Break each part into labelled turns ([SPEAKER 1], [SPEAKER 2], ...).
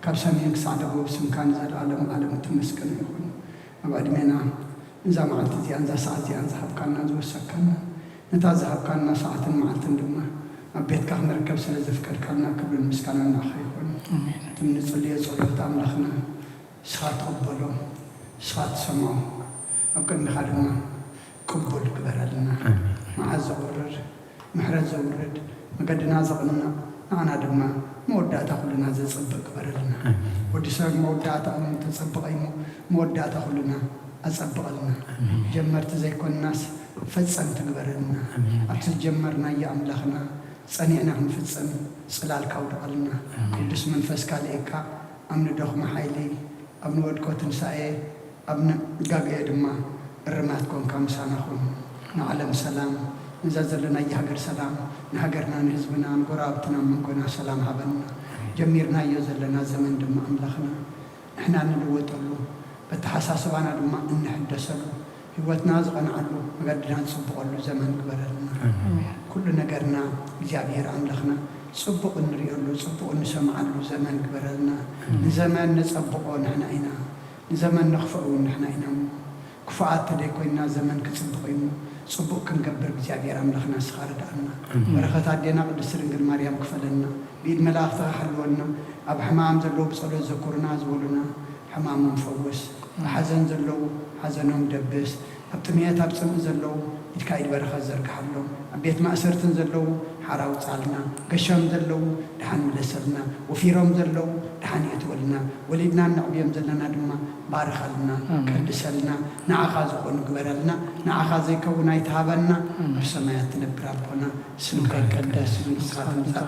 [SPEAKER 1] كابسامين كسعدو بسمكان زال عالم تمسكن يكون أبعد منا إذا معلت زيان ذا ساعة زيان ذهب كنا زور سكنا نتاز ذهب كنا ساعة معلت دمه أبيت كهنا ركب سنة ذكر كنا قبل المسكن الناخي يكون تمنص اللي يصير تعملنا شخات قبله شخات سماه أكن خالنا قبول كبر لنا مع زورر محرز زورر مقدنا زقنا أنا دمه مودات أخلنا زي صبق برلنا ودي سر مودات أنا تصبق أيمو مودات أخلنا أصبق لنا جمرت زي كل الناس فتصن تقبرلنا أتجمرنا يا أملاخنا صنيعنا نفتصن صلال كود علنا قدس من فسكال إيكا أمن دوخ محايلي أمن ودكو تنسائي أمن قاقية دما الرمات كون كامسانا خون نعلم سلام نزل لنا يهجر سلام نهجرنا نهزبنا نقرابتنا من كنا سلام هبنا جميرنا يزل لنا زمن دم أملخنا إحنا نلوت له بتحساس وانا دم نحدث له هوتنا زغنا له قدرنا نصبق له زمن كبرنا كل نجرنا بجابير أملخنا صبق نري له صبق نسمع له زمن كبرنا زمن نصبقه نحن هنا زمن نخفقه نحن هنا كفاءات تديكوينا زمن كتصبقينه صبوك كنقبر بزيابير أملخنا سخارد عنا بركات عدينا قدس رنجل مريم كفلنا بيد ملاخته حلونا أب حمام زلو بصلو ذكرنا زولنا حمام مفوس حزن زلو حزنهم دبس أبتميات أبسم زلو يتكايد بركات زرق حلو أبيت مأسرت زلو حراو صالنا قشام زلو دحن ملسلنا وفيرهم زلو دحن يتولنا ولدنا نعبيم زلنا دما بارخ لنا كدسلنا نعخاز قون قبرلنا نعخاز يكون يتهابنا بسمايات نبر ربنا سمك القداس من صلاتنا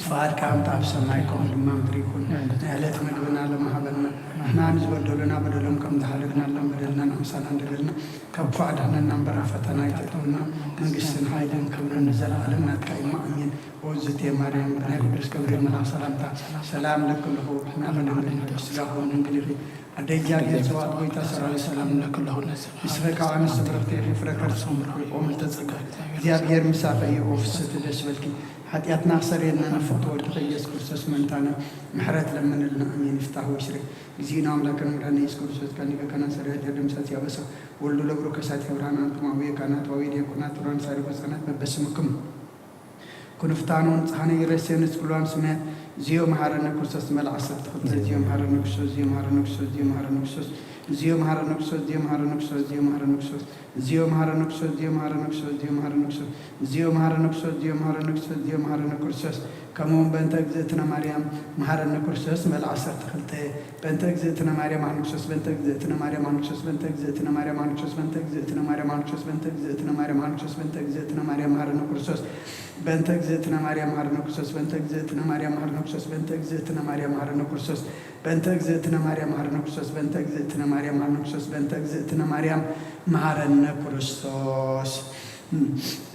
[SPEAKER 1] فار كام تاب سمايكم دما بريكون نالت مدونا لما هبلنا احنا نزود لنا بدلهم كم دحلنا لما بدلنا نمسان عندنا كم فعدنا نمبر فتنا يتطلنا نقسن هايدن كبر نزل علمنا كايما امين وزتي مريم بن قدس كبر من سلامتا سلام لكم له احنا من تسلاه وننقلي أديجار يزوات ويتا سرى سلام لك الله نزل إسرك عن السبرتي في فركر سمر وملتزق زيابير مسافة وفسة الأسفلكي حتى يتنا سرينا نفطو ودخيس كرسوس منتانا محرات لما لنا أمين يفتحوا ويشري زينا عملك نمراني يسكرسوس كان يبقى سريات يردم ساتي أبسا ولو لبرو كساتي ورانا أنتم عوية كانت وويدي كنات وران ساري بسانات ببسمكم كنفتانون صحاني يرسين سكولان سمات زيو مهارنا كرسوس ملع سبت زيو مهارنا كرسوس زيو مهارنا كرسوس زيو مهارنا كرسوس زيو مهارنا كرسوس زيو مهارنا كرسوس زيو مهارنا كرسوس زيو مهارنا كرسوس زيو مهارنا كرسوس زيو مهارنا كرسوس زيو مهارنا كرسوس زيو مهارنا كرسوس زيو مهارنا كرسوس كمون بنتك زيتنا مريم مهارنا كرسوس ملع سبت خلته بنتك زيتنا مريم عن كرسوس بنتك زيتنا مريم عن كرسوس بنتك زيتنا مريم عن كرسوس بنتك زيتنا مريم عن كرسوس بنتك زيتنا مريم عن كرسوس بنتك زيتنا مريم مهارنا كرسوس بنتك زيتنا مريم مهارنا كرسوس بنتك زيتنا مريم مهارنا كرسوس بنتك زيتنا مريم مهارنا كرسوس بنتك زيتنا مريم مهارنا كرسوس بنتك زيتنا مريم مهارنا كرسوس بنتك زيتنا مريم مهارنا كرسوس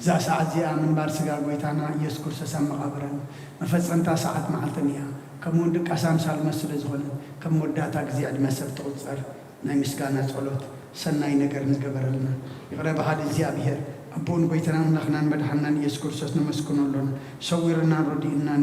[SPEAKER 1] ذا ساعة زي من بارسجا قويتانا يسوع كرسوس أم قبرن مفصلنا ساعة معلتنيا كمون دك أسام سال مسر زغل كمون داتا زي عد مسر توصل نايمس كانت صلوت سناي نجر نجبرلنا يقرب هذا زي أبيهر أبون قويتنا نخنا بدحنا يسوع كرسوس نمسكون لنا شويرنا ردينا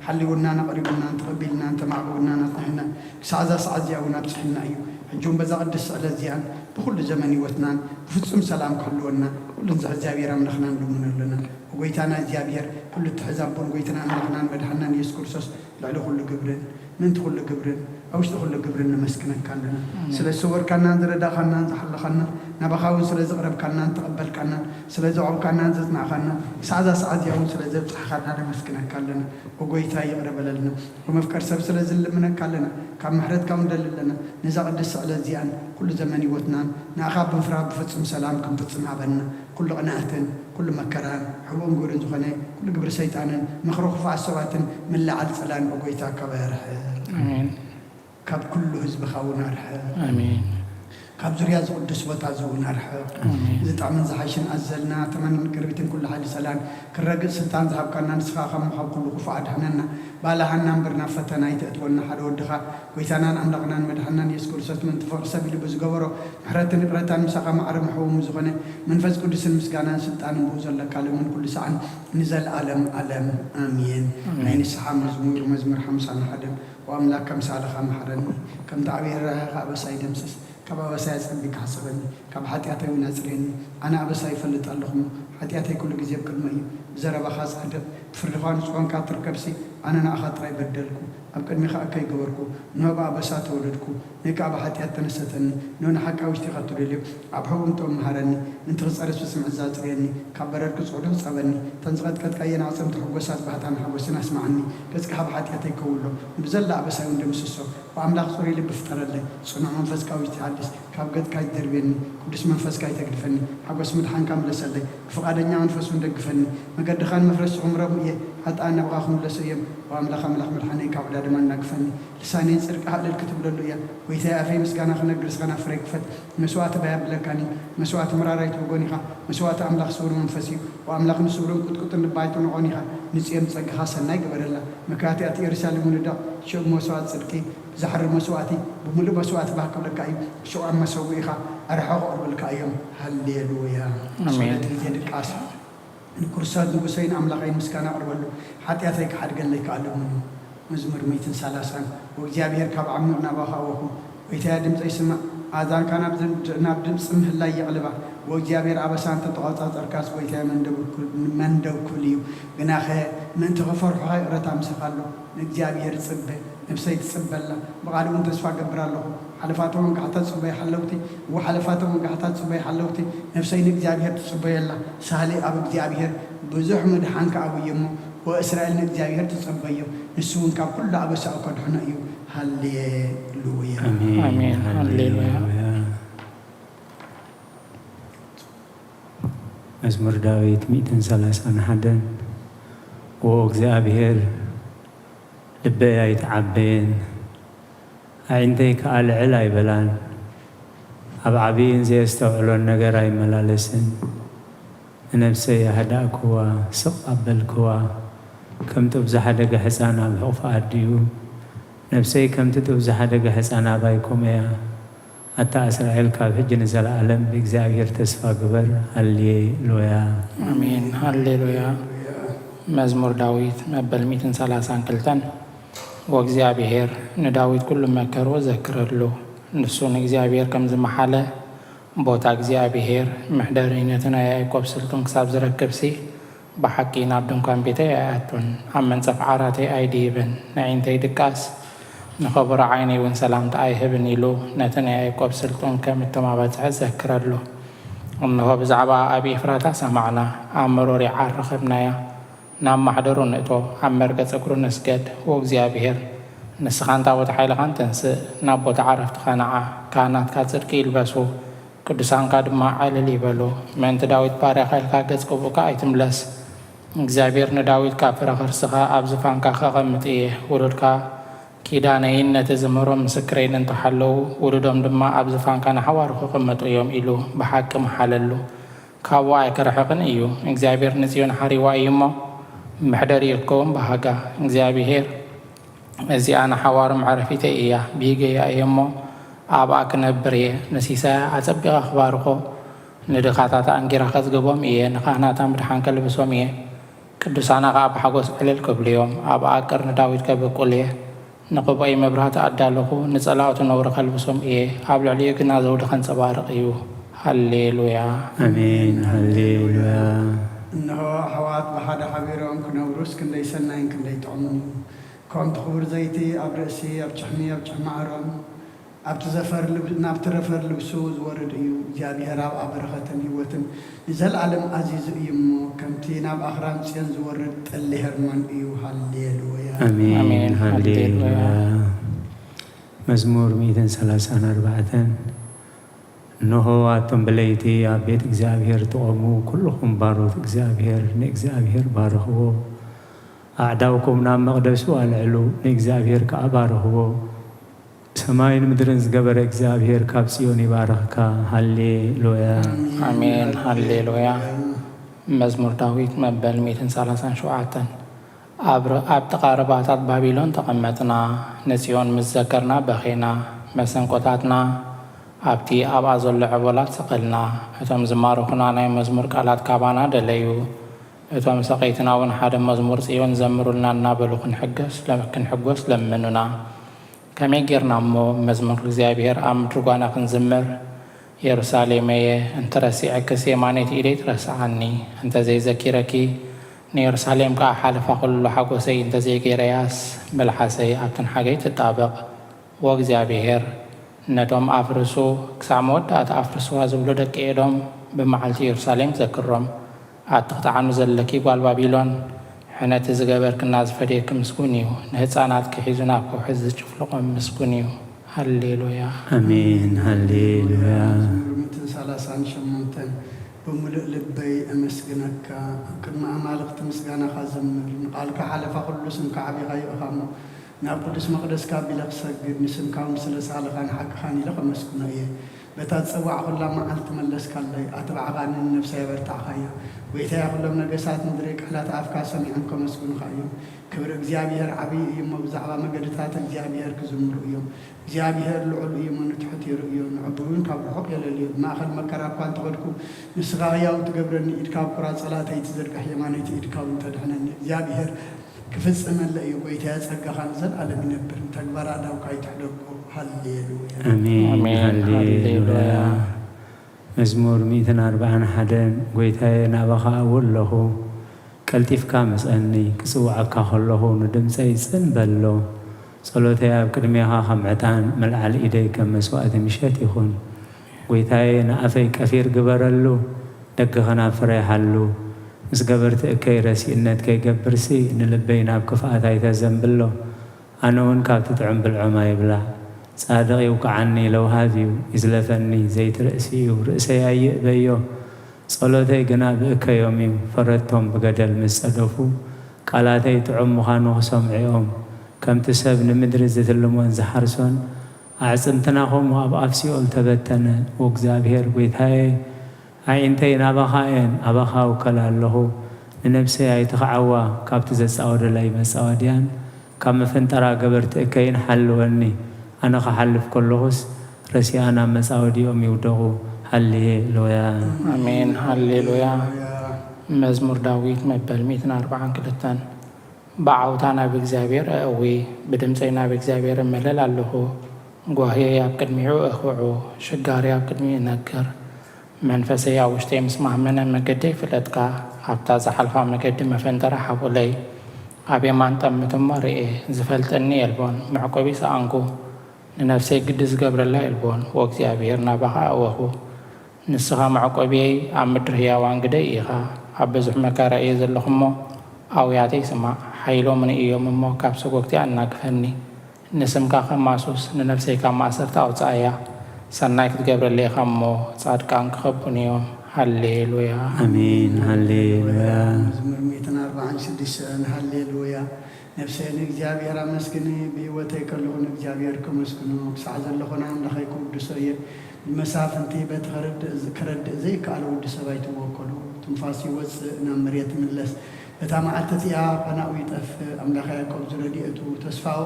[SPEAKER 1] حلونا نقربنا تقبلنا تمعبونا نطحنا ساعة زي أو نبصحنا أيو الجون بزقدس على زيان بكل زمن وثنان بفصم سلام كلنا كل زعزابير نخنا نلمنا لنا وقيتنا زابير كل التحزاب بون قيتنا نخنا بدحنا يسوع كرسوس لعله كل قبرن من تقول قبرن أوش تقول قبرن مسكنا كلنا سلا صور كنا نردا خنا نحل خنا نبخاون سلا زقرب كنا نتقبل كنا سلا زعم كنا نزنا خنا ساعة يوم سلا زب خنا مسكنا كلنا وقيتا يقرب لنا ومفكر سب سلا زل منا كلنا كم محرد كم دللنا نزقدس على زيان كل زمن وثنان نأخاب بفرح بفتصم سلام كم بفتصم عبنا كل قناعتن كل مكران حبون قرن زخنة كل قبر سيطان مخروخ فعسوات من لعل فلان وقيتا كبير آمين كاب كله حزب خاونا رح
[SPEAKER 2] آمين
[SPEAKER 1] كابزريا زودس بتازون أرح إذا تعمل زحشين أزلنا تمن قربتين كل حال سلام كرجل سلطان ذهب كنا نسخة خم خم كل قفاد حننا بالها نمبرنا فتنا يتأتونا حلو دخا ويتنا أملقنا مدحنا يسكر ست من تفرق سبيل بزجورو حرتني برتان مسخة معرم حوم زغنة من فز كل سن مسكانا سلطان بوزل لكالمون كل ساعة نزل عالم آمين نين السحام مزمور حمسان حدم وأملاك كم سالخ أم حرني كم تعبير رها بسايد مسس كبا بسايد سبيك حسبني كبا حتياتي ونازليني أنا بسايد فلت اللهم حتياتي كل جزيب كلمي زرب خاص عدد فرخان سوان كاتر كبسي أنا أخذ راي بدلكم أبكر ميخا أكاي جوركم نوبا بسات ولدكم نيكا بحتيات تنستني نون حكا واشتغلت لي أبحوم توم هرني أنت غصارس بسم عزات ريني كبررك صعود صابني تنزغت كت كاين عصم تحوسات بحتان حوسنا اسمعني كسك حب حتياتي كولو بزلا بساي وندم سسو وأملاك صوري لي بفتر لي صنع منفس كاوي تحدث كابقت كاي دربيني قدس منفس كاي تقدفني حقوس مدحان كامل سلي فقادنيا منفس وندقفني مقد خان مفرس عمره إيه حتى أنا أبغاهم لسيم وأملاك ملخ ملحني كابلا دمان نقفني لساني صرق أهل الكتب للويا ويثاء في مسكانا خنا جلس خنا فريق فت مسوات بياب لكاني مسوات مراريت وجونيها مسوات أملاك سور منفسي وأملاك نسورون كت نبايتون عونيها نسيم صق حسن نايق برلا مكاتي أتي رسالة مندا شو مسوات صدقي زحر مسواتي بملو مسوات بحق لكاي شو أم مسويها أرحق بالكايم هالليلويا
[SPEAKER 2] آمين
[SPEAKER 1] الكرسات نقصين أملاقين مسكانا أرولو حتى أثيك حد قال لك علمون مزمر 230 وجابير كاب عمرنا بخاوكم ويتادم زي سما آذان كان نابدم سمه الله يغلبه وجابير أبسان تتغطى أركاس ويتا من دو كليو بناخه من تغفر حقا رتام سخالو نجابير تصبه نفسي تصبه الله بقالوا انت سفا قبر الله حلفاتهم قحتات صبي حلوتي وحلفاتهم قحتات صبي حلوتي نفسي نجابير تصبه الله سهلي أبو جابير بزحمد حنك أبو يمو وإسرائيل نجابير تصبيه نسون كاب كل أبسا أقد حنايو هالليلويا
[SPEAKER 2] آمين هالليلويا
[SPEAKER 3] مزمور داويد 131 وእግዚአብሔር ልበይ ኣይትዓበየን ኣዒንተይ ከኣልዕል ኣይበላን ኣብ ዓብይን ዘየስተውዕሎን ነገር ኣይመላለስን ንነፍሰይ ኣህዳእክዋ ስቕ ኣበልክዋ ከም ጥብዛሕ ደገ ሕፃን ኣብ ሕቑፋ ኣድዩ ነፍሰይ ከምቲ ጥብዛሕ ደገ ሕፃን ኣባይኩም እያ أتا إسرائيل كافج نزل عالم بإግዚአብሔር ተስፋ ግበር ሃሌሉያ
[SPEAKER 2] آمين هالليلويا مزمور داويد مبل 132 وእግዚአብሔር ንዳዊት ኩሉ መከሮ ዘክረሉ ንሱን እግዚአብሔር ከም ዝመሓለ ቦታ እግዚአብሔር ምሕደረይነትን ያዕቆብ ስልጡን ክሳብ ዝረክብሲ ብሓቂ ናብ ድንኳን ቤተይ ኣያቱን ኣብ መንጸፍ ዓራተይ ኣይድይብን ንዒንተይ ድቃስ نخبر عيني وإن سلامت أيهبن إلو نتني يعقوب سلطون كم التمابات ذكر له إنه بزعبا أبي إفراتا سمعنا أمروري عرخبنا يا نام محضرون إتو أمر كتسكرون نسجد وإግዚአብሔር نسخان تاوت حيلخان تنس نابو تعرف تخانعا كانت كاتسرك يلبسو قدسان كادما على ليبلو من تداويت بارا خيل كاكتس كوبوكا أيتملس إግዚአብሔር نداويت كافر خرسخا أبزفان كاخا غمتيه ولدكا ኪዳነይነት ዝመሮም ምስክረይን እንተሓለው ውሉዶም ድማ ኣብ ዝፋንካና ሓዋርኹ ቕመጡ እዮም ኢሉ ብሓቂ መሓለሉ ካብዋ ኣይከርሕቕን እዩ እግዚኣብሔር ንጽዮን ሓሪዋ እዩ እሞ ምሕደር ይርከዎም ብሃጋ እግዚኣብሔር እዚኣ ንሓዋሩ መዕረፊተይ እያ ብሂገያ እየ እሞ ኣብኣ ክነብር እየ ንሲሳያ ኣጸቢቓ ክባርኾ ንድኻታት ኣንጊራ ከዝግቦም እየ ንኻህናታ ምድሓን ከልብሶም እየ ቅዱሳና ኸኣ ብሓጐስ ዕልል ክብሉ እዮም ኣብኣ ቅርኒ ዳዊት ከብቁል እየ نقبأي مبرهات أدالخو نسألات نور خلبسهم إيه قبل عليه كنا زود خنصبارق إيو هالليلويا
[SPEAKER 3] آمين هالليلويا
[SPEAKER 1] إنه حوات بحد حبيرهم كنا ورس كنا يسنين كنا يتعمون كنت خبر زيتي أبرسي أبتحمي أبتحمعرم أبتزفر نابترفر لبسوز ورد إيو جابي هراب أبرختن إيوتن نزل علم عزيز إيمو كمتين أب أخرام سينز ورد اللي هرمان إيو هالليلويا
[SPEAKER 3] آمين هالليلويا مزمور 134 إنه أتم بليتي يا بيت እግዚአብሔር تقوموا كلكم باروت እግዚአብሔር بارخو أعداؤكم نام مقدسو العلو እግዚአብሔር كأبارخو ሰማይን ምድርን ዝገበረ እግዚአብሔር ካብ ጽዮን ይባርኽካ። ሃሌሉያ
[SPEAKER 2] አሜን ሃሌሉያ። መዝሙር ዳዊት መበል 137 ኣብ ጥቓ ርባታት ባቢሎን ተቐመጥና ንጽዮን ምስ ዘከርና በኺና መሰንቆታትና ኣብቲ ኣብኣ ዘሎ ዕቦላት ሰቐልና እቶም ዝማርኹና ናይ መዝሙር ቃላት ካባና ደለዩ እቶም ሰቐይትና እውን ሓደ መዝሙር ጽዮን ዘምሩልና እናበሉ ክንሕጐስ ለምኑና ከመይ ጌርና እሞ መዝሙር እግዚኣብሔር ኣብ ምድሪ ጓና ክንዝምር ኢየሩሳሌመየ እንተረሲዐክስ የማነይቲ ኢደይ ትረስዓኒ እንተዘይዘኪረኪ ንኢየሩሳሌም ከዓ ሓለፋ ኩሉ ሓጐሰይ እንተዘይገይረያስ መልሓሰይ ኣብትን ሓገይ ትጣበቕ ወእግዚኣብሔር ነቶም ኣፍርሱ ክሳዕ መወዳእታ ኣፍርስዋ ዝብሎ ደቂ ኤዶም ብመዓልቲ ኢየሩሳሌም ዘክሮም ኣትኽትዓኑ ዘለኪ ጓል ባቢሎን ሕነቲ ዝገበርክና ዝፈደየክ ምስጉን እዩ ንህፃናት ክሒዙ ናብ ከውሒ ዝጭፍልቖም ምስጉን እዩ ሃሌሉያ
[SPEAKER 3] አሜን ሃሌሉያ
[SPEAKER 1] 38 بملء لبي أمسكنك كما أمالك تمسكنا خازمر نقالك حلفا كل سن كعبي غير خامو نقدس مقدس كابيلك سجد نسم كام سلس على خان حق خاني لك مسكنا إيه بتتصوع كل ما علت ملس كله أتبع عن النفس يبرتع خيا ويتها كل من جسات مدرك على تعرف كاسمي عنكم مسكون خيا كبر እግዚአብሔር عبي يوم بزعبا مقدسات እግዚአብሔር كزمر يوم እግዚአብሔር لعل يوم نتحت يوم عبون كابحق يللي ما أخذ مكرا قال تقولكم نسغايا وتقبرني إدكاب قرات صلاة يتزرق حيمانيتي إدكاب تدحنني እግዚአብሔር كفز أمل لأي ويتها سقا خانزل على من يبر تكبر هذا وكاي تحدقوا هالليلويا
[SPEAKER 3] آمين هالليلويا مزمور 141 ويتها نابخا أول له كالتيف كامس أني كسوعك خله ندمسي سنبلو صلوتي بكرميها خمعتان ملعل إيديك مسوأة مشات يخون ويتها نأفي كثير قبرلو دقخنا فريحلو مس قبرت كي راسي إنت كي قبرسي نلبينا بكفاءة يتزنبلو أنا ونكاب تتعم بالعما يبلع صادق يوقعني لو هذيو يزلفني زيت رأسي ورأسي أيئ بيو صلوتي قناب إكا يومي فردتهم بقدل مسألفو قالاتي تعم خانو سمعيهم كم تسب نمدرزة اللموان زحرسون أعزمتناهم وأبأفسي قلتبتنا وقزابير ويتهاي عينتين أبخاين أبخا وكلا له لنفسي يتخعوا كابتزس أور لي مساوديان كم فنترى قبرت إكاين حلوني أنا خحلف كلهس رسي أنا مساودي أمي ودغو هالليلويا
[SPEAKER 2] آمين هالليلويا مزمور داويت مبل 140 بعوتانا بإግዚአብሔር أقوي بدمسينا بإግዚአብሔር ملل له قوهي يابقدميعو أخوعو شقاري يابقدمي نكر منفسي أوشتي مسمع من مقدي فلتقى أبتا زحلفا مقدي مفنتر حولي أبي ما انتمتم مرئي زفلتني البون معقوبي سأنكو لنفسي قدس قبر الله البون وإግዚአብሔር نابخا أوهو نسخا معقوبي أمدر هي وانقدي إيخا أبزح مكارا إيزل لخمو أو ياتي سمع حيلو من إيوم مو كابسو وقتي أنك فني نسم كاخا ماسوس لنفسي كاما أسرت أو تأيا سناك تقبر اللي خمو صادقان خبونيو هالليلويا
[SPEAKER 3] آمين هالليلويا
[SPEAKER 1] مزمور 146 هالليلويا نفسي እግዚአብሔር አመስግኒ በህይወቴ ከለሆነ እግዚአብሔር ከመስግኑ ሳዘለ ሆነ አምላክ ይቆድሰየ መሳፍንቲ በተኸረድ ከረድ ዘይ ቃል ወድ ሰባይ ተወከሉ ትንፋስ ይወጽ እና መሬት ምለስ በታማዓተቲያ ፈናው ይጠፍ አምላክ ያቆብ ዝረዲእቱ ተስፋው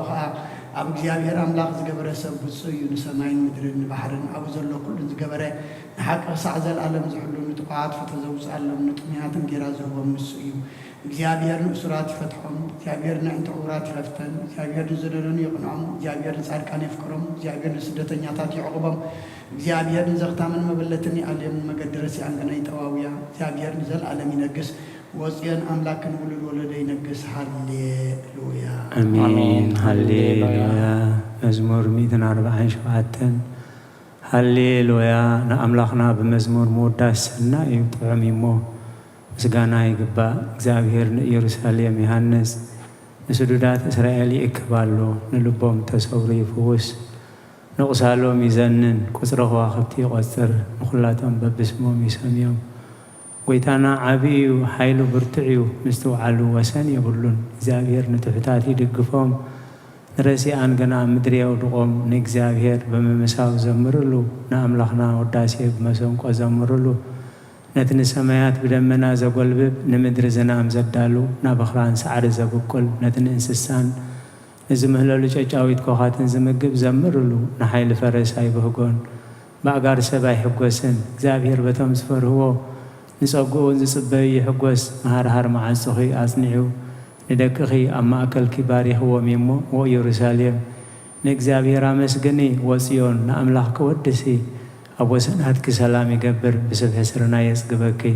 [SPEAKER 1] ኣብ እግዚአብሔር አምላክ ዝገበረ ሰብ ብጽዩ ሰማይን ምድርን ባህርን ኣብ ዘሎ ኩሉ ዝገበረ ንሓቀ ሳዕዘል ዓለም ዝሕሉ ንጥቋት ፈተዘውጽ ዓለም ንጥሚያትን ጌራ ዝህቦም ንስዩ እግዚአብሔር ንእሱራት ይፈትሖም እግዚአብሔር ንዕንተ ዕውራት ይኸፍተን እግዚአብሔር ንዘደለኑ ይቕንዖም እግዚአብሔር ንጻድቃን ይፍቅሮም እግዚአብሔር ንስደተኛታት ይዕቅቦም እግዚአብሔር ንዘኽታምን መበለትን ይኣልየም መገድረስ ያንገና ይጠዋውያ እግዚአብሔር ንዘለዓለም ይነግስ ወጽየን አምላክን ውሉድ ወለደ ይነግስ ሃሌሉያ
[SPEAKER 3] آمين هالليلويا مزمور 147 هالليلويا نأملخنا بمزمور موداس سنا يطعميمو مسغانا يغبا እግዚአብሔር ኢየሩሳሌም ይሃንስ ንስዱዳት እስራኤል ይክባሉ ንልቦም ተሰውሪ ይፍውስ ንቁሳሎም ይዘንን ቁጽረ ከዋኽብቲ ይቆጽር ንኹላቶም በብስሞም ይሰምዮም ወይታና ዓብዩ ሓይሉ ብርቱዕ እዩ ምስተውዓሉ ወሰን የብሉን እግዚአብሔር ንትሑታት ይድግፎም ንረሲኣን ገና ምድሪ የውድቖም ንእግዚአብሔር በመምሳው ዘምርሉ ንኣምላኽና ውዳሴ ብመሰንቆ ዘምርሉ ነቲ ንሰማያት ብደመና ዘጐልብብ ንምድሪ ዝናም ዘዳሉ ናበኽራን ሳዕሪ ዘብቁል ነቲ ንእንስሳን ንዝምህለሉ ጨጫዊት ኮኻትን ዝምግብ ዘምርሉ ንሓይሊ ፈረስ ኣይብህጎን በኣጋር ሰብ ኣይሕጐስን እግዚኣብሔር በቶም ዝፈርህዎ ንጸጉኡን ዝጽበዩ ይሕጐስ መሃርሃር መዓጽኺ ኣጽኒዑ ንደቅኺ ኣብ ማእከልኪ ባሪኽዎም እሞ ወኢየሩሳሌም ንእግዚኣብሔር ኣመስግኒ ወጽዮን ንኣምላኽ ክወድሲ ኣብ ወሰናትኪ ሰላም ይገብር ብስብሒ ስርና የጽግበኪ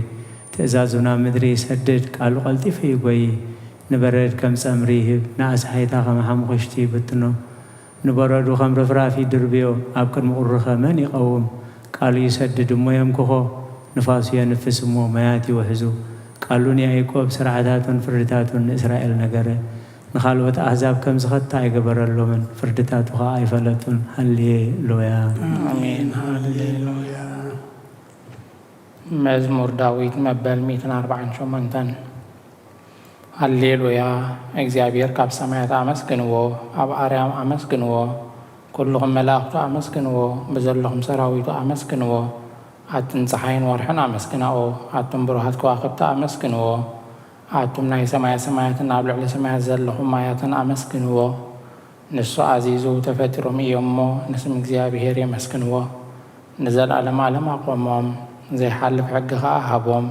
[SPEAKER 3] ትእዛዙ ናብ ምድሪ ይሰድድ ቃሉ ቐልጢፉ ይጐይ ንበረድ ከም ጸምሪ ይህብ ንኣስሓይታ ከም ሓሙኽሽቲ ይብትኖ ንበረዱ ከም ርፍራፍ ይድርብዮ ኣብ ቅድሚ ቁርኸ መን ይቐውም ቃሉ ይሰድድ እሞ የምክኾ ንፋሱ የንፍስ እሞ ማያት ይውሕዙ ቃሉ ንያዕቆብ ስርዓታቱን ፍርድታቱን ንእስራኤል ነገረ ንኻልኦት ኣሕዛብ ከም ዝኸታ ኣይገበረሎምን ፍርድታቱ ኸ ኣይፈለጡን ሃሌሉያ
[SPEAKER 2] አሜን ሃሌሉያ መዝሙር ዳዊት መበል 148 ሃሌሉያ እግዚአብሔር ካብ ሰማያት ኣመስግንዎ ኣብ ኣርያም ኣመስግንዎ ኩልኹም መላእኽቱ ኣመስግንዎ ብዘለኹም ሰራዊቱ ኣመስግንዎ ኣቱም ፀሓይን ወርሕን ኣመስግናኦ ኣቱም ብሩሃት ከዋኽብቲ ኣመስግንዎ ኣቱም ናይ ሰማያትን ኣብ ልዕሊ ሰማያት ዘለኹም ማያትን ኣመስግንዎ ንሱ ኣዚዙ ተፈጢሮም እዮም እሞ ንስም እግዚኣብሔር የመስግንዎ ንዘለዓለም ዓለም ኣቆሞም ዘይሓልፍ ሕጊ ኸኣ ሃቦም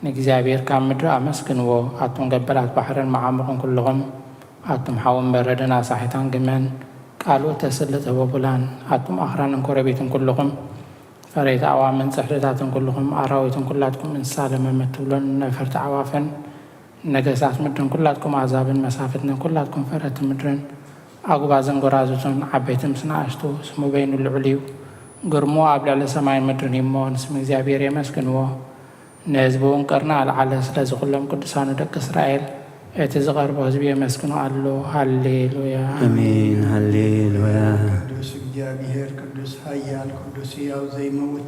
[SPEAKER 2] ንእግዚኣብሔር ካብ ምድሪ ኣመስግንዎ ኣቱም ገበላት ባሕርን መዓሙቕን ኩልኹም ኣቱም ሓውን በረድን ኣሳሒታን ግመን ቃልኦት ተስልጥ ህበቡላን ኣቱም ኣኽራንን ኮረቤትን ኩልኹም ፈረይቲ ኣዋምን ጽሕድታትን ኩልኹም ኣራዊትን ኩላትኩም እንስሳ ለመመት ትብሎን ነፈርቲ ኣዕዋፍን ነገሳት ምድርን ኩላትኩም ኣዛብን መሳፍትን ኩላትኩም ፈረቲ ምድርን ኣጉባዝን ጎራዙትን ዓበይቲ ምስ ንኣሽቱ ስሙ በይኑ ልዑል እዩ ግርሞ ኣብ ልዕሊ ሰማይን ምድርን እሞ ንስም እግዚኣብሔር የመስግንዎ ንህዝቢ እውን ቅርና ኣልዓለ ስለዚ ኩሎም ቅዱሳኑ ደቂ እስራኤል እቲ ዝቐርቦ ህዝቢ የመስግኑ ኣሎ ሃሌሉያ
[SPEAKER 3] አሜን ሃሌሉያ
[SPEAKER 1] ቅዱስ እግዚአብሔር ቅዱስ ኃያል ቅዱስ ሕያው ዘይመውት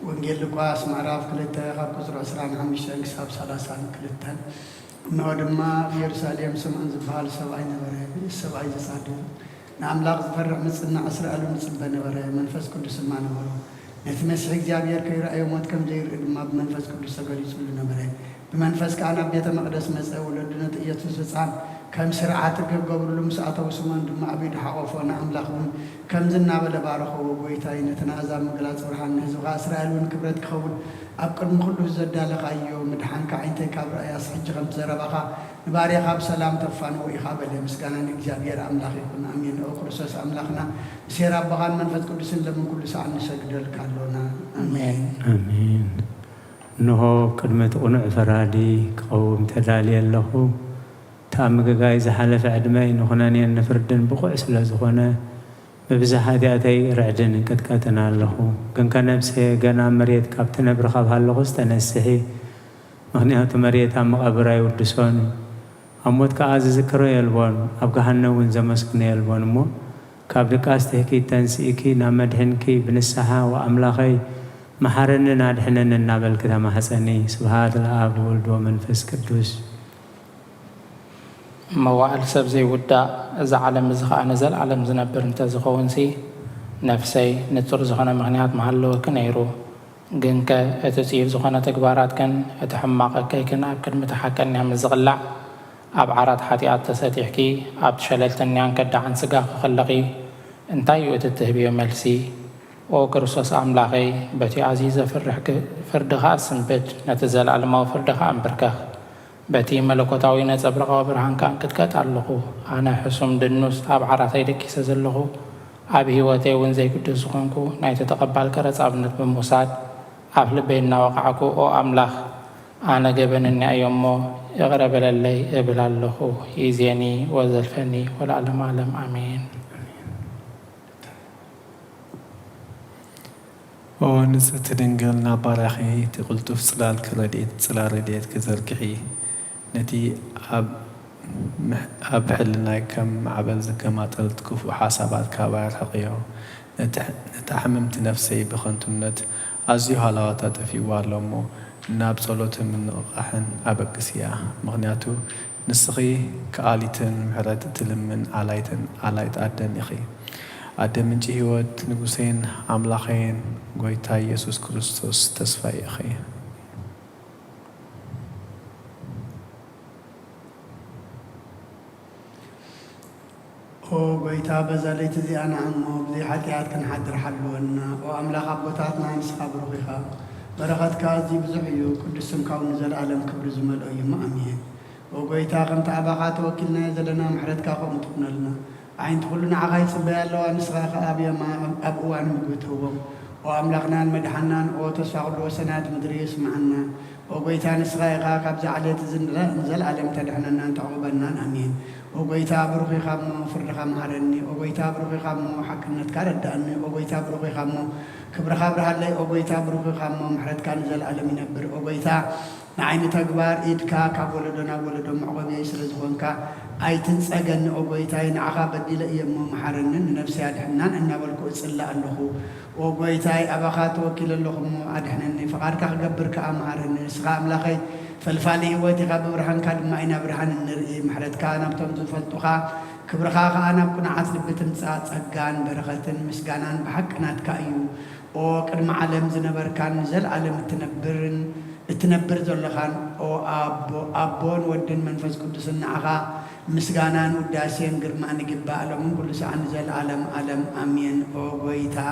[SPEAKER 1] ወንጌል ሉቃስ ምዕራፍ 2 ካብ ቁፅሪ 25 ክሳብ 32 እነሆ ድማ ኢየሩሳሌም ስምዖን ዝበሃል ሰብኣይ ነበረ ሰብኣይ ዘጻድቕ ንኣምላኽ ዝፈርሕ ምጽናዕ እስራኤል ምጽበ ነበረ መንፈስ ቅዱስ ድማ ነበሮ ነቲ መሲሕ እግዚኣብሔር ከይረኣዮ ሞት ከም ዘይርኢ ድማ ብመንፈስ ቅዱስ ተገሊጹሉ ነበረ ብመንፈስ ከዓ ናብ ቤተ መቕደስ መጸ ወለዱ ነቲ ኢየሱስ ህፃን ከም ስርዓት ክገብሩሉ ምስ ኣተው ስሞን ድማ ኣብ ኢዱ ሓቆፎ ንኣምላኽ እውን ከምዚ እናበለ ባረኸዎ ጎይታይ ነቲ ንኣሕዛብ ምግላፅ ብርሃን ንህዝብኻ እስራኤል እውን ክብረት ክኸውን ኣብ ቅድሚ ኩሉ ዘዳለኻዮ ምድሓንካ ዓይንተይ ካብ ርኣያስ ሕጂ ከም ትዘረባኻ ንባርያኻ ብሰላም ተፋንዎ ኢኻ በለ ምስጋና ንእግዚኣብሔር ኣምላኽ ይኹን ኣሜን ኦ ክርስቶስ ኣምላኽና ሴራ ኣቦኻን መንፈስ ቅዱስን ለምን ኩሉ ሰዓት ንሰግደልካ ኣሎና ኣሜን
[SPEAKER 3] አሜን እንሆ ቅድሚ ቁኑዕ ፈራዲ ክቐውም ተዳልየ ኣለኹ ተኣምግጋይ ዝሓለፈ ዕድመይ ንኹነኔን ንፍርድን ብቑዕ ስለ ዝኾነ ብብዙሕ ኃጢአተይ ርዕድን ቅጥቀጥን ኣለኹ ግን ከነብሰ ገና መሬት ካብቲ ነብሪ ካብሃለኹ ዝተነስሒ ምክንያቱ መሬት ኣብ መቐብር ኣይውድሶን ኣብ ሞት ከዓ ዝዝክሮ የልቦን ኣብ ገሃነም እውን ዘመስግኖ የልቦን እሞ ካብ ድቃስ ትሕኪት ተንስኢኪ ናብ መድሕንኪ ብንስሓ ወኣምላኸይ መሓረንን ኣድሕነን እናበልክ ተማሕፀኒ ስብሃት ለኣብ ወልድ ወመንፈስ ቅዱስ
[SPEAKER 2] መዋዕል ሰብ ዘይውዳእ እዚ ዓለም እዚ ከዓ ንዘለዓለም ዝነብር እንተዝኸውንሲ ነፍሰይ ንጹር ዝኾነ ምክንያት መሃለወኪ ነይሩ ግን ከ እቲ ጽዩፍ ዝኾነ ተግባራት ከን እቲ ሕማቐከይክን ኣብ ቅድሚ ተሓቀንያ ምዝቕላዕ ኣብ ዓራት ሓጢኣት ተሰጢሕኪ ኣብ ሸለልተኛን ከዳዕን ስጋ ክኽለኺ እንታይ እዩ እቲ ትህብዮ መልሲ ኦ ክርስቶስ ኣምላኸይ በቲ ኣዚዘ ፍርድኻ ስንብድ ነቲ ዘለዓለማዊ ፍርድኻ እምብርከኽ በቲ መለኮታዊ ነጸብረቓዊ ብርሃንካ እንቅጥቀጥ ኣለኹ ኣነ ሕሱም ድኑስ ኣብ ዓራተይ ደቂሰ ዘለኹ ኣብ ህይወተይ እውን ዘይግድስ ዝኾንኩ ናይቲ ተቐባል ቀረፅ ኣብነት ብምውሳድ ኣብ ልበይ እናወቃዕኩ ኦ ኣምላኽ ኣነ ገበንኒ እዮ እሞ ይቕረ በለለይ እብል ኣለኹ ይእዜኒ ወዘልፈኒ ወለዓለመ ዓለም ኣሜን
[SPEAKER 4] ኦ ንጽሕቲ ድንግል ናብ ባርያኺ እቲ ቅልጡፍ ጽላል ጽላል ረድኤት ክዘርግሒ ነቲ ኣብ ሕልናይ ከም ማዕበል ዝገማጠልት ክፉእ ሓሳባት ካብ ኣርሕቕዮ ነቲ ሓመምቲ ነፍሰይ ብኸንቱነት ኣዝዩ ሃላዋታት ጠፊዋ ኣሎ እሞ ናብ ጸሎትን ምንቕቓሕን ኣበግስ እያ ምክንያቱ نسخي كآليتن مهرات تلمن علايت أدن إخي أدن من جهوت نقوسين عملاخين قويتا يسوس كريستوس تسفاي إخي
[SPEAKER 1] وقويتا بزاليت زي أنا عمو بزي حتيات كان حدر حلونا وأملاخ أبوتاتنا نسخة بروخيخا برغت كازي بزحيو قدسم كون نزل عالم كبر زمل أيما أمين وقويتا قمت عباقات وكلنا يزلنا محرد كاقوم تقنا لنا عين تقولنا عغايت صبيا اللو نسخة أبيا ما أبوان مقوتهم وأملاخنا المدحنان وتساقل وسنات مدريس معنا وقويتا نسخة كابز عليت نزل عالم تدحننا تعوبنا أمين وقويتا بروخي خامو فرد خامو هرني وقويتا بروخي خامو حكنت كارداني وقويتا بروخي خامو كبر خابر هالي وقويتا بروخي خامو محرد كان نزل عالم ينبر وقويتا نعين تكبار إيدكا كابولدنا ولدو معقبي يسرز خونكا أي تنسأجن وقويتا ينعقا بديل إيمو محرنن نفسي أدحنان إنا بالكو إسلا اللخو وقويتا أباخات وكيل اللخمو أدحنني فقاركا قبركا أمهرني سخا أملاخي فالفالي ويتي غاب برهان كاد ما إنا برهان النرئي محرد كانا بتمزو فلتوخا كبرخا أنا بكنا عطل بتنسات سقان برغتن مسقانان بحقنا تكايو وقدم عالم زنبر كان نزل عالم التنبر زلخان او أبون ودن منفس قدسن عغا مسقانان وداسين قرمان قبا لهم كل ساعة نزل عالم أمين وغويتا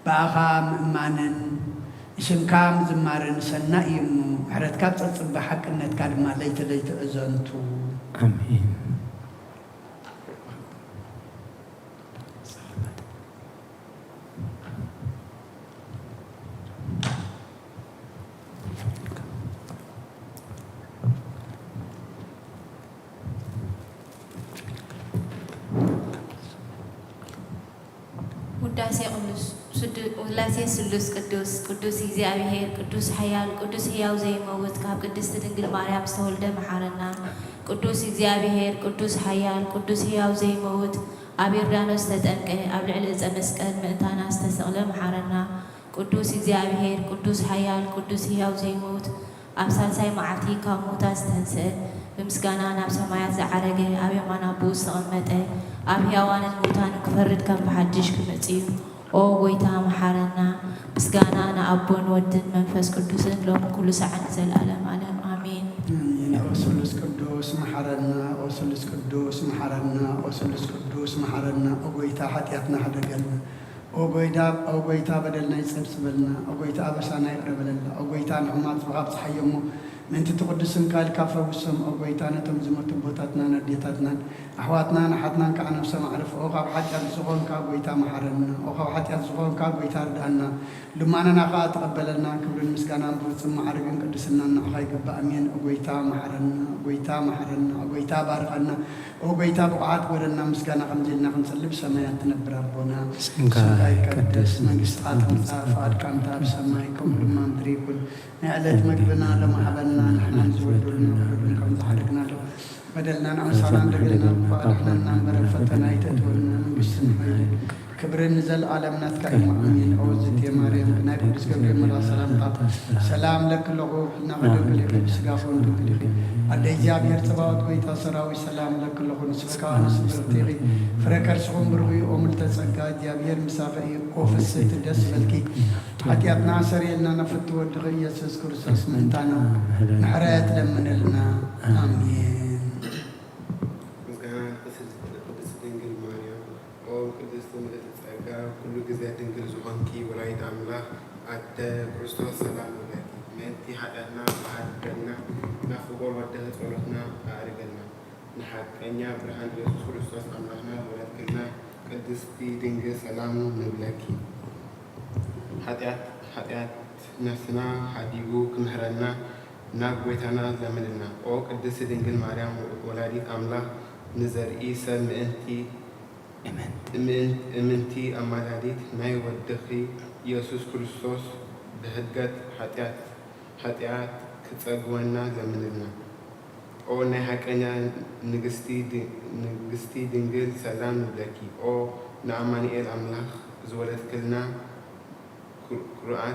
[SPEAKER 1] باغا مأمانا اسم كام زمارن سنة يمو حرد كابت تصبح حق انت كلمة ليت أزنتو
[SPEAKER 3] آمين
[SPEAKER 5] ولاسي سلوس قدوس إግዚአብሔር قدوس حيال قدوس ሕያው ዘይመውት ካብ ቅድስት ድንግል ማርያም ዝተወልደ መሓረና قدوس إግዚአብሔር قدوس حيال قدوس ሕያው ዘይመውት ኣብ ዮርዳኖስ ተጠምቀ ኣብ ልዕሊ ዕፀ መስቀል ምእንታና ዝተሰቕለ መሓረና قدوس إግዚአብሔር قدوس حيال قدوس ሕያው ዘይመውት ኣብ ሳልሳይ መዓልቲ ካብ ሞታት ዝተንስአ ብምስጋና ናብ ሰማያት ዝዓረገ ኣብ የማን ኣቦኡ ዝተቐመጠ ኣብ ሕያዋንን ሙታን ክፈርድ ከም ብሓድሽ ክመጽ እዩ او ويتا محارنا مسغانا انا ابون ودن منفس قدوسن لهم كل ساعه نزل عالم امين
[SPEAKER 1] امين اوسلس قدوس محارنا اوسلس قدوس محارنا اوسلس قدوس محارنا او ويتا حياتنا حدقلنا او ويتا بدلنا يسبسبلنا او ويتا ابسانا يقربلنا او ويتا نحمات بغاب صحيمو من تتقدسن قال كافة وسم او ويتا نتم زمت بوتاتنا نديتاتنا أحواتنا نحتنا كأنا بسمع عرف أوقع حتى الزغون كابويتا محرنا أوقع حتى الزغون كابويتا ردهنا لما أنا نقا تقبلنا كبر المسكانا بوتم معرقين قدسنا نقاي قبا أمين أوقيتا محرنا أوقيتا محرنا أوقيتا بارقنا أوقيتا بقعات ورنا مسكانا خمزلنا خنسلب سمايات تنبر ربنا سمكاي قدس مجستقات مصافات كامتا بسماي كم لما ندريكل نعلت مقبنا لما حبلنا نحن نزودلنا وربنكم تحرقنا له بدلنا نعمسانا دقلنا فارحنا نعمر الفتنا يتدولنا نقسم كبر نزل عالمنا تكايم أمين عوزت يا مريم كنا يقولس قبل مرة سلام لك لغو حلنا غدوك لك بسقافون دوك لك عدي جاب يرتباوت قويتا سراوي سلام لك لغو نسفكا نسفر تيغي فركر سخون برغي أمل تسقا جابير مسافعي قوفست دس فالكي حتى أبنع سريلنا نفت ودغي يسوس كرسوس منتانا نحرات لمن لنا آمين
[SPEAKER 6] كل جزء دنجل زبانكي ولايد أملاك أدى كريستوس سلام لك متي حدنا وحدنا نفقول ودهت ولدنا أرجلنا نحق أنيا برهان يسوع كريستوس أملاكنا ولكننا قدستي دنجل سلام نبلكي حديات نفسنا حديقو كمهرنا ناقويتنا زمننا أو قدستي دنجل مريم ولادي أملاك نزر إيسا مأنتي امنتي أمالاديت ناي ودخي يسوع كريستوس بهدقت حتيات كتسقونا زمننا أو ناي حكينا نجستي دنجل سلام لكي أو نعماني الأملاخ زولت كلنا قرآن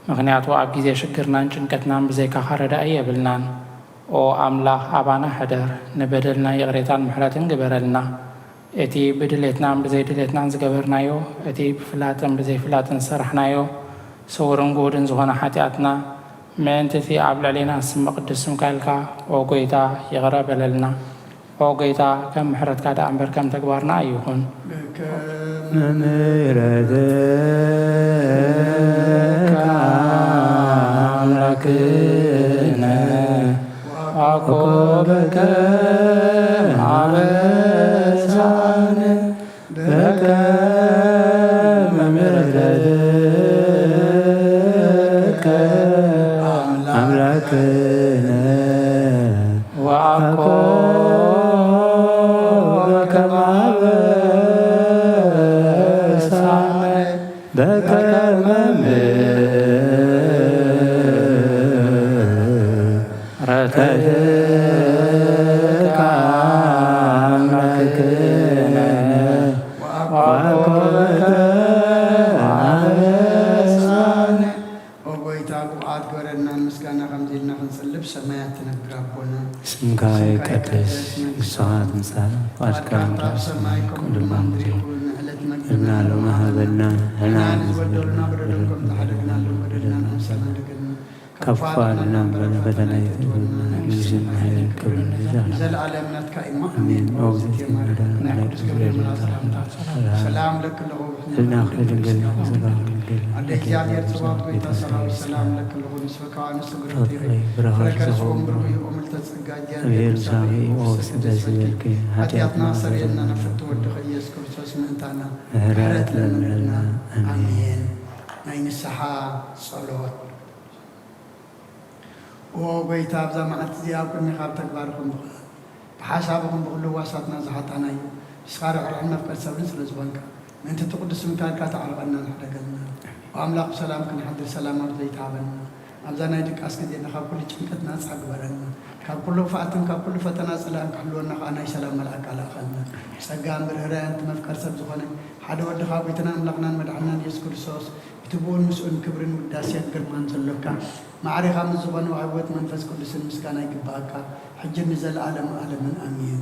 [SPEAKER 2] ምክንያቱ ኣብ ግዜ ሽግርናን ጭንቀትናን ብዘይካ ረዳኢ የብልናን። ኦ ኣምላኽ ኣባና ሕደር ንበደልና ይቕሬታን ምሕረትን ግበረልና። እቲ ብድሌትናን ብዘይድሌትናን ዝገበርናዮ እቲ ብፍላጥን ብዘይፍላጥን ዝሰራሕናዮ ስውርን ጉህድን ዝኾነ ሓጢኣትና ምእንቲ እቲ ኣብ ልዕሊና ዝስመ ቅዱስ ስምካ ኢልካ ኦ ጎይታ ይቕረ በለልና። ኦ ጎይታ ከም ምሕረትካ ዳ እምበር ከም ተግባርና ኣይኹን።
[SPEAKER 3] ምሕረትካ አምላክነ አቆበከ አበሳነ በከመ ምሕረትከ አምላክነ ወአቆበከ አበሳነ በከመ ምሕረትከ አምላክነ ወአቆበከ አበሳነ።
[SPEAKER 1] ኦ ጎይታ ጉብዓት ግበረልና ምስጋና ከምዚ ኢልና ክንጽልብ ሰማያት ትነብር ኣቦና
[SPEAKER 3] ስምካ ይቀደስ ንስኻ ትምጻእ ፈቃድካ
[SPEAKER 1] ኣብ ሰማይ ከምኡ ድማ ምድሪ ይኹን ዕለት መግብና
[SPEAKER 3] ሎማ ሃበና
[SPEAKER 1] ንሕና ንዝበደሉና በደሎም ከም ዝሓደግናሉ በደልና ንእንሰና ደግና
[SPEAKER 3] ካብ ክፋልና በለ ፈተና ይትብልና ንግስን ሃይልን ክብርን
[SPEAKER 1] ዘለዓለም ናትካ ኢማ
[SPEAKER 3] አሜን።
[SPEAKER 1] ኣሜን።
[SPEAKER 3] ኦግዚት ይመዳን
[SPEAKER 1] ናይ ቅዱስ ገብርኤል መልአክ ሰላምታ ሰላም ለክለኹ
[SPEAKER 3] ልናኽ ድንግል ዝባል
[SPEAKER 1] ኣደ እግዚአብሔር ጽባኦት ጎይታ ሰራዊት ሰላም ለክለኹ ምስ ፈካዋ ንስ ግርፍቲ
[SPEAKER 3] ብረኻ
[SPEAKER 1] ፍረከርስኩም
[SPEAKER 3] ዝኸው
[SPEAKER 1] ብሩህ ኦምል ተጸጋ
[SPEAKER 3] እግዚአብሔር ሳኺ ኦ ስደስበልኪ
[SPEAKER 1] ኃጢአትና
[SPEAKER 3] ኃጢአትና
[SPEAKER 1] ሰሪየና ነፍቲ ወድኸ ኢየሱስ ክርስቶስ ምእንታና
[SPEAKER 3] ምሕረት ለምለና አሜን።
[SPEAKER 1] አሜን። ናይ ንስሓ ጸሎት ኦ ጎይታ ኣብዛ መዓልቲ እዚኣ ኣብ ቅድሚኻ ኣብ ተግባርኩም ብሓሳብኩም ብኩሉ ዋሳትና ዝሓጣና እዩ ንስኻ ርሕርሕን መፍቀድ ሰብን ስለ ዝኾንካ ምእንቲ እቲ ቅዱስ ስምካ ኢልካ ተዓርቐና ዝሕደገልና ወኣምላኽ ብሰላም ክንሓድር ሰላም ኣብ ዘይተሃበና ኣብዛ ናይ ድቃስ ግዜና ካብ ኩሉ ጭንቀት ናፃ ግበረና ካብ ኩሉ ክፍኣትን ካብ ኩሉ ፈተና ጽላእን ክሕልወና ከዓ ናይ ሰላም መልኣክ ኣላኸልና ጸጋን ብርህራን እቲ መፍቀር ሰብ ዝኾነ ሓደ ወድኻ ጎይትናን ኣምላኽናን መድሓኒናን ኢየሱስ ክርስቶስ እቲ ብኡን ምስኡን ክብርን ውዳሴን ግርማን ዘለካ ማዕሪኻ ምስ ዝኾነ ውዕወት መንፈስ ቅዱስን ምስጋና ይግባአካ ሕጂ ንዘለኣለም ዓለምን ኣሜን።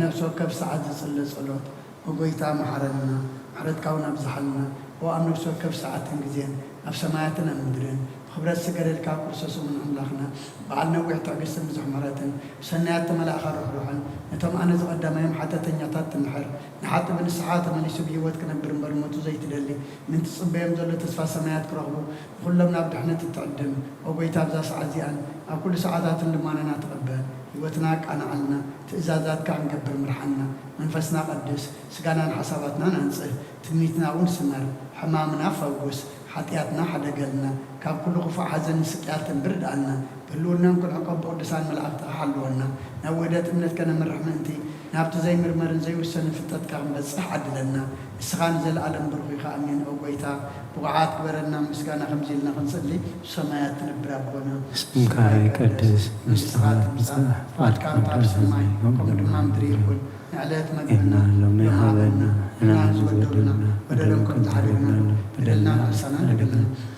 [SPEAKER 1] ነፍሲ ወከፍ ሰዓት ዝጽለ ጸሎት ወጎይታ መሓረና ምሕረትካ እውን ኣብዝሓልና ወኣብ ነፍሲ ወከፍ ሰዓትን ግዜን ኣብ ሰማያትን ኣብ ምድርን ብኽብረት ስገደልካ ክርስቶስ እውን ኣምላኽና በዓል ነዊሕ ትዕግስትን ብዙሕ ምሕረትን ብሰናያት ተመላእኻ ርሕሩሕን ነቶም ኣነ ዝቐዳማዮም ሓተተኛታት ትምሕር ንሓጢ ብንስሓ ተመሊሱ ብሂወት ክነብር እምበር ሞቱ ዘይትደሊ ምንቲ ጽበዮም ዘሎ ተስፋ ሰማያት ክረኽቡ ኩሎም ናብ ድሕነት እትዕድም ወጎይታ ኣብዛ ሰዓት እዚኣን ኣብ ኩሉ ሰዓታትን ልማነና ትቕበል ህይወትና ቃናዓልና ትእዛዛትካ ክንገብር ምርሓና መንፈስና ቀድስ ስጋናን ሓሳባትና ናንጽህ ትምኒትና እውን ስመር ሕማምና ፈውስ ሓጢአትና ሓደገልና ካብ ኩሉ ክፉእ ሓዘን ስቅያት ተንብርድኣልና ብህልውናን ክንዕቀብ ብቅዱሳን መላእክቲ ሓልወና ናብ ውህደት እምነት ከነምርሕ ምእንቲ ናብቲ ዘይምርመርን ዘይውሰንን ፍልጠትካ ክንበጽሕ ዓድለና ንስኻ ንዘለኣለም ብሩኽ ኢኻ ኣሜን። ኦ ጎይታ ብቑዓት ግበረና ምስጋና ከምዚ ኢልና ክንጽሊ ሰማያት ትነብር ኣቦና
[SPEAKER 3] ስምካ ይቀድስ ንስኻ ትምጻእ ፈቃድካ ኣብ ሰማይ ከምኡ ድማ ምድሪ ይኹን ንዕለት መግብና ሎሚ ሃበና ንሕና ንዝበደሉና በደሎም ከም ዝሓደግናሉ በደልና ንእሳና ደግና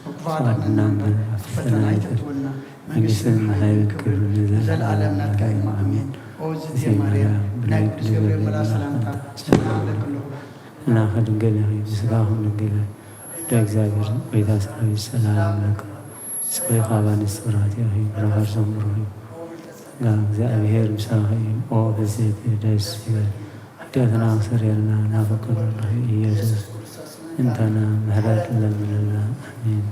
[SPEAKER 3] ወክፋኣትና እምበር ፈተና ይተትወና መንግስትን ሓይልን ክብርን ዘለኣለም ናትካ ኢማ ኣሜን። ኦ እግዝእትየ ማርያም ናይ ቅዱስ ገብርኤል መልአክ ሰላምታ ሰላም ለክለኹ እናኸ ድንግል ኢኺ ብስጋኹም ድንግል ወደ እግዚአብሔር ጎይታ ሰራዊት ሰላም ለክሙ ስቆይኻ ባንስት ብርሃት ኢኺ ብረኻርሶም ብሩህ ጋር እግዚአብሔር ምሳኺ ኦ ብዜት ደስ ይበል ኃጢአትና ክሰርየልና ናፈቅረና ኢየሱስ እንተና ምሕረት ለምንና አሜን።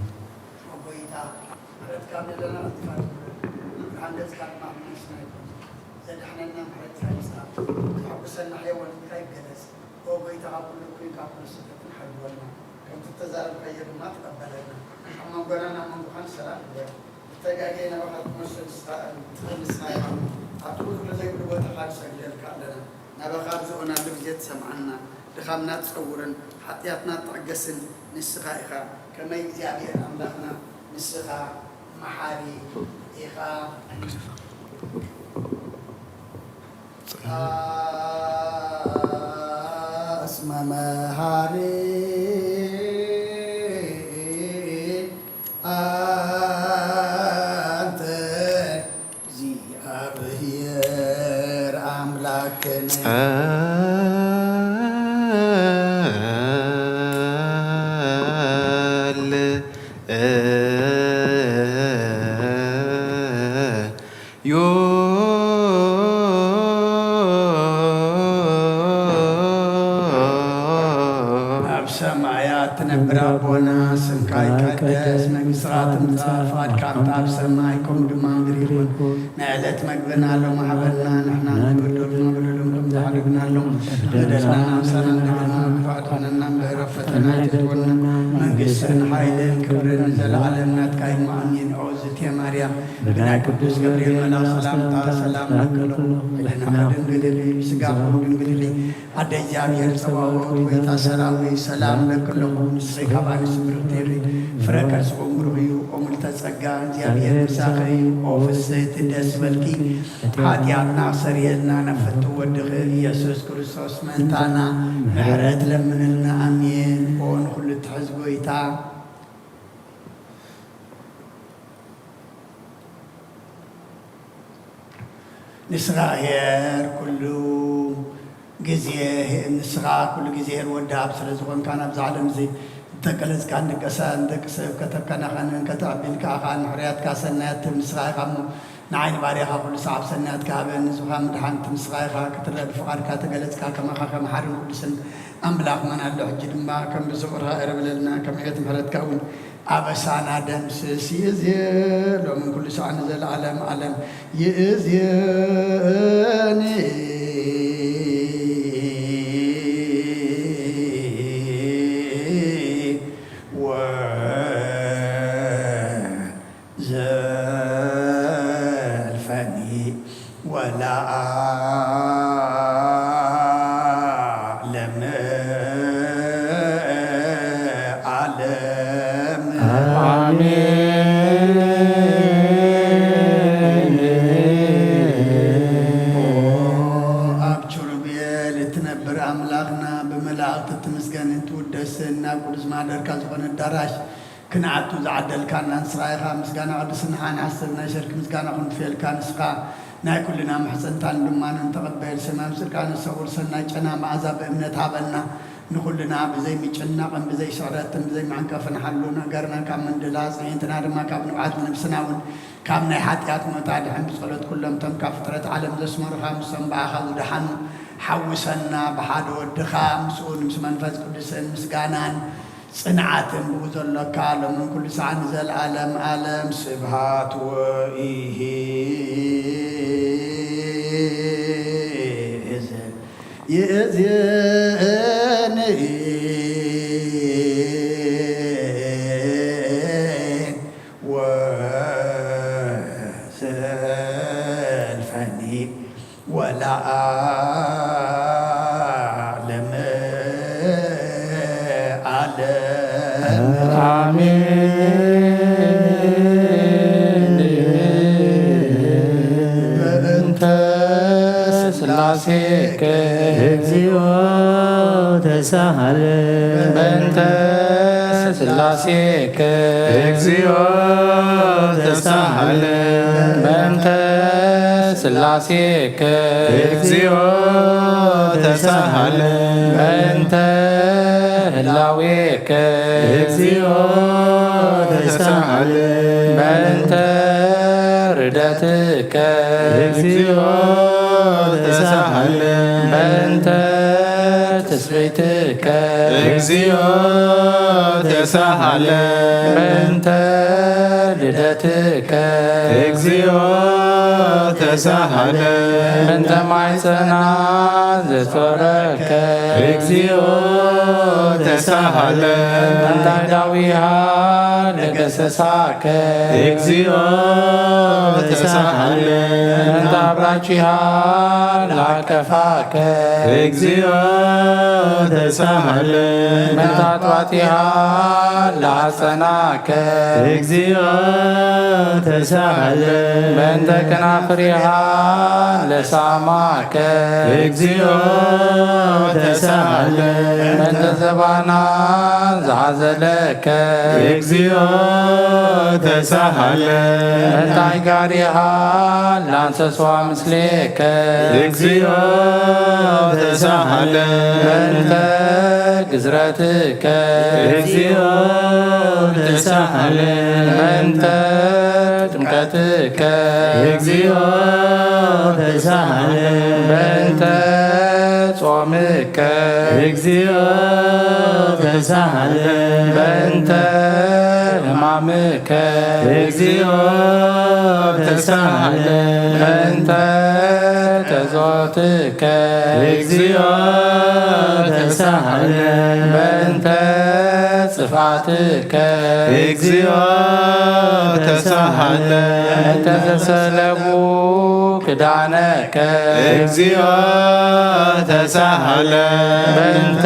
[SPEAKER 1] ዘሕነና ሕይወትካ ይገለጽ ኦ ጎይታ ካብ ኩሉ ኩሉ ካብ ኩሉ ስሕተትን ሓልወና ከምቲ ተዛረብካዮ ድማ ትቐበለና ኣብ መንጎናን ኣብ መንጎኻን ሰላም ይግበር ተጋጌና ባኻ ትመስል ትቕንስና ኢኻ ኣብቲ ኩሉ ዘይብሉ ቦታኻ ንሰግደልካ ኣለና ናባኻ ብዝኾናሉ ግዜ ትሰምዓና ድኻምና ትጸውርን ሓጢአትና ትዕገስን ንስኻ ኢኻ ከመይ እግዚኣብሔር ኣምላኽና ንስኻ መሓሪ ኢኻ እስመ መሃሪ በሰማያት ትነብር አቦና ስምካ ይቀደስ መንግሥትካ ትምጻእ ፈቃድካ በአብ ሰማይ ከምኡ ድማ ምድሪ ይኩን ናይ ዕለት መግብና ሎሚ ሃበና ንሕና ንበደሉና በደሎም ከም ዝሓደግናሎም በደልና ምሳና እንደገና ክፋድና ምሕረት ፈተና ይትወና መንግሥትን ሓይልን ክብርን ዘለዓለም ናትካ እዩ አሜን። ኦዝቴ ማርያም ብናይ ቅዱስ ገብርኤል መልአክ ሰላምታ ሰላም ለክለኹ ድንግል ስጋ ኩሉ ድንግል አደ እግዚአብሔር ጸባኦት ወይታ ሰላም ሰላም ለክለኹ ንስኺ ካብ አንስት ብርክት ፍረ ከርስኦም ብሩህ እዩ ኦ ምልዕተ ጸጋ እግዚአብሔር ምሳኺ እዩ ኦ ፍስሕቲ ደስ በልኪ ኃጢአትና ሰሪየልና ነፍቱ ወድኺ ኢየሱስ ክርስቶስ መንታና ምሕረት ለምንልና አሜን። ኦ ንኹሉ ትሕዝ ጎይታ ንስኻ ሄር ኩሉ ጊዜ ንስኻ ኩሉ ጊዜ ሄር ወዳብ ስለ ዝኾንካ ናብዚ ዓለም እዚ ተቀለጽካ ንቀሳ እንደቅሰብ ከተከናኸንን ከተዕቢልካ ኻ ንሕርያትካ ሰናያት ንስኻ ኢኻ እሞ ንዓይኒ ባርያኻ ኩሉ ሰዓብ ሰናያትካ ሃበን ንዝኻ ምድሓንቲ ንስኻ ኢኻ ክትረአ ብፍቓድካ ተገለጽካ ከማኻ ከም ሓርን ቅዱስን ኣምላኽ መናሎ ሕጂ ድማ ከም ብዝቕርኻ እረብለልና ከም ዕየት ምሕረትካ እውን አበሳና ደምስስ ይእዝየ ሎምን ኩሉ ሰዓን ዘለዓለም ዓለም ይእዝየኒ ወዘልፈኒ ወለዓለም ዓለም ኣብ ኪሩቤል እትነብር ኣምላኽና ብመላእኽቲ እትምስገን እንትውደስን ናብ ቅዱስ ማሕደርካ ዝኾነ ኣዳራሽ ክንዓቱ ዝዓደልካና ንስኻ ኢኻ ምስጋና ቅዱስና ንዓስብ ናይ ሸርኪ ምስጋና ክንትፈልካ ንስኻ ናይ ኩልና መሕፀንታን ድማን እንተቐበል ሰማይ ምስልካ ንሰውር ሰናይ ጨና መዓዛ ብእምነት ሃበና ንኹልና ብዘይ ምጭናቕን ብዘይ ስዕረትን ብዘይ ማዕንቀፍን ሓሉ ነገርና ካብ ምንድላፅ ንትና ድማ ካብ ንብዓት ንብስና እውን ካብ ናይ ሓጢኣት ሞታ ድሕን ብጸሎት ኩሎም ቶም ካብ ፍጥረት ዓለም ዘስመሩኻ ምስቶም በዓኻ ዝድሓኑ ሓውሰና ብሓደ ወድኻ ምስኡ ምስ መንፈስ ቅዱስን ምስጋናን ጽንዓትን ብኡ ዘሎካ ሎምን ኩሉ ሰዓን ዘለዓለም ዓለም ስብሃት ወኢዝ ይእዝየኒ ወዘልፈኒ ወለዓለም ዓለም
[SPEAKER 2] አሜን። በእንተ ሥላሴከ
[SPEAKER 3] እግዚኦ ተሳሃለን
[SPEAKER 2] በእንተ ሥላሴከ
[SPEAKER 4] እግዚኦ ተሳሃለን
[SPEAKER 2] በእንተ ሥላሴከ
[SPEAKER 4] እግዚኦ ተሳሃለን
[SPEAKER 2] በእንተ ህላዌከ
[SPEAKER 3] እግዚኦ ተሳሃለን
[SPEAKER 2] በእንተ ርደትከ
[SPEAKER 3] እግዚኦ ተሳሃለን
[SPEAKER 2] በእንተ ትስብእትከ
[SPEAKER 4] እግዚኦ ተሳሃለን
[SPEAKER 2] በእንተ ልደትከ
[SPEAKER 4] እግዚኦ ተሳሃለን
[SPEAKER 2] በእንተ ማኅፀና ዘጾረከ
[SPEAKER 3] እግዚኦ
[SPEAKER 4] ተሳሃለን
[SPEAKER 2] በእንተ ዳዊሃ ለገሰሳከ
[SPEAKER 3] እግዚኦ ተሳሃለን
[SPEAKER 2] በእንተ አብራቺሃ ላቀፋከ
[SPEAKER 3] እግዚኦ ተሳሃለን
[SPEAKER 2] በእንተ አጥባቲሃ ላጸናከ
[SPEAKER 3] እግዚኦ ተሳሃለን
[SPEAKER 2] በእንተ ከናፍሪሃ ለሳማከ
[SPEAKER 3] እግዚኦ ተሳሃለን
[SPEAKER 2] በእንተ ዘባና ዘሐዘለከ
[SPEAKER 3] እግዚኦ ተሳሃለን
[SPEAKER 2] በእንተ አይጋሪሃ ላንሰሷ ምስሌከ
[SPEAKER 3] እግዚኦ ተሳሃለን
[SPEAKER 2] በእንተ ግዝረትከ
[SPEAKER 3] እግዚኦ ተሳሃለን
[SPEAKER 2] በእንተ ጥምቀትከ
[SPEAKER 3] እግዚኦ ተሳሃለን
[SPEAKER 2] በእንተ ጾምከ
[SPEAKER 3] እግዚኦ ተሳሃለን
[SPEAKER 2] በእንተ ሕማምከ
[SPEAKER 3] እግዚኦ ተሳሃለን
[SPEAKER 2] በእንተ ተዞትከ
[SPEAKER 3] እግዚኦ ተሳሃለን
[SPEAKER 2] በእንተ ጽፋትከ
[SPEAKER 3] እግዚኦ ተሳሃለን
[SPEAKER 2] በእንተ ዘሰለቡ ክዳነከ
[SPEAKER 3] እግዚኦ ተሳሃለን
[SPEAKER 2] በእንተ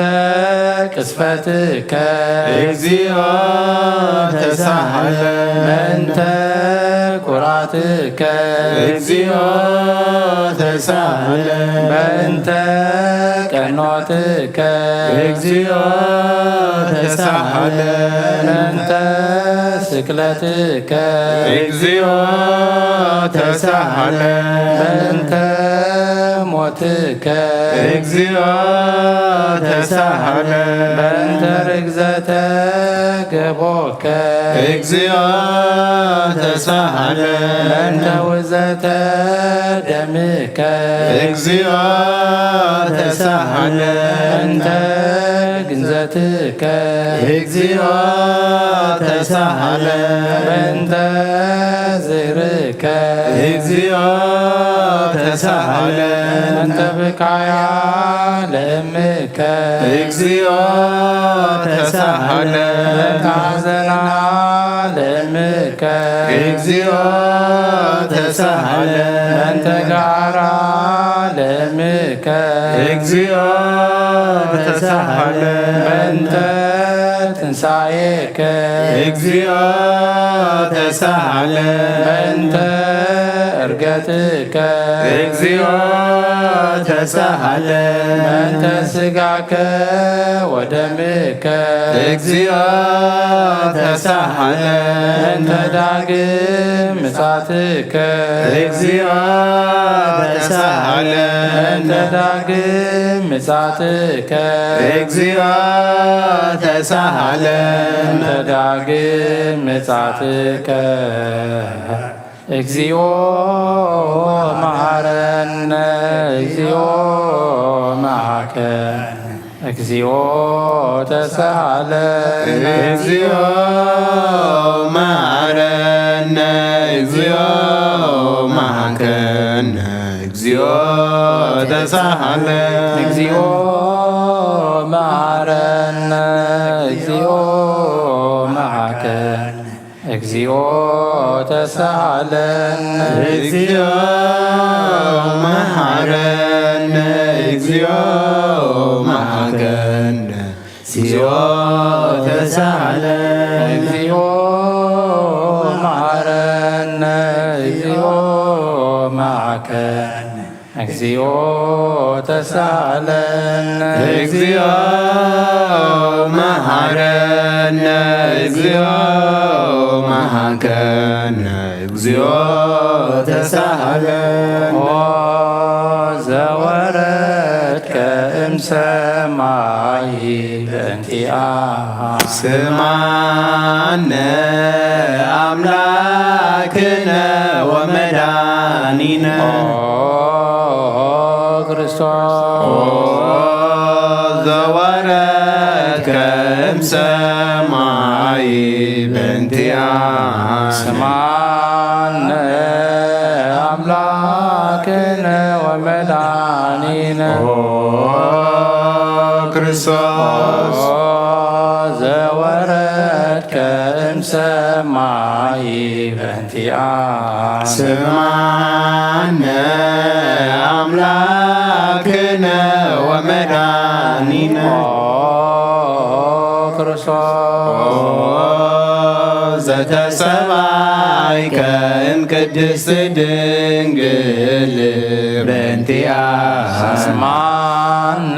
[SPEAKER 2] ቅስፈትከ
[SPEAKER 3] እግዚኦ ተሳሃለን
[SPEAKER 2] በእንተ ኩራትከ
[SPEAKER 3] እግዚኦ ተሳሃለን
[SPEAKER 2] በእንተ ቀኖትከ
[SPEAKER 3] እግዚኦ ተሳሃለን
[SPEAKER 2] በእንተ ስቅለትከ
[SPEAKER 3] እግዚኦ ተሳሃለን
[SPEAKER 2] በእንተ ሞትከ
[SPEAKER 3] እግዚኦ ተሳሃለን
[SPEAKER 2] በእንተ ርግዘተ ገቦከ
[SPEAKER 3] እግዚኦ ተሳሃለን
[SPEAKER 2] በእንተ ውዘተ ደምከ
[SPEAKER 3] እግዚኦ ተሳሃለን
[SPEAKER 2] በእንተ ግንዘትከ
[SPEAKER 3] እግዚኦ ተሳሃለን
[SPEAKER 2] በእንተ ዝርከ
[SPEAKER 3] እግዚኦ ተሳሃለን
[SPEAKER 2] በእንተ ብካያ ለእምከ
[SPEAKER 3] እግዚኦ ተሳሃለን
[SPEAKER 2] በእንተ ሐዘና ለእምከ
[SPEAKER 3] እግዚኦ ተሳሃለን
[SPEAKER 2] በእንተ ጋራ ለእምከ
[SPEAKER 3] እግዚኦ ተሳሃለን
[SPEAKER 2] በእንተ ትንሣኤከ
[SPEAKER 3] እግዚኦ ተሳሃለን
[SPEAKER 2] በእንተ ዕርገትከ
[SPEAKER 3] እግዚኦ ተሳሃለን
[SPEAKER 2] በእንተ ሥጋከ ወደምከ
[SPEAKER 3] እግዚኦ ተሳሃለን
[SPEAKER 2] በእንተ ዳግም ምጻትከ
[SPEAKER 3] እግዚኦ ተሳሃለን
[SPEAKER 2] በእንተ ዳግም ምጻትከ
[SPEAKER 3] እግዚኦ ተሳሃለን
[SPEAKER 2] በእንተ ዳግም ምጻትከ እግዚኦ መሐረነ እግዚኦ መሐከነ እግዚኦ ተሳሃለነ
[SPEAKER 3] እግዚኦ መሐረነ እግዚኦ መሐከነ እግዚኦ ተሳሃለን
[SPEAKER 2] እግዚኦ መሐረነ እግዚኦ መሐከነ እግዚኦ ተሳሃለነ
[SPEAKER 3] እግዚኦ መሐረነ እግዚኦ መሐከነ እግዚኦ ተሳሃለን
[SPEAKER 2] እግዚኦ መሐረነ እግዚኦ መሐከነ እግዚኦ ተሳሃለነ
[SPEAKER 3] እግዚኦ መሐረነ እግዚኦ መሐከነ እግዚኦ ተሳሃለን
[SPEAKER 2] ኦ ዘወረድከ እምሰማይ በእንቲአሃ
[SPEAKER 3] ስማነ አምላክነ ወመድኃኒነ
[SPEAKER 2] ክርስቶስ
[SPEAKER 3] ዘወረድከ እምሰማይ በእንቲአነ
[SPEAKER 2] ስማነ አምላክነ ወመድኃኒነ
[SPEAKER 3] ክርስቶስ
[SPEAKER 2] ዘወረድከ እምሰማይ በእንቲአነ
[SPEAKER 3] ስማነ አምላክነ ወመድኃኒነ
[SPEAKER 2] ክርስቶስ
[SPEAKER 3] ዘተሰባይከ እምቅድስት ድንግል በእንቲአነ
[SPEAKER 2] ስማነ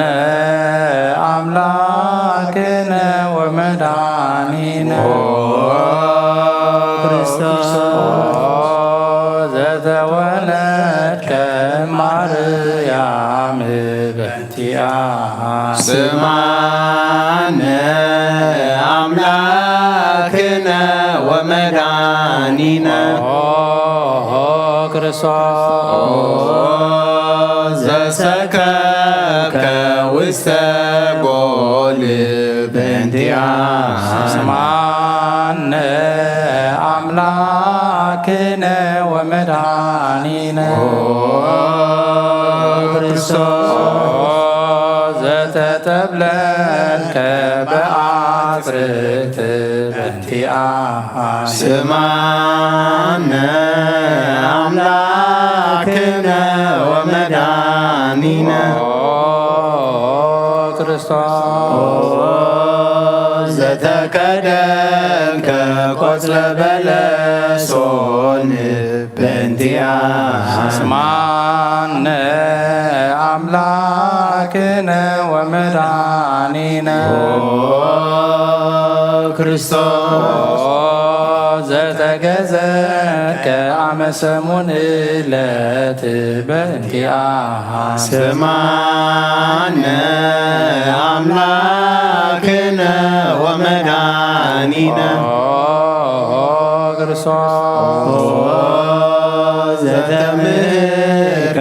[SPEAKER 2] አምላክነ ወመድኃኒነ
[SPEAKER 3] ክርስቶስ
[SPEAKER 2] ዘተወለድከ ማርያም በእንቲአነ
[SPEAKER 3] ስማነ አምላክነ ወመድኃኒነ
[SPEAKER 2] ክርስቶስ
[SPEAKER 3] ዘሰከብከ ውስተ ጎል በእንቲአነ
[SPEAKER 2] ስማነ አምላክነ ወመድኃኒነ ክርስቶስ ዘተጠብለልከ በአጽርዕት በእንቲአነ
[SPEAKER 7] ስማነ አምላክነ ወመድኃኒነ
[SPEAKER 2] ክርስቶስ
[SPEAKER 7] ዘተቀደምከ ቆጽለ በለሶን በእንቲአነ
[SPEAKER 2] ስማነ አምላክነ ወመድኃኒነ
[SPEAKER 7] ክርስቶስ
[SPEAKER 2] ዘተገዘከ አመ ሰሙን ዕለት በእንቲአነ
[SPEAKER 7] ስማነ አምላክነ ወመድኃኒነ
[SPEAKER 2] ክርስቶስ
[SPEAKER 7] ዘተምከ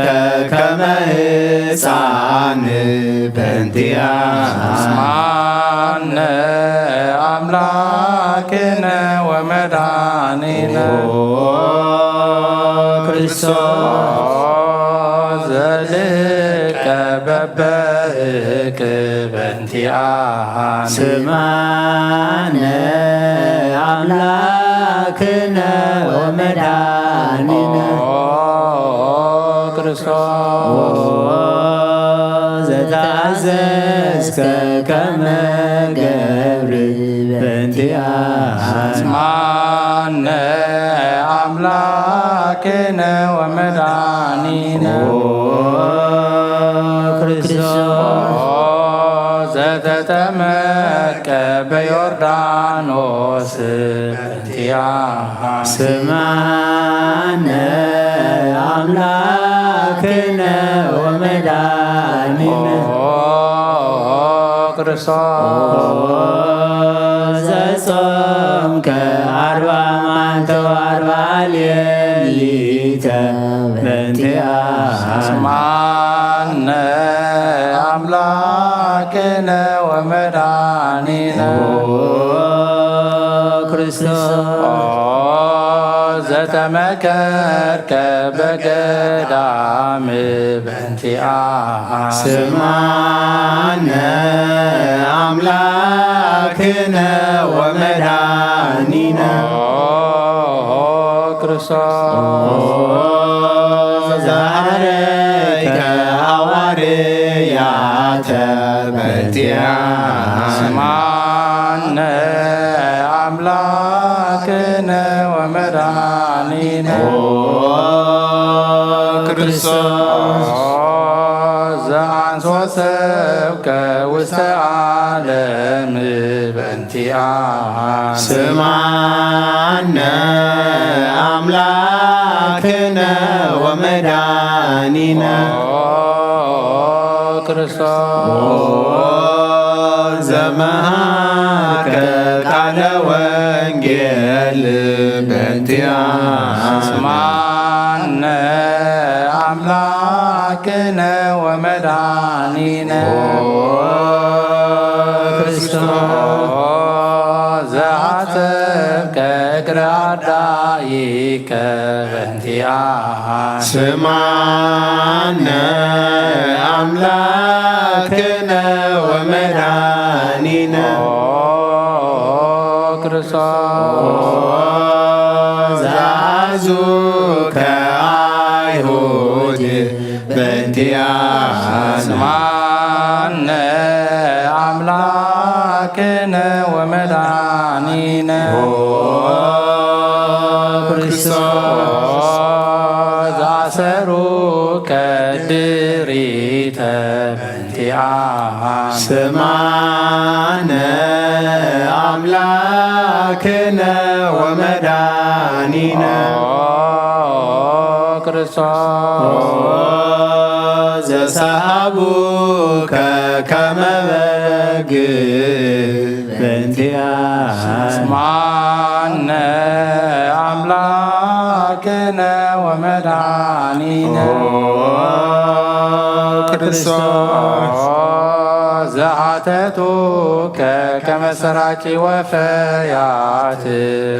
[SPEAKER 7] ከመ ሕፃን በእንቲአነ
[SPEAKER 2] ስማነ አምላክነ ወመድኃኒነ ክርስቶስ ዘልቀ በበእክ በእንቲአነ
[SPEAKER 7] ስማነ አምላክነ ወመድኃኒነ
[SPEAKER 2] ክርስቶስ
[SPEAKER 7] ዘተአዘዝከ ከመ ገብር በእንቲአነ
[SPEAKER 2] ስማነ አምላክነ ወመድኃኒነ ክርስቶስ ዘተጠመቀ በዮርዳኖስ በእንቲአነ
[SPEAKER 7] ስማነ አምላክነ ወመድኃኒነ
[SPEAKER 2] ክርስቶስ
[SPEAKER 7] ዘጾምከ 40 መዓልተ ወ40 ሌሊተ በእንቲአነ
[SPEAKER 2] ስማነ አምላክነ ወመድኃኒነ ክርስቶስ ዘተመከርከ በገዳም በእንቲአነ
[SPEAKER 7] ስማነ አምላክነ ወመድኃኒነ
[SPEAKER 2] ክርስቶስ
[SPEAKER 7] ዘአረይከ ሐዋርያተ በእንቲአነ
[SPEAKER 2] ስማነ አምላክነ ወመድኃኒነ ክርስቶስ ዘአንሶ ሰብከ ውስተ ዓለም በእንቲአነ
[SPEAKER 7] ስማነ አምላክነ ወመድኃኒነ
[SPEAKER 2] ክርስቶስ
[SPEAKER 7] ዘመሃከ ቃለ ወንጌል በእንቲአነ
[SPEAKER 2] ስማነ አምላክነ ወመድኃኒነ ክርስቶስ ዘአጽብከ እግረ አዳኢከ በእንቲአነ
[SPEAKER 7] ስማነ አምላክነ ወመድኃኒነ
[SPEAKER 2] ክርስቶስ
[SPEAKER 7] ዘአዙከ አይሁድ በእንቲአነ
[SPEAKER 2] ስማነ አምላክነ ወመድኃኒነ ክርስቶስ ዘአሰሩከ ድሪተ በእንቲአነ
[SPEAKER 7] ስማነ አምላክነ ወመድኃኒነ
[SPEAKER 2] ክርስቶስ
[SPEAKER 7] ዘሰሃቡከ ከመ በግ በእንቲአነ
[SPEAKER 2] ስማነ አምላክነ ወመድኃኒነ ክርስቶስ ዘአጽብከ አተቱከ ከመ ሰራቂ ወፈያት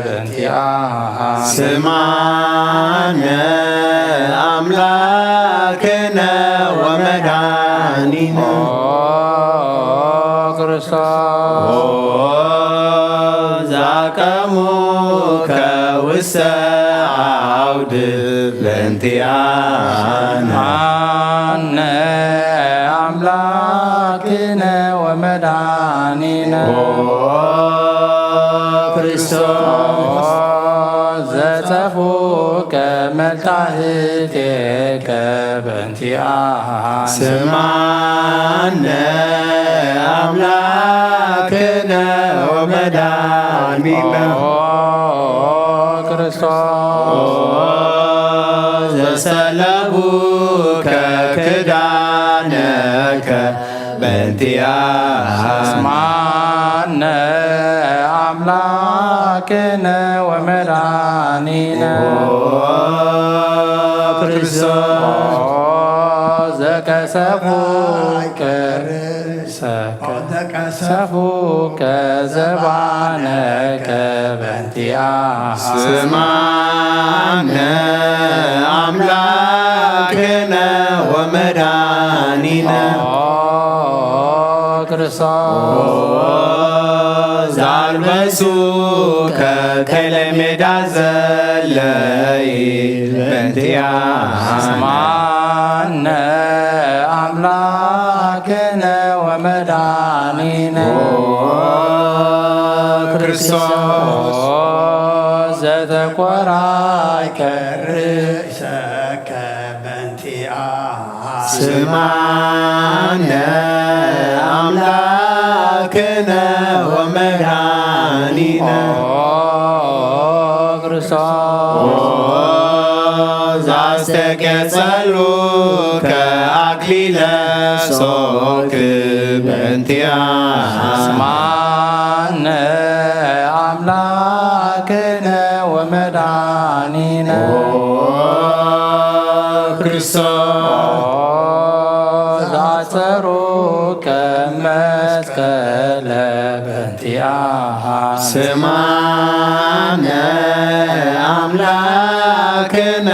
[SPEAKER 2] በእንቲአነ
[SPEAKER 7] ስማነ አምላክነ ወመድኃኒነ
[SPEAKER 2] ክርስቶስ
[SPEAKER 7] ዛቀሙከ ውስተ አውድ በእንቲአነ
[SPEAKER 2] አነ አምላክነ ወመድኃኒነ
[SPEAKER 7] ክርስቶስ
[SPEAKER 2] ዘጸፉከ መልታህቴከ በእንቲአነ
[SPEAKER 7] ስማነ አምላክነ ወመድኃኒነ
[SPEAKER 2] ክርስቶስ
[SPEAKER 7] ዘሰለቡከ ክዳነከ በእንቲአነ
[SPEAKER 2] ስማነ አምላክነ ወመድኃኒነ
[SPEAKER 7] ክርስቶስ
[SPEAKER 2] ዘከሰፉከ ሰፉከ ዘባነከ በእንቲአነ
[SPEAKER 7] ስማነ አምላክነ ወመድኃኒነ
[SPEAKER 2] ክርስቶስ
[SPEAKER 7] ዛልበሱከ ከለሜዳ ዘለይ በእንቲአነ
[SPEAKER 2] ስማነ አምላክነ ወመድኃኒነ
[SPEAKER 7] ክርስቶስ
[SPEAKER 2] ዘተኰራይከ
[SPEAKER 1] ርእሰከ በእንቲአነ
[SPEAKER 7] ስማነ አምላክነ ወመድኃኒነ
[SPEAKER 2] ክርስቶስ
[SPEAKER 7] ዛስተቀጸሉከ አክሊለ ሦክ በእንቲአነ
[SPEAKER 2] ስማነ አምላክነ ወመድኃኒነ
[SPEAKER 7] ክርስቶስ
[SPEAKER 2] ዛጸሩከ መስቀለ በእንቲአነ
[SPEAKER 7] ስማነ አምላክነ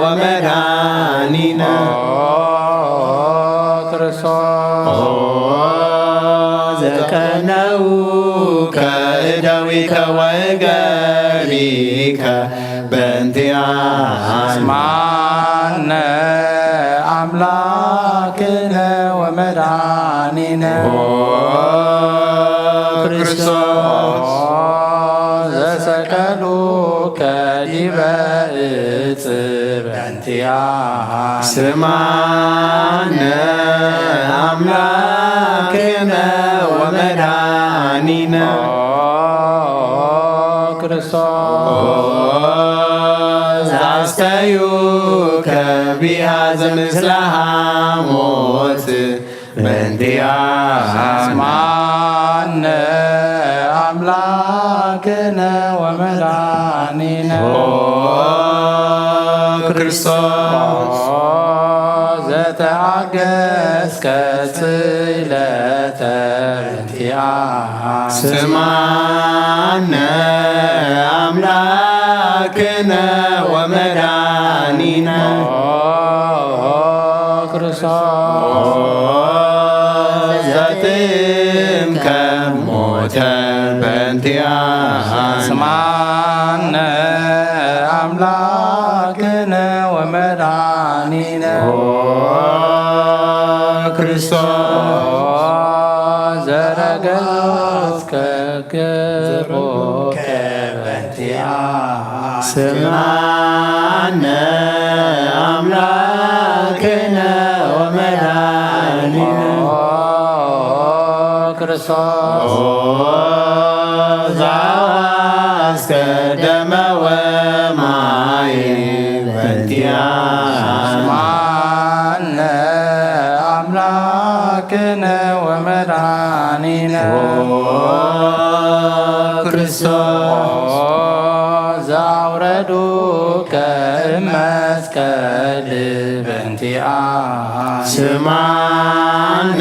[SPEAKER 7] ወመድኃኒነ
[SPEAKER 2] ክርስቶስ
[SPEAKER 7] ዘቀነውከ እደዊከ ወእገሪከ በእንቲአነ
[SPEAKER 2] ስማነ አምላክነ ወመድኃኒነ
[SPEAKER 7] ክርስቶስ
[SPEAKER 2] ዘሰቀሉከ ዲበ ዕፅ በእንቲአነ
[SPEAKER 7] ስማነ አምላክነ ወመድኃኒነ
[SPEAKER 2] ክርስቶስ
[SPEAKER 7] ዛስተዩከ ቢሃዘ ምስለ ሐሞት በእንቲአነ
[SPEAKER 2] ስማነ አምላክነ ወመድኃኒነ
[SPEAKER 7] ክርስቶስ
[SPEAKER 2] ዘተአገሥከ ጽዕለተ በእንቲአነ
[SPEAKER 7] ስማነ አምላክነ ወመድኃኒነ
[SPEAKER 2] ክርስቶስ
[SPEAKER 7] ዘጥምከ ሞተ በእንቲአነ
[SPEAKER 2] ስማነ አምላክነ ወመድኃኒነ
[SPEAKER 7] ክርስቶስ
[SPEAKER 2] ዘረገጽከ ግቦከ በእንቲአነ
[SPEAKER 7] ስማነ አምላክነ ወመድኃኒነ
[SPEAKER 2] ክርስቶስ
[SPEAKER 7] ዛዋስከ ደመ ወማይ በእንቲአነ
[SPEAKER 2] ስማነ አምላክነ ወመድኃኒነ
[SPEAKER 7] ክርስቶስ
[SPEAKER 2] ዘአውረዱከ እመስቀል በእንቲአነ
[SPEAKER 7] ስማነ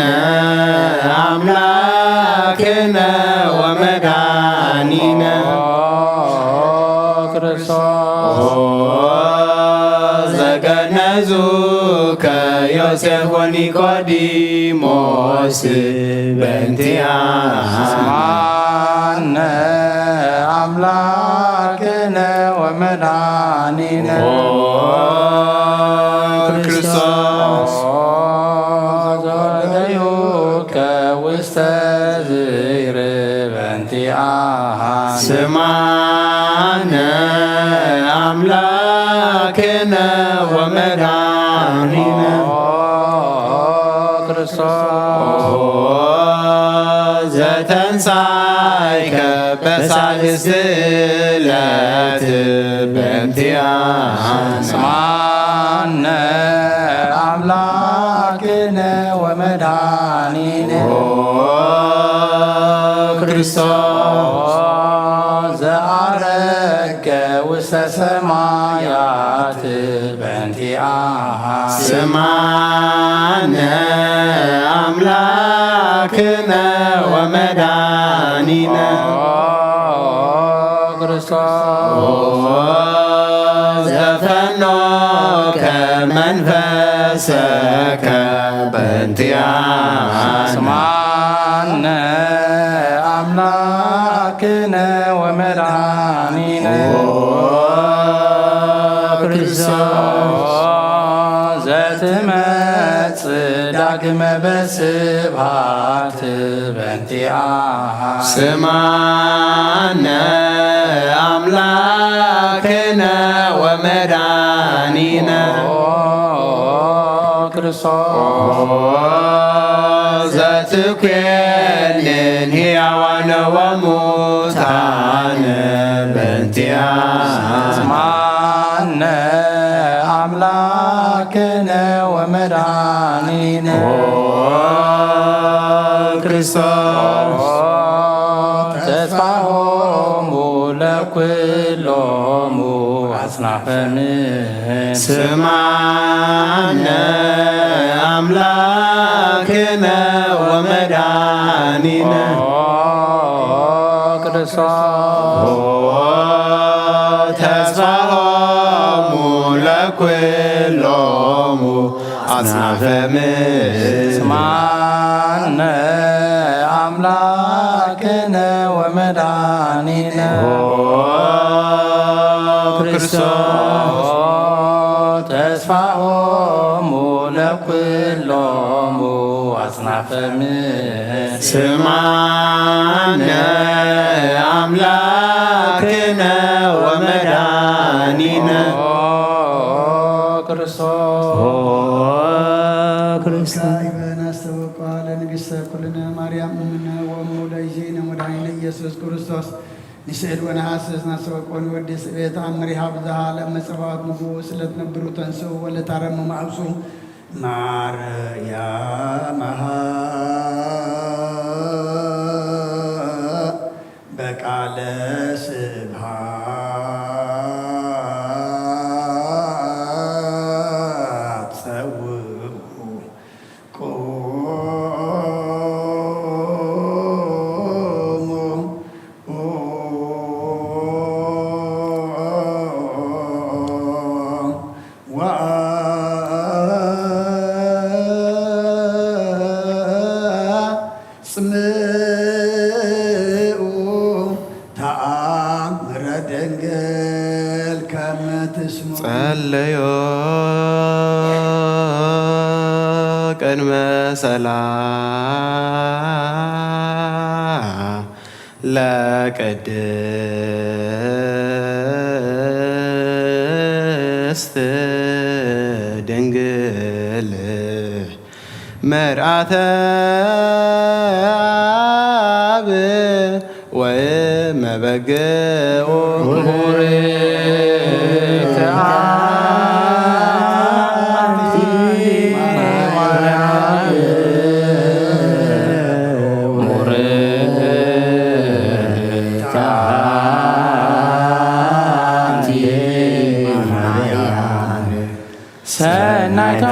[SPEAKER 7] አምላክነ ወመድኃኒነ
[SPEAKER 2] ክርስቶስ
[SPEAKER 7] ዘገነዙ ከዮሴፍ ወኒቆዲሞስ በእንቲአነ
[SPEAKER 2] ስማነ አምላክነ ወመድኃኒነ
[SPEAKER 7] ክርስቶስ
[SPEAKER 2] ዘወደዩከ ውስተ ዝይር በእንቲአነ
[SPEAKER 7] ስማነ አምላክነ ወመድኃኒነ
[SPEAKER 2] ክርስቶስ
[SPEAKER 7] ዘተንሣእከ በሳልስት ዕለት በእንቲአነ
[SPEAKER 2] ስማነ አምላክነ ወመድኃኒነ
[SPEAKER 7] ክርስቶስ
[SPEAKER 2] ዘዐረገ ውስተ ሰማያት በእንቲአነ
[SPEAKER 7] ስማነ አምላክነ ወመድኃኒነ
[SPEAKER 2] ክርስቶስ
[SPEAKER 7] ዘፈኖከ መንፈሰከ በእንቲአነ
[SPEAKER 2] ስማነ አምላክነ ወመድኃኒነ ክርስቶስ ዘትመጽእ ዳግመ በስብሐት በእንቲአነ
[SPEAKER 7] ስማነ አምላክነ ወመድኃኒነ
[SPEAKER 2] ክርስቶስ
[SPEAKER 7] ዘትኰንን ሕያዋነ ወሙታነ በእንቲአነ
[SPEAKER 2] ስማነ አምላክነ ወመድኃኒነ
[SPEAKER 7] ክርስቶስ
[SPEAKER 2] ተስፋሆሙ ለኵሎሙ አጽናፈ ምድር
[SPEAKER 7] ስማነ አምላክነ ወመድኃኒነ
[SPEAKER 2] ክርስቶስ
[SPEAKER 7] ተስፋሆሙ ለኵሎሙ አጽናፈ ምድር
[SPEAKER 2] ስማነ አምላክነ ወመድኃኒነ ክርስቶስ ተስፋሆሙ ለኵሎሙ አጽናፈ ምድር
[SPEAKER 7] ስማነ አምላክነ ወመድኃኒነ
[SPEAKER 2] ክርስቶስ
[SPEAKER 1] ካይበን አስተወቋ ለንግሥተ ኩልነ ማርያም እምነ ወእሙ ለእግዚእነ ወመድኃኒነ ኢየሱስ ክርስቶስ ንስዕድ ወነሐስስ ናስተወቆን ወዲስ ቤት አምሪሃ ብዝሃ ለመጸባዖት ንጉሥ ለትነብሩ ተንሥኡ ወለታረሙ ማዕብሱ ማርያም በቃለ ስብሐት ጸውዑ ጽምዑ ተአምረ ድንግል ከመ ትስምዑ
[SPEAKER 7] ጸለዮ ቅድመ ሰላም ለቅድስት ድንግል መርአተ አብ ወእመበግዑ
[SPEAKER 2] ቡርክት አንቲ ማርያም ቡርክት አንቲ ማርያም ሰናይታ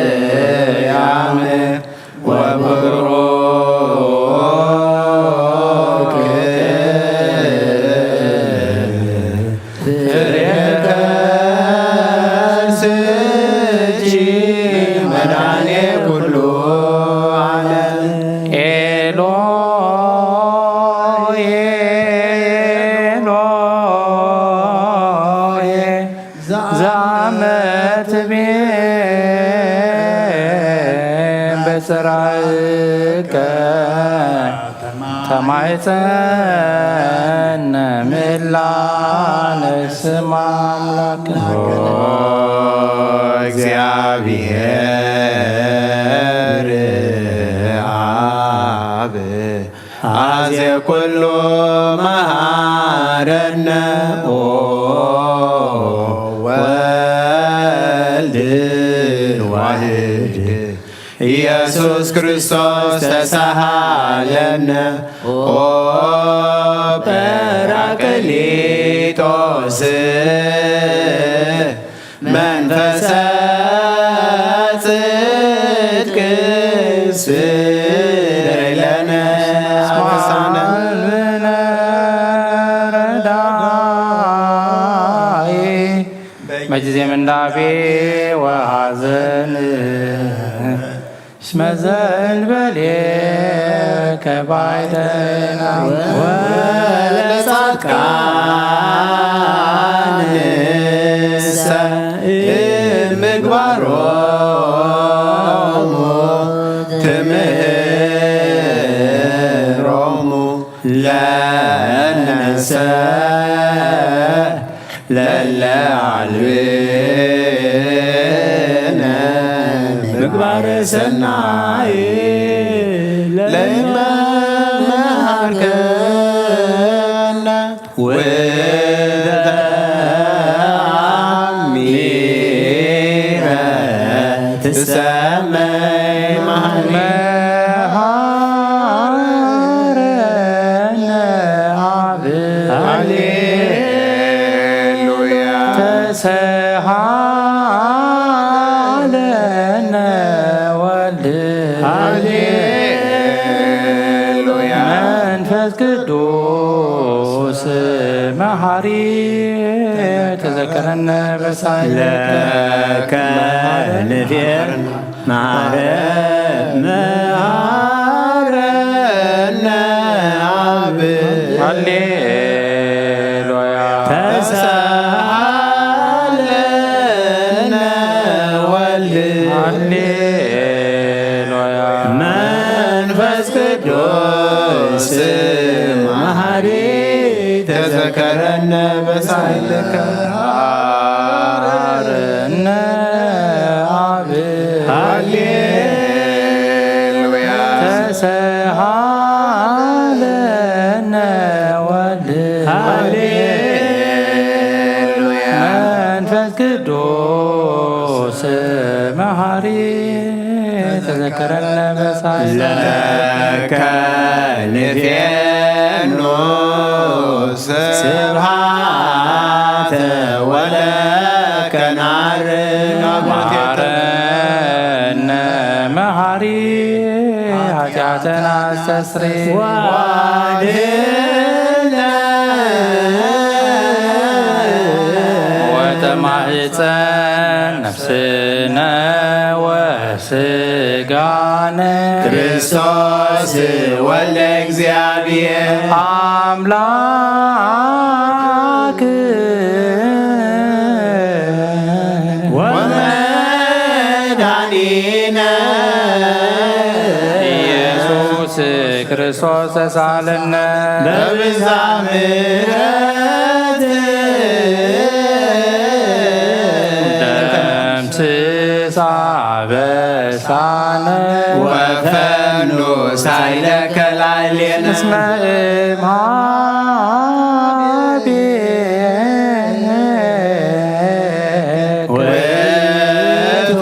[SPEAKER 7] ማርያም ወቡርክት
[SPEAKER 2] ጽራእከ ተማይፀነ ምላነ ስም አምላክነ
[SPEAKER 7] እግዚአብሔር አብ አዜ ኩሉ መሃረነ ወልድ ዋህድ ኢየሱስ ክርስቶስ ተሳሃለነ ጰራቅሊጦስ መንፈሰ ጽድቅ ስረይለነ
[SPEAKER 2] በጊዜ ምንዳቤ ወሐዘን እስመ ዘእንበሌከ ባይደና
[SPEAKER 7] ወለጻድቃን ምግባሮሙ ትምህሮሙ ለነሰ ለለዓልብነ ምግባረ ሰናይ ለመሃርከነ ወተአሚረ ትሰመይ መሃረነ አብ ሃሌሉያ ተሰሃለነ ወልድ ሃሌሉያ መንፈስ ቅዱስ መሐሪ ተዘከረነ በሳይለከ ንፌር መሃረነ አብ ሃሌሉያ ተሳሃለነ ወልድ ሃሌሉያ መንፈስ ቅዱስ መሐሪ ተዘከረነ በሳይለከ መሃረነ አብ ሃሌሉያ ተሰሃለነ ወልድ ሃሌሉያ መንፈስ ቅዱስ መሐሪ ተዘከረነ በሳይለከ ንፌኖ ስብሐተ ወለከ ናርግ መሐረነ መሐሪ ኃጢአተነ አስተስሪ ዋድኅነ ወተማኅፀን ነፍስነ ወሥጋነ ክርስቶስ ወልደ እግዚአብሔር አምላክ ወመድኃኒነ ኢየሱስ ክርስቶስ ተሳለነ በብዝኃ ምሕረት ደምስሳ በሳነ ወፈኑ ሳይለከ ላዕሌነ እስመ እምኀቤ ውእቱ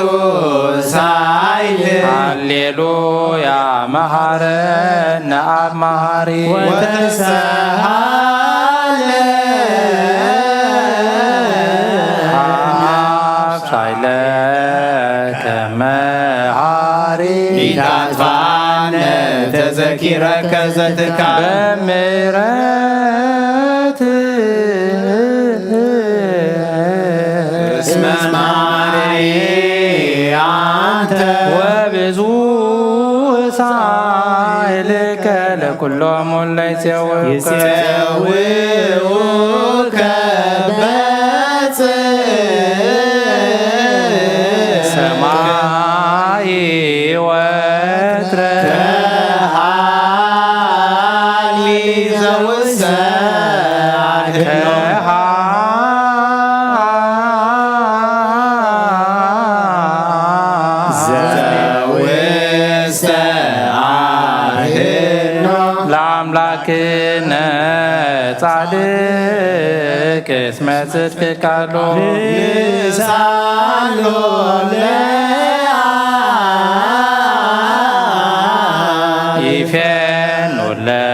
[SPEAKER 7] ሳይል ሃሌሉያ መሐረነ አብ መሐሪ ወተሳሃለ አብ ሳይለከ መሐሪ ኢታጥፋነ ተዘኪረከ ዘትካል በምሕረት እስመ መሐሪ አንተ ወብዙ ሳይልከ ለኩሎሙ ለይጼውኡከ በጽድቅ ሰማይ ከሃሊ ዘውስተ ለአምላክነ ጻድቅ እስመ ጽድቅ ቃሉ ንሳሎ ይፌኑ ለነሳህሎ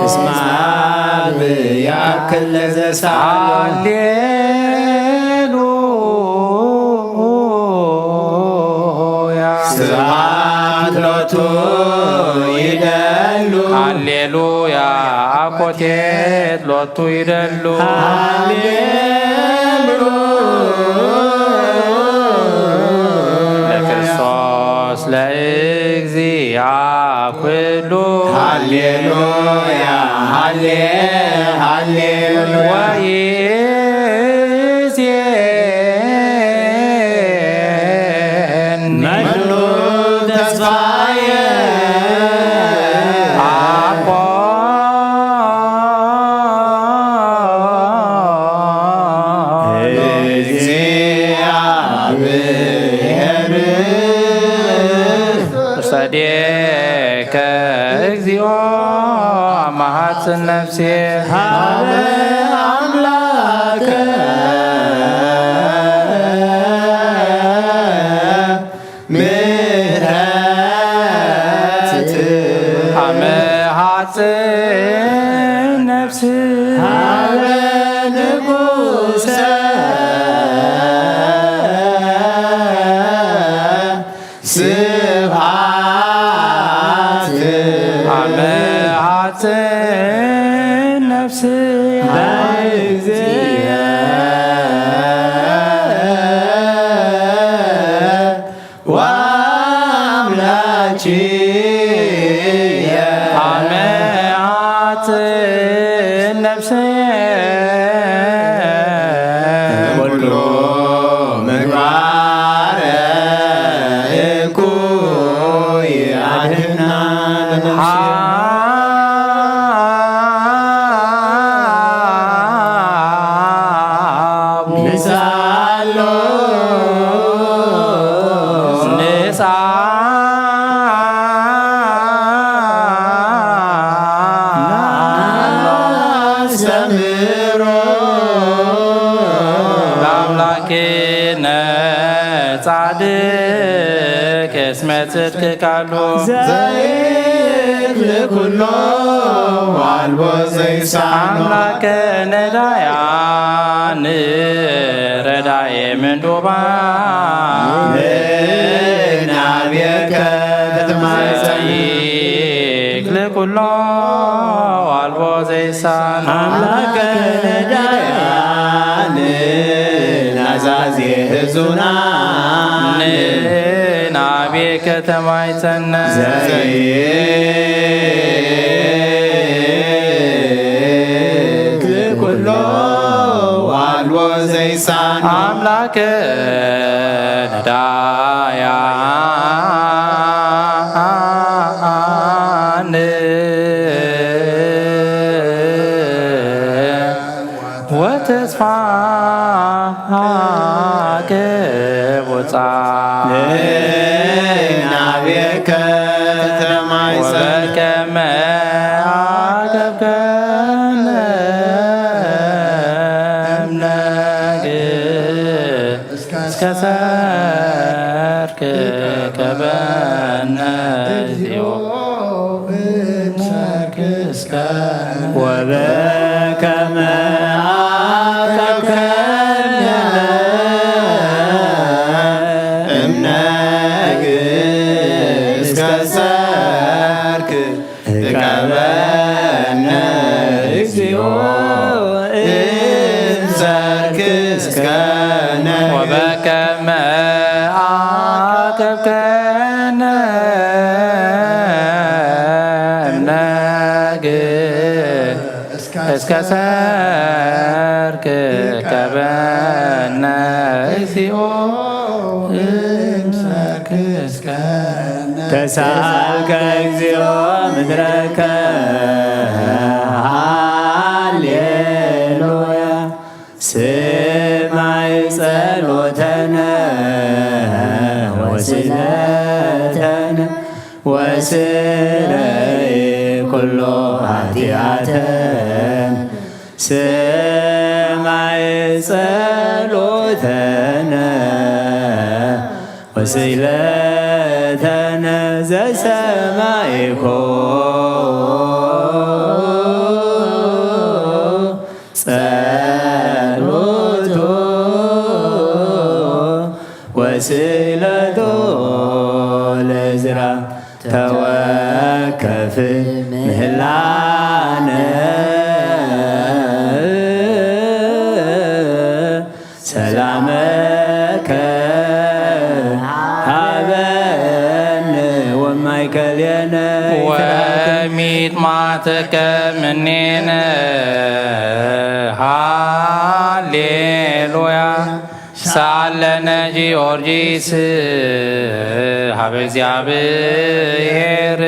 [SPEAKER 7] እስመ ያክል ለዘሳሎ ስብሐት ሎቱ ይደሉ ሃሌሉያ አኮቴት ሎቱ ይደሉ ለክርስቶስ ለእግዚአ ኩሉ ሃሌሉያ ሃሌሉያ መኑ ተስፋየ አኮ እግዚአብሔር እርሰዴከ እግዚኦ መሐጽን ነፍሴ ሀበ አምላከ ነፍስ ሀበ ንጉሰ ስብሐት አመሃት ነፍስ ወአምላኪ ነፍሴ ሁሉ ምግባረ እኩይ አድኅና ንሳሎ ጻድቅ እስመ ጽድቅ ቃሉ ዘይክል ኩሎ ዋልቦ ዘይሳኖ አምላከ ነዳያን ረዳኤ ምንዱባን ንቤከ ዘይክል ኩሎ ዋልቦ ዘይሳኖ አምላከ ነዳያን ናዛዜ ህዙናን ናቤ ከተማ ይጸነ ዘይክል ኩሎ ዋልዎ ዘይሳኖ አምላከ ነዳያን ወተስፋ ናቤከ ወበከመ አገብከነ እምነግ እስከ ሰርክ ከበነ ዚኦ ወበከመ ወበከመ አገብከነ እምነግ እስከ ሰርክ ከበነ እግዚኦ
[SPEAKER 3] ተሳልከ እግዚኦ ምድረከ ሃሌሉያ ስማይ ጸሎተነ ወስለተነ ወስረይ ኩሎ ኃጢአተን ስማይ ጸሎተነ ወስለተነ ዘሰማይኮ ጸሎቶ ወስለቶ ለዝራ ተወከፍ ምህላነ ሰላመከ ሀበነ ወማይከልየነ
[SPEAKER 2] ወሚጥማተከ ምኔነ ሃሌሉያ ሳለነ ጊዮርጊስ ሀበ እግዚአብሔር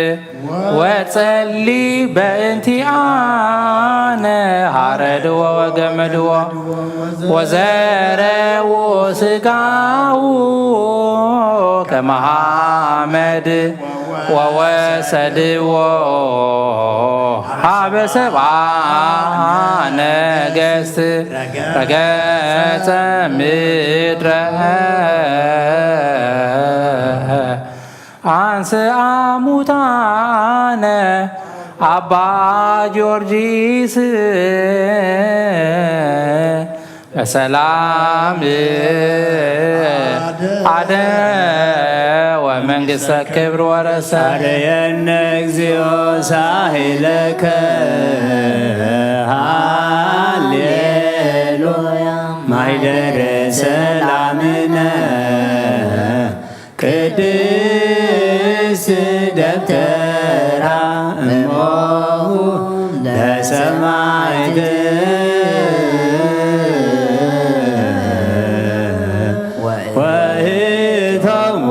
[SPEAKER 2] ወጸሊ በእንቲአነ ሀረድዎ ወገመድዎ ወዘረዎ ስጋው ከመሐመድ ወወሰድዎ ሀበ ሰብአ ነገሥት ረገጸ ምድረ አንስአ ሙታነ አባ ጊዮርጊስ በሰላም አደ ወመንግሥተ ክብር ወረሰ
[SPEAKER 3] አርየነ እግዚኦ ሳሂለከ ሃሌሉያ ማይደረ ሰላምነ ቅድስት ደብተራ እሞሁ ለሰማዕት ወእቶሙ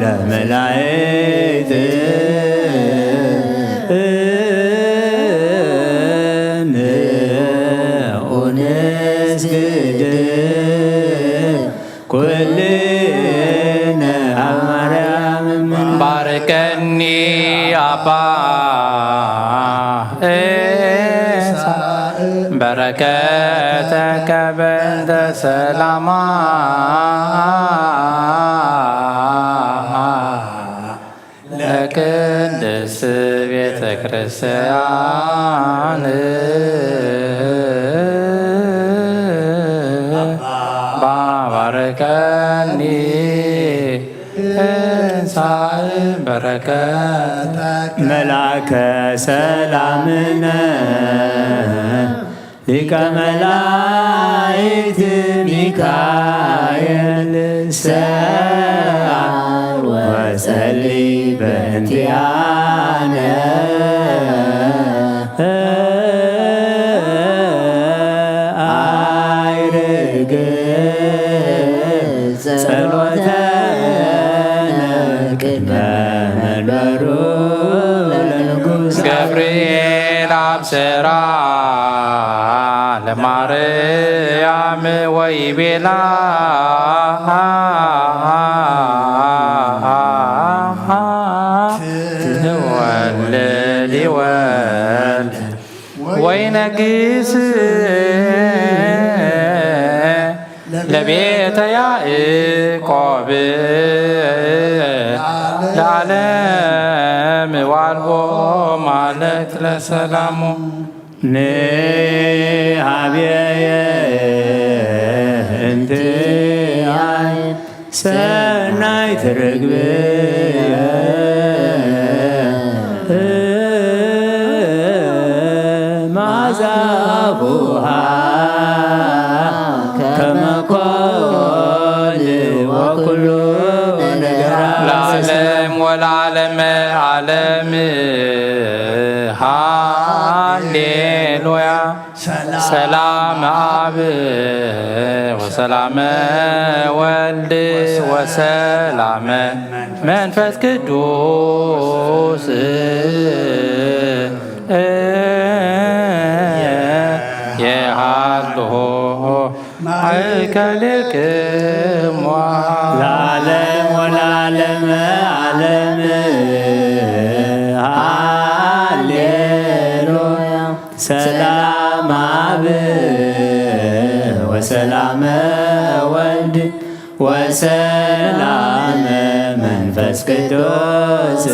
[SPEAKER 3] ለመላእክት ንስግድ ኩልነ አብ ማርያም
[SPEAKER 2] ባርከኒ አባ በረከተከ በእንተ ሰላማ ለቅድስት ቤተ ክርስቲያን ባርከኒ በረከተ
[SPEAKER 3] መላከ ሰላምነ ሊቀ መላእክት ሚካኤል ሰአል ወጸልይ በእንቲአነ አይርግ ጸሎተነ ቅድመ መንበሩ ለንጉሥ
[SPEAKER 2] ገብርኤል አብሰራ ለማርያም ወይቤላ ትወልድ ይወልድ ወይነግስ ለቤተ ያዕቆብ ለዓለም ዋልቦ ማለት ለሰላሙ
[SPEAKER 3] ንሃብየ እንትአይ ሰናይት ርግብየ ማዛቡሃ ከመ ኮል ወኩሉ ነገራ
[SPEAKER 2] ለዓለም ወለዓለመ ዓለም
[SPEAKER 7] ሃሌሉያ ሰላም አብ ወሰላመ ወልድ ወሰላመ መንፈስ ቅዱስ የሃሎ ማእከልክሙ
[SPEAKER 3] ለዓለም ወለዓለመ ዓለም ሃሌሉያ ሰላም አብ ወሰላመ ወልድ ወሰላመ መንፈስ ቅዱስ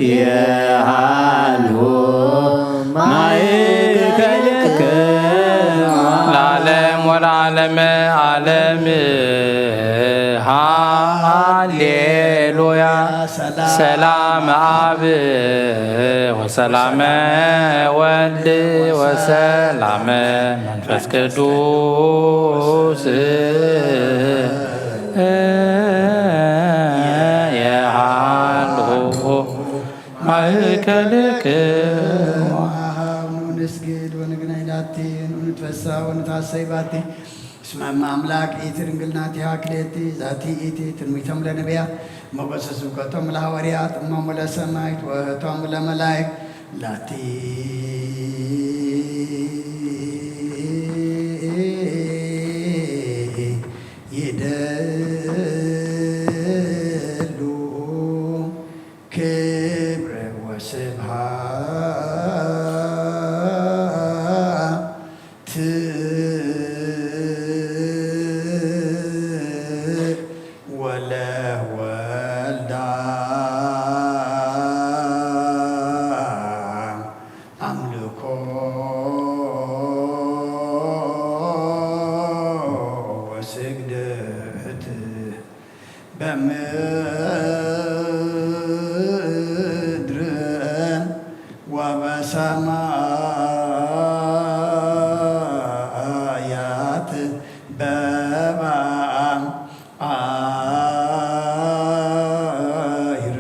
[SPEAKER 3] የሃሎ ማእከልክሙ
[SPEAKER 7] ለዓለም ወለዓለመ ዓለም ሃሌሉያ ሰላም አብ ወሰላመ ወልድ ወሰላመ መንፈስ ቅዱስ የሃሎ ማእከልክሙ
[SPEAKER 1] ንስግድ ወንግናይ ላቲ ንትፈሳ ወንታሰይ ባቲ እስመ አምላክ ኢቲ ድንግልናቲ ሃክሌቲ ዛቲ ኢቲ ትንቢቶም ለነቢያት ሞገሰ ስብከቶም ለሐዋርያት እሞሙ ለሰማዕት ወእህቶሙ ለመላእክት ላቲ ይደሉ ክብረ ወስብሐት ወለወልዳ አምልኮ ወስግደት በምድር ወበሰማያት በባሕር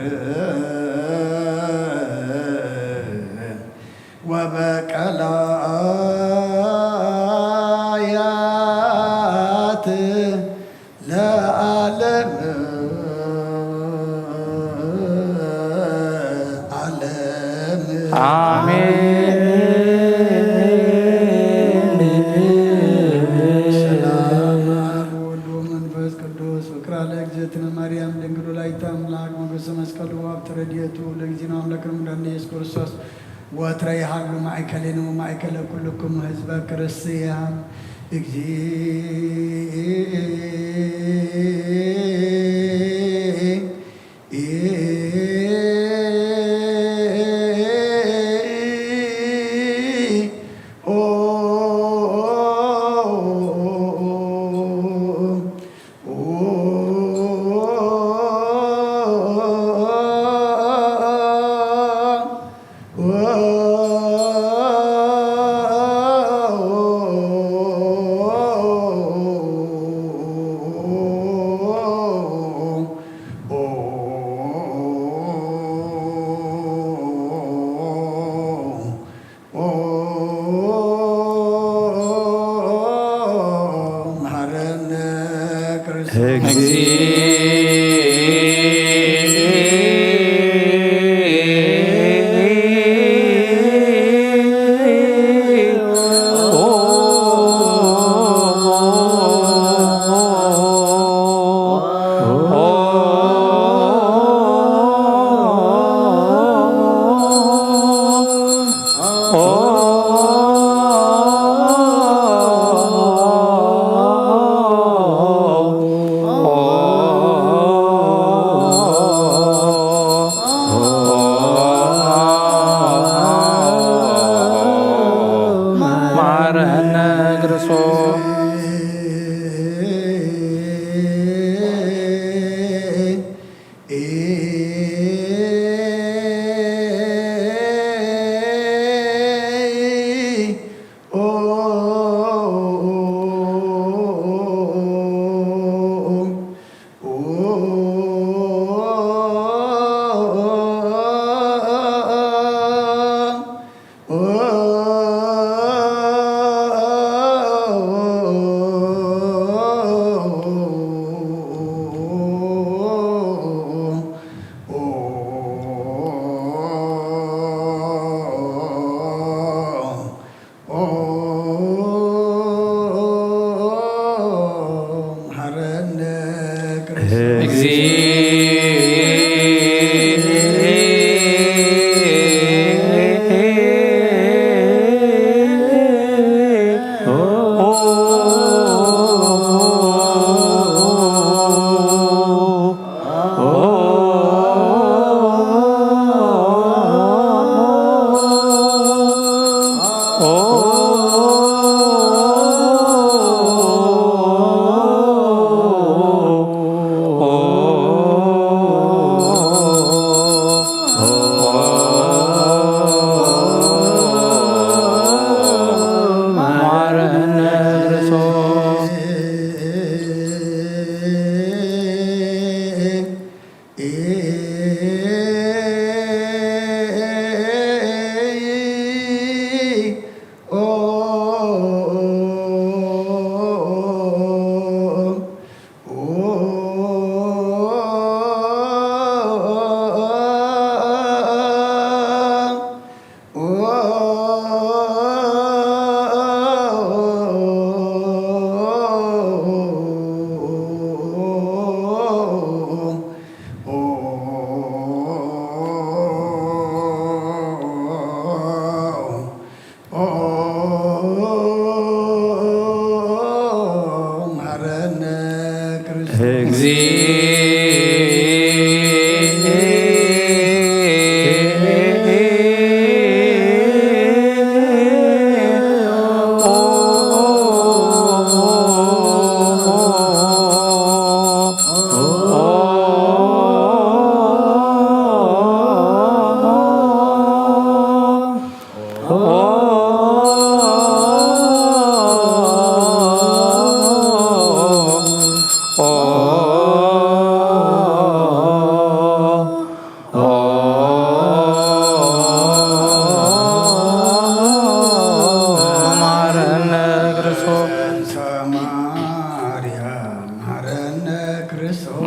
[SPEAKER 1] ወበቀላያት ለዓለም ዓለም
[SPEAKER 7] አሜን።
[SPEAKER 1] ሰላም አብ ወወልድ ወመንፈስ ቅዱስ ፍቅራ ለእግዝእትነ ማርያም ድንግል ወላዲተ አምላክ ሞገሰ መስቀሉ ወሀብተ ረድኤቱ ለእግዚእነ አምላክነ መድኃኒነ ኢየሱስ ክርስቶስ ወትረ ይሃሉ ማእከሌነ ወማእከለ ኩልክሙ ህዝበ ክርስቲያን መሐረነ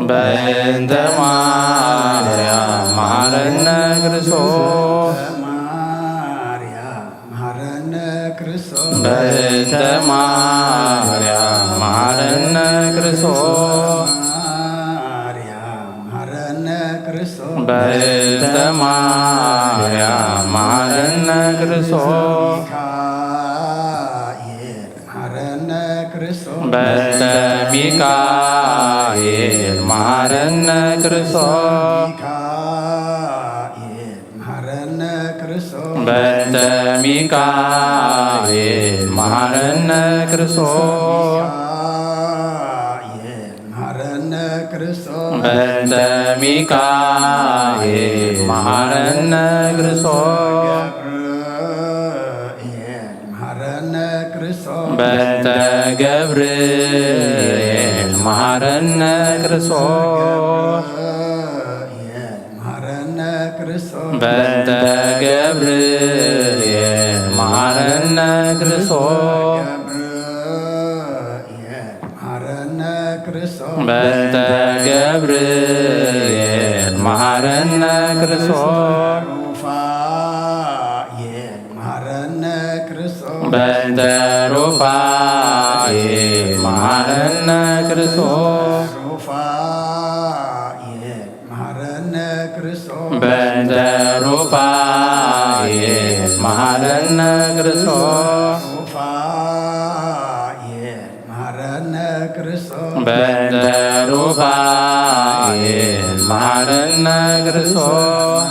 [SPEAKER 7] በእንተ ማርያም መሐረነ ክርስቶስ በእንተ ማርያም መሐረነ ክርስቶስ በእንተ ማርያም መሐረነ ክርስቶስ በእንተ ሚካኤል መሐረነ ክርስቶስ በእንተ ሚካኤል መሐረነ ክርስቶስ በእንተ ሚካኤል መሐረነ ክርስቶስ በእንተ ገብርኤል መሐረነ ክርስቶስ በእንተ ገብርኤል መሐረነ ክርስቶስ በእንተ ገብርኤል መሐረነ ክርስቶስ በእንተ ሩፋኤል መሐረነ ክርስቶስ በእንተ ሩፋኤል መሐረነ ክርስቶስ በእንተ ሩፋኤል መሐረነ ክርስቶስ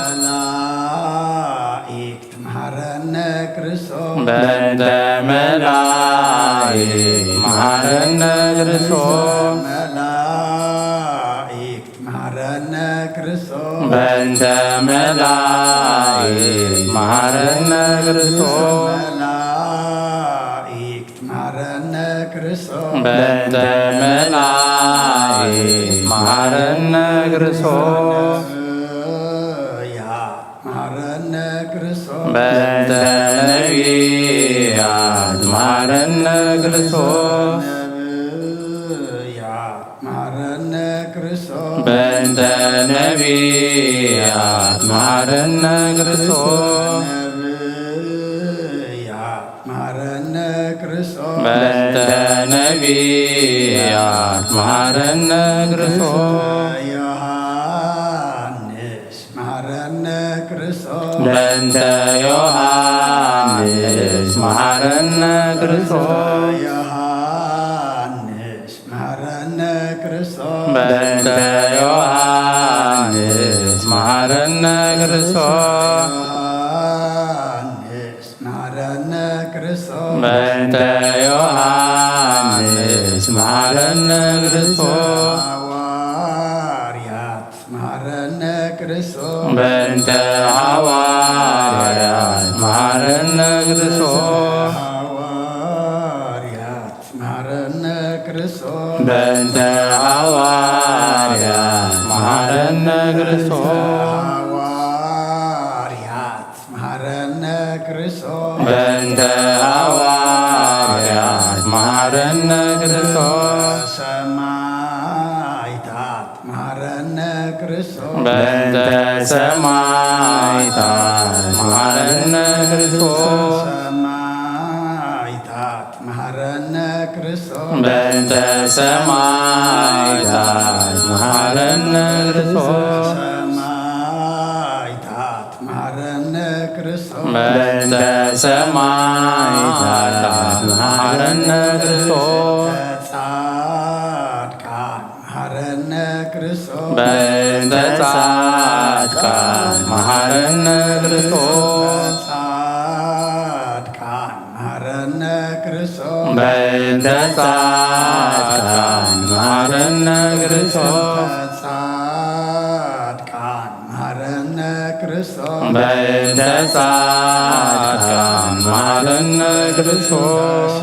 [SPEAKER 7] በእንተ መላእክት መሐረነ ክርስቶስ በእንተ መላእክት መሐረነ ክርስቶስ በእንተ መላእክት መሐረነ ክርስቶስ በእንተ ነቢያት መሐረነ ክርስቶስ በእንተ ነቢያት መሐረነ ክርስቶስ በእንተ ነቢያት ሐዋርያት መሐረነ ክርስቶስ
[SPEAKER 1] ዮሐንስ መሐረነ ክርስቶስ
[SPEAKER 7] በእንተ ዮሐንስ መሐረነ ክርስቶስ
[SPEAKER 1] ዮሐንስ መሐረነ ክርስቶስ
[SPEAKER 7] በእንተ ዮሐንስ መሐረነ ክርስቶስ
[SPEAKER 1] ዮሐንስ መሐረነ ክርስቶስ
[SPEAKER 7] በእንተ ዮሐንስ መሐረነ ክርስቶስ
[SPEAKER 1] ሐዋርያት መሐረነ ክርስቶስ
[SPEAKER 7] በእንተ ሐዋርያት መሐረነ ክርስቶስ
[SPEAKER 1] ሐዋርያት መሐረነ ክርስቶስ
[SPEAKER 7] በእንተ ሐዋርያት መሐረነ ክርስቶስ
[SPEAKER 1] ሐዋርያት መሐረነ ክርስቶስ
[SPEAKER 7] በእንተ ሐዋርያት መሐረነ ክርስቶስ
[SPEAKER 1] ሰማዕታት መሐረነ ክርስቶስ
[SPEAKER 7] በእንተ ሰማዕታት መሐረነ ክርስቶስ
[SPEAKER 1] ሰማዕታት መሐረነ ክርስቶስ
[SPEAKER 7] በእንተ ሰማዕታት መሐረነ ክርስቶስ
[SPEAKER 1] ሰማዕታት መሐረነ ክርስቶስ
[SPEAKER 7] በእንተ ሰማዕታት መሐረነ ክርስቶስ
[SPEAKER 1] ጻድቃን መሐረነ ክርስቶስ
[SPEAKER 7] በእንተ ጻድቃን መሐረነ ክርስቶስ
[SPEAKER 1] ጻድቃን መሐረነ ክርስቶስ
[SPEAKER 7] በእንተ ጻድቃን መሐረነ ክርስቶስ
[SPEAKER 1] ጻድቃን መሐረነ ክርስቶስ
[SPEAKER 7] በእንተ ጻድቃን መሐረነ ክርስቶስ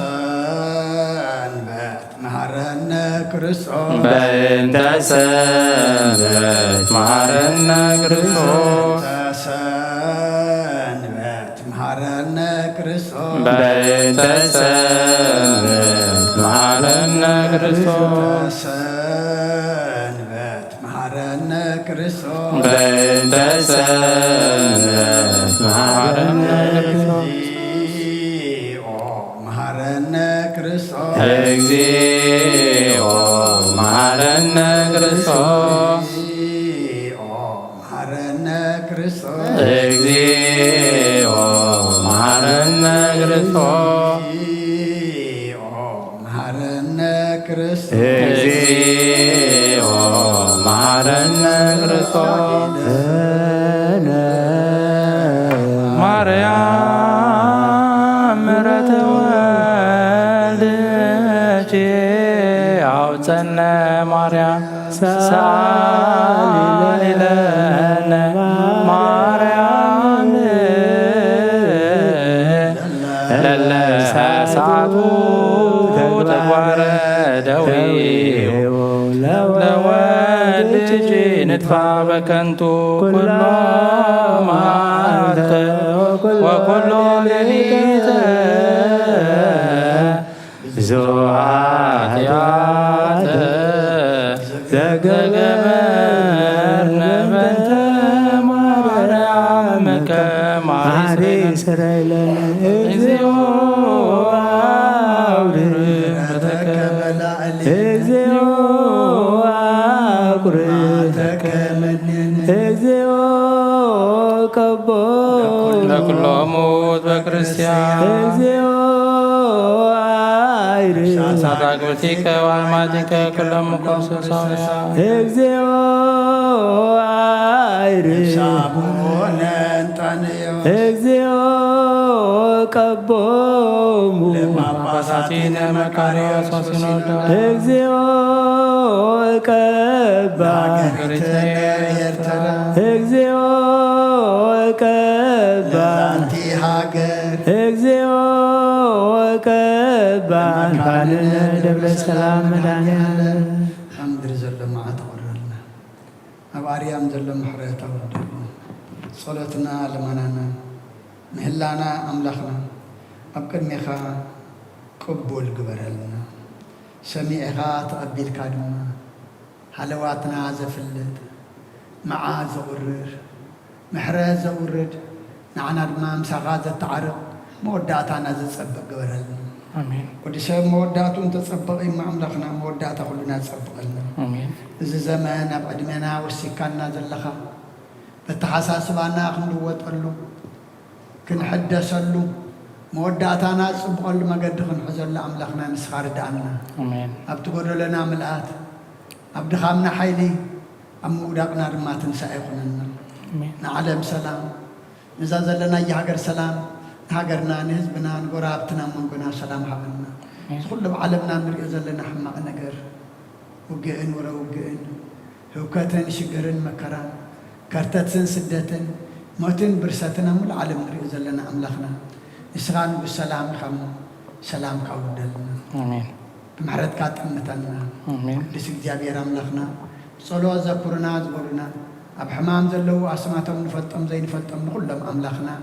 [SPEAKER 1] ሰንበት መሐረነ ክርስቶስ
[SPEAKER 7] በእንተ ሰንበት መሐረነ ክርስቶስ
[SPEAKER 1] ሰንበት መሐረነ ክርስቶስ
[SPEAKER 7] በእንተ ሰንበት መሐረነ ክርስቶስ
[SPEAKER 1] ሰንበት መሐረነ ክርስቶስ
[SPEAKER 7] በእንተ ሰንበት መሐረነ ክርስቶስ
[SPEAKER 1] እግዚኦ መሐረነ ክርስቶስ
[SPEAKER 7] እግዚኦ መሐረነ ክርስቶስ
[SPEAKER 1] እግዚኦ መሐረነ ክርስቶስ
[SPEAKER 7] እግዚኦ መሐረነ ክርስቶስ
[SPEAKER 1] እግዚኦ መሐረነ ክርስቶስ
[SPEAKER 7] እግዚኦ መሐረነ ክርስቶስ ማርያም ምሕረተ ወልድኪ አውፀነ ማርያም ሳሊ ለነ ማርያም ለለ ሳቱ ተግባረ ደዌ ለወልድኪ ንጥፋ በከንቱ ኩሎ መዓልተ ወኩሎ ሌሊተ ብዙኃት ዘገበርነ በእንተ ማርያም ከማሪ ስረይለነ እግዚኦ አውርድ በተከበላ እግዚኦ አቁርድ እግዚኦ ቀቦ ለኩሎሙ በክርስቲያን እግዚኦ አይር ሳታግብቲከ ዋልማቲከ ኩሎሙ ኮንሰሳውያ እግዚኦ አይር
[SPEAKER 1] ሳቡነ እንጣንዮ
[SPEAKER 7] እግዚኦ ቀቦሙ
[SPEAKER 1] ለጳጳሳቲነ መካርዮስ ወሲኖዳ
[SPEAKER 7] እግዚኦ ቀባ
[SPEAKER 1] ኤርትራ
[SPEAKER 7] እግዚኦ ቀባ
[SPEAKER 1] ለዛንቲ ሃገር
[SPEAKER 7] እግዚኦ ቀባ ካንነ ደብረ ሰላም መድኃኒዓለም
[SPEAKER 1] ምድሪ ዘሎ መዓት ኣውረልና ኣብ ኣርያም ዘሎ ምሕረት ኣውርደሉ ጸሎትና ልመናና ምህላና ኣምላኽና ኣብ ቅድሚኻ ቅቡል ግበረልና ሰሚዕኻ ተቐቢልካ ድማ ሃለዋትና ዘፍልጥ መዓት ዘውርድ ምሕረት ዘውርድ ንዓና ድማ ምሳኻ ዘተዓርቕ መወዳእታና ዘጸብቕ ግበረልና
[SPEAKER 2] آمين
[SPEAKER 1] ودي سبب موداتو انت تصبقي مع أملاخنا موداتا كلنا تصبقلنا
[SPEAKER 2] آمين
[SPEAKER 1] إذا زمان أبعدمنا والسكاننا زلخا بتحساس بانا خندوت قلو كن حدث له موداتنا تصبقل ما قد خن حزن لأملاخنا نسخار دعنا
[SPEAKER 2] آمين
[SPEAKER 1] أبتقول لنا ملآت أبد خامنا حيلي أموداقنا رما تنسائقنا
[SPEAKER 2] آمين
[SPEAKER 1] نعلم سلام نزازل لنا يهاجر سلام هاجرنا نهزبنا نقرابتنا من قنا سلام حقنا كل بعلمنا نرجع لنا حماق نجر وجئن ورا وجئن هوكاتن شجرن مكران كرتتن سدتن موتن برستنا من العالم نرجع لنا أملاخنا إسران بالسلام خم سلام كودلنا
[SPEAKER 2] آمين
[SPEAKER 1] بمحرد كات أمتنا
[SPEAKER 2] آمين
[SPEAKER 1] لسك جابير أملاخنا صلوا ذكرنا زبرنا أب حمام زلوا أسماتهم نفتم زي نفتم كلهم أملاخنا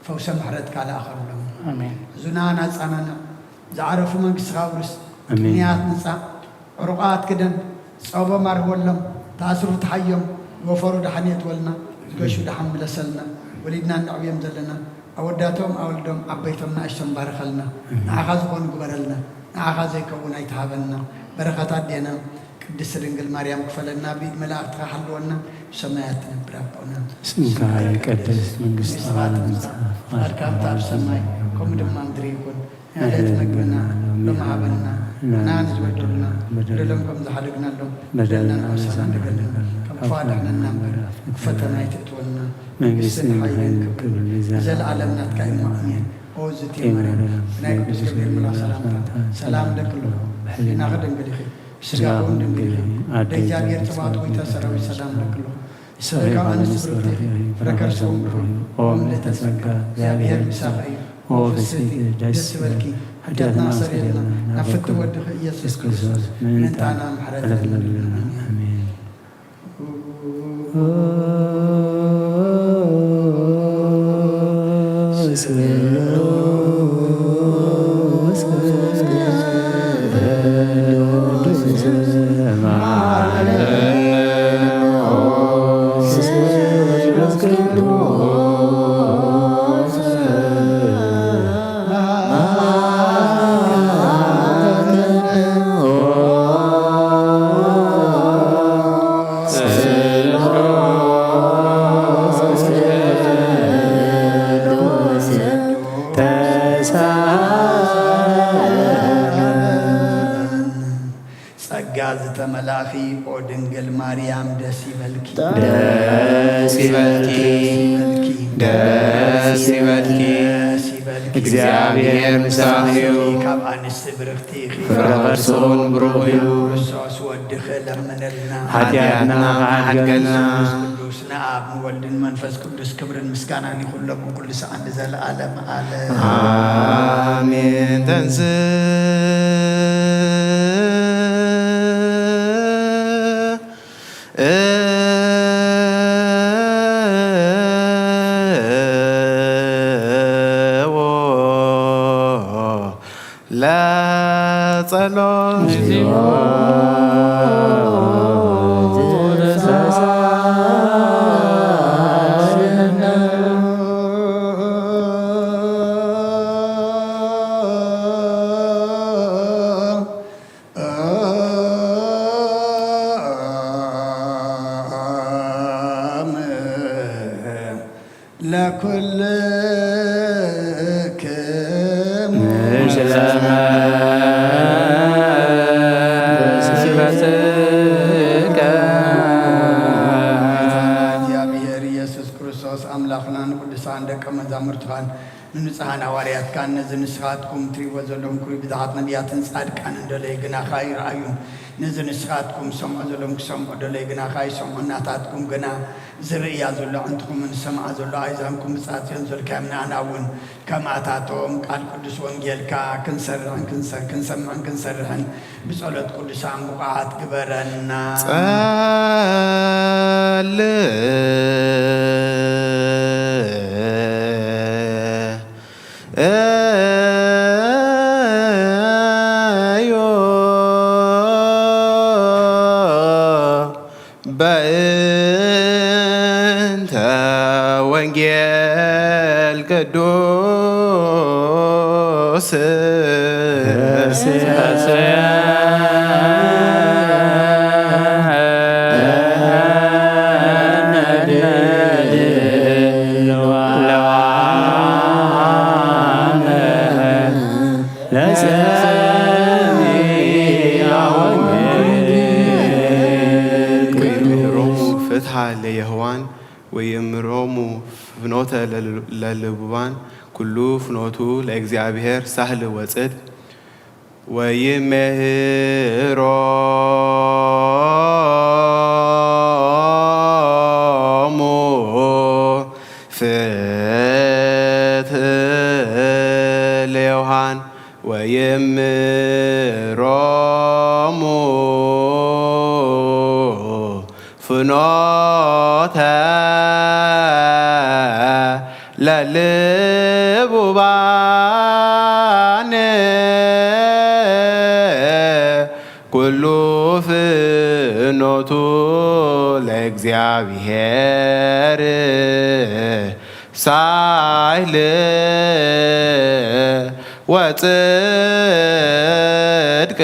[SPEAKER 1] فوسم محرد كعلى آخر لهم
[SPEAKER 2] آمين
[SPEAKER 1] زنانا أنا زعرفوا من قصاورس
[SPEAKER 3] آمين
[SPEAKER 1] نيات نسا عرقات كدن صوبة مرهولهم تأسروا تحيهم وفروا دحنيت ولنا قشوا دحم لسلنا ولدنا النعبيم زلنا أوداتهم أولدهم عبيتهم ناشتم بارخلنا نعخذهم قبرلنا نعخذ يكون يتهابنا بركات دينا قدس رنجل مريم كفلنا بيد ملاك تحلونا سمايات برابنا
[SPEAKER 3] اسمك يقدس من قصة
[SPEAKER 1] أركام تاب سماي كم دم أندريكون هذا مجبنا لما عبنا نانز بدلنا بدلهم كم زحلقنا لهم بدلنا أرسلنا بدلنا كم فادنا النمبر فتنا يتطولنا
[SPEAKER 3] من قصة محل كل
[SPEAKER 1] زل عالمنا تكاين مؤمن أوزتي مريم نايك بسكبير من سلام لك له حلنا غدن قليخي سجاون دم قليخي ديجا غير تبعت ويتسروا سلام لك له سرقا أنس برتي فركر سوم بروي أوم لتسرقا زابير مساقي وفسيتي دس بالكي حدثنا سريرنا نفت ودخ يسوس كريستوس من تانا محرد
[SPEAKER 3] آمين
[SPEAKER 1] ملاخي ودنجل مريم دسي بلكي
[SPEAKER 6] دسي بلكي دسي بلكي እግዚአብሔር ምሳሌው
[SPEAKER 1] ካብ አንስት ብርክቲ
[SPEAKER 6] ፍረኸርሶን ብሩህዩ
[SPEAKER 1] ክርስቶስ ወድኸ ለምንልና
[SPEAKER 6] ኃጢአትና መዓልገልና
[SPEAKER 1] ቅዱስ ንአብ ንወልድን መንፈስ ቅዱስ ክብርን ምስጋናን ይኹሎም ኩሉ ሰዓት ዘለዓለም ዓለም
[SPEAKER 6] አሜን ተንስ
[SPEAKER 1] لكل ننصحنا حواريات كان نزل نسخاتكم تري وزلهم كل بدعات نبيات صادق كان ندلي جنا خير عيون نزل نسخاتكم سمع زلهم سمع دلي جنا خير سمع ناتاتكم جنا زريا زل عندكم من سمع زل عايزانكم ساعات ينزل كامنا ناون كما تاتهم قال قدس وانجيل كا كنسرهن بصلاه قدس عمقات كبرنا
[SPEAKER 6] بأنت وانجيل قدوس ፍትሐ ለየህዋን ወይእምሮሙ ፍኖተ ለልቡባን ኩሉ ፍኖቱ ለእግዚአብሔር ሳህል ወጽድ ወይምህሮሙ ፍትሕ ለየውሃን ወይምህሮሙ ፍኖተ ለልቡባን ኩሉ ፍኖቱ ለእግዚአብሔር ሳህል ወጽድቅ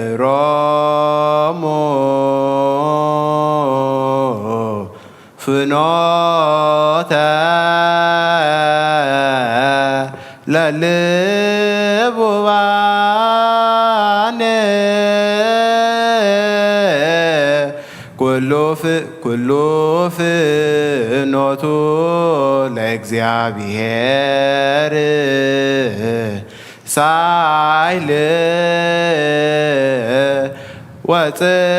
[SPEAKER 6] ወይምህሮሙ ፍኖተ ለልቡባን ኩሉ ፍኖቱ ለእግዚአብሔር ሳህል ወጽድቅ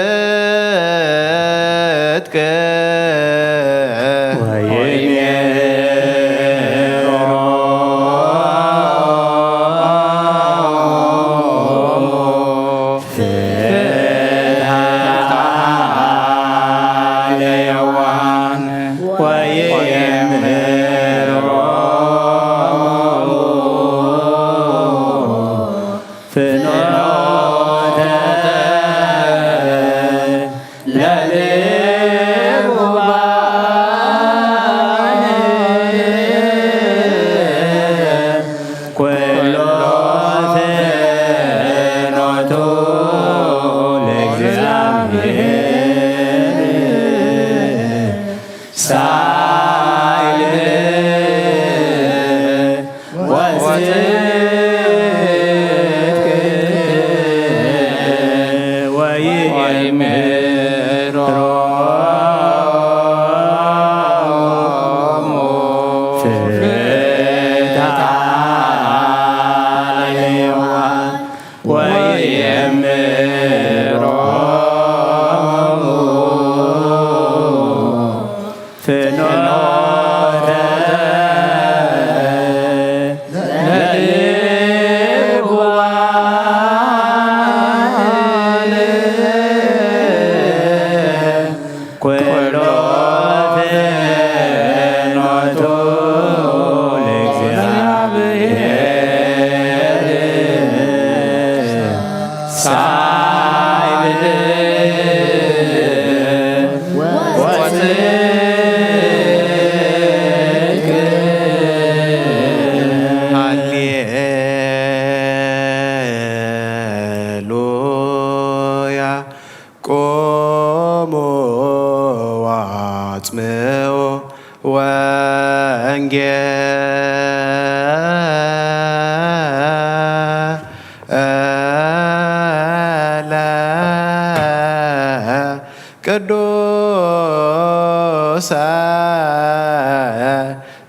[SPEAKER 6] ቅዱሰ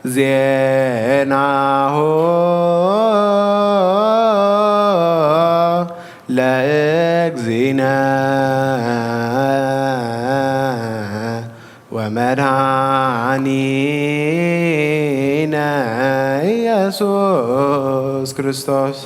[SPEAKER 6] ዜናሁ ለእግዚእነ ወመድኃኒነ ኢየሱስ ክርስቶስ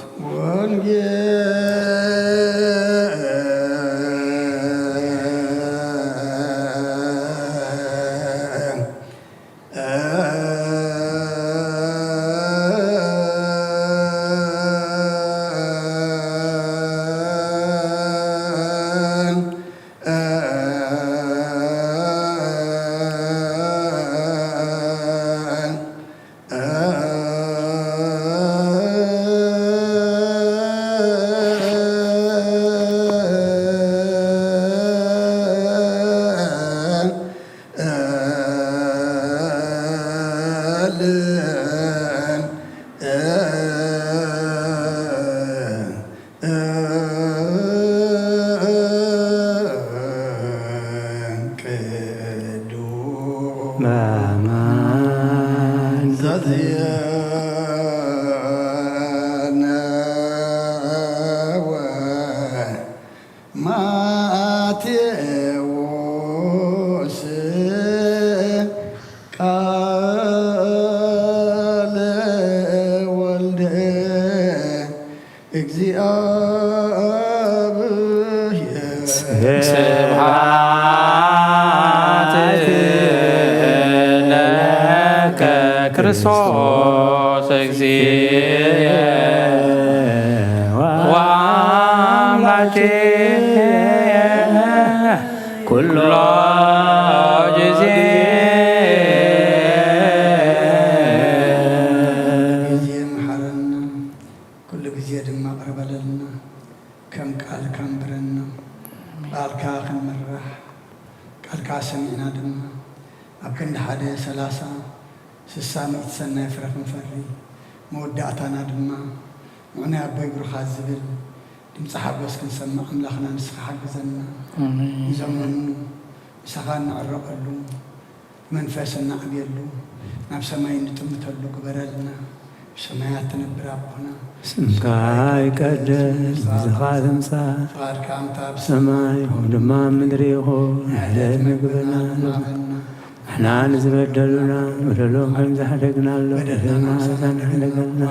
[SPEAKER 2] ክርስቶስ እግዚእ ወአምላኬ ኩሎ ጊዜ
[SPEAKER 1] መሐረና ኩሉ ጊዜ ድማ ቅርበለልና ከም ቃል ካንብረና ቃልካ ክንመራሕ ቃልካ ሰሚዕና ድማ ኣብ ክንዲ 1 30 ሰናይ ፍረ ክንፈሪ መወዳእታና ድማ ንዑና ኣቦይ ብሩኻ ዝብል ድምፂ ሓጎስ ክንሰማዕ ኣምላኽና ንስኻ ሓግዘና ይዘመኑ ንስኻ እንዕረቐሉ መንፈስ እናዕብየሉ ናብ ሰማይ እንጥምተሉ ግበረልና ብሰማያት ትነብር ኣቦና
[SPEAKER 3] ስምካ ይቀደስ ብዝኻ ትምጻእ
[SPEAKER 1] ፍቓድካ ምታ
[SPEAKER 3] ሰማይ ድማ ምድሪ ይኹን ዕለት ምግብና ንሕና ንዝበደሉና በደሎም ከም ዝሓደግናሎ በደልና ዘንሕደገልና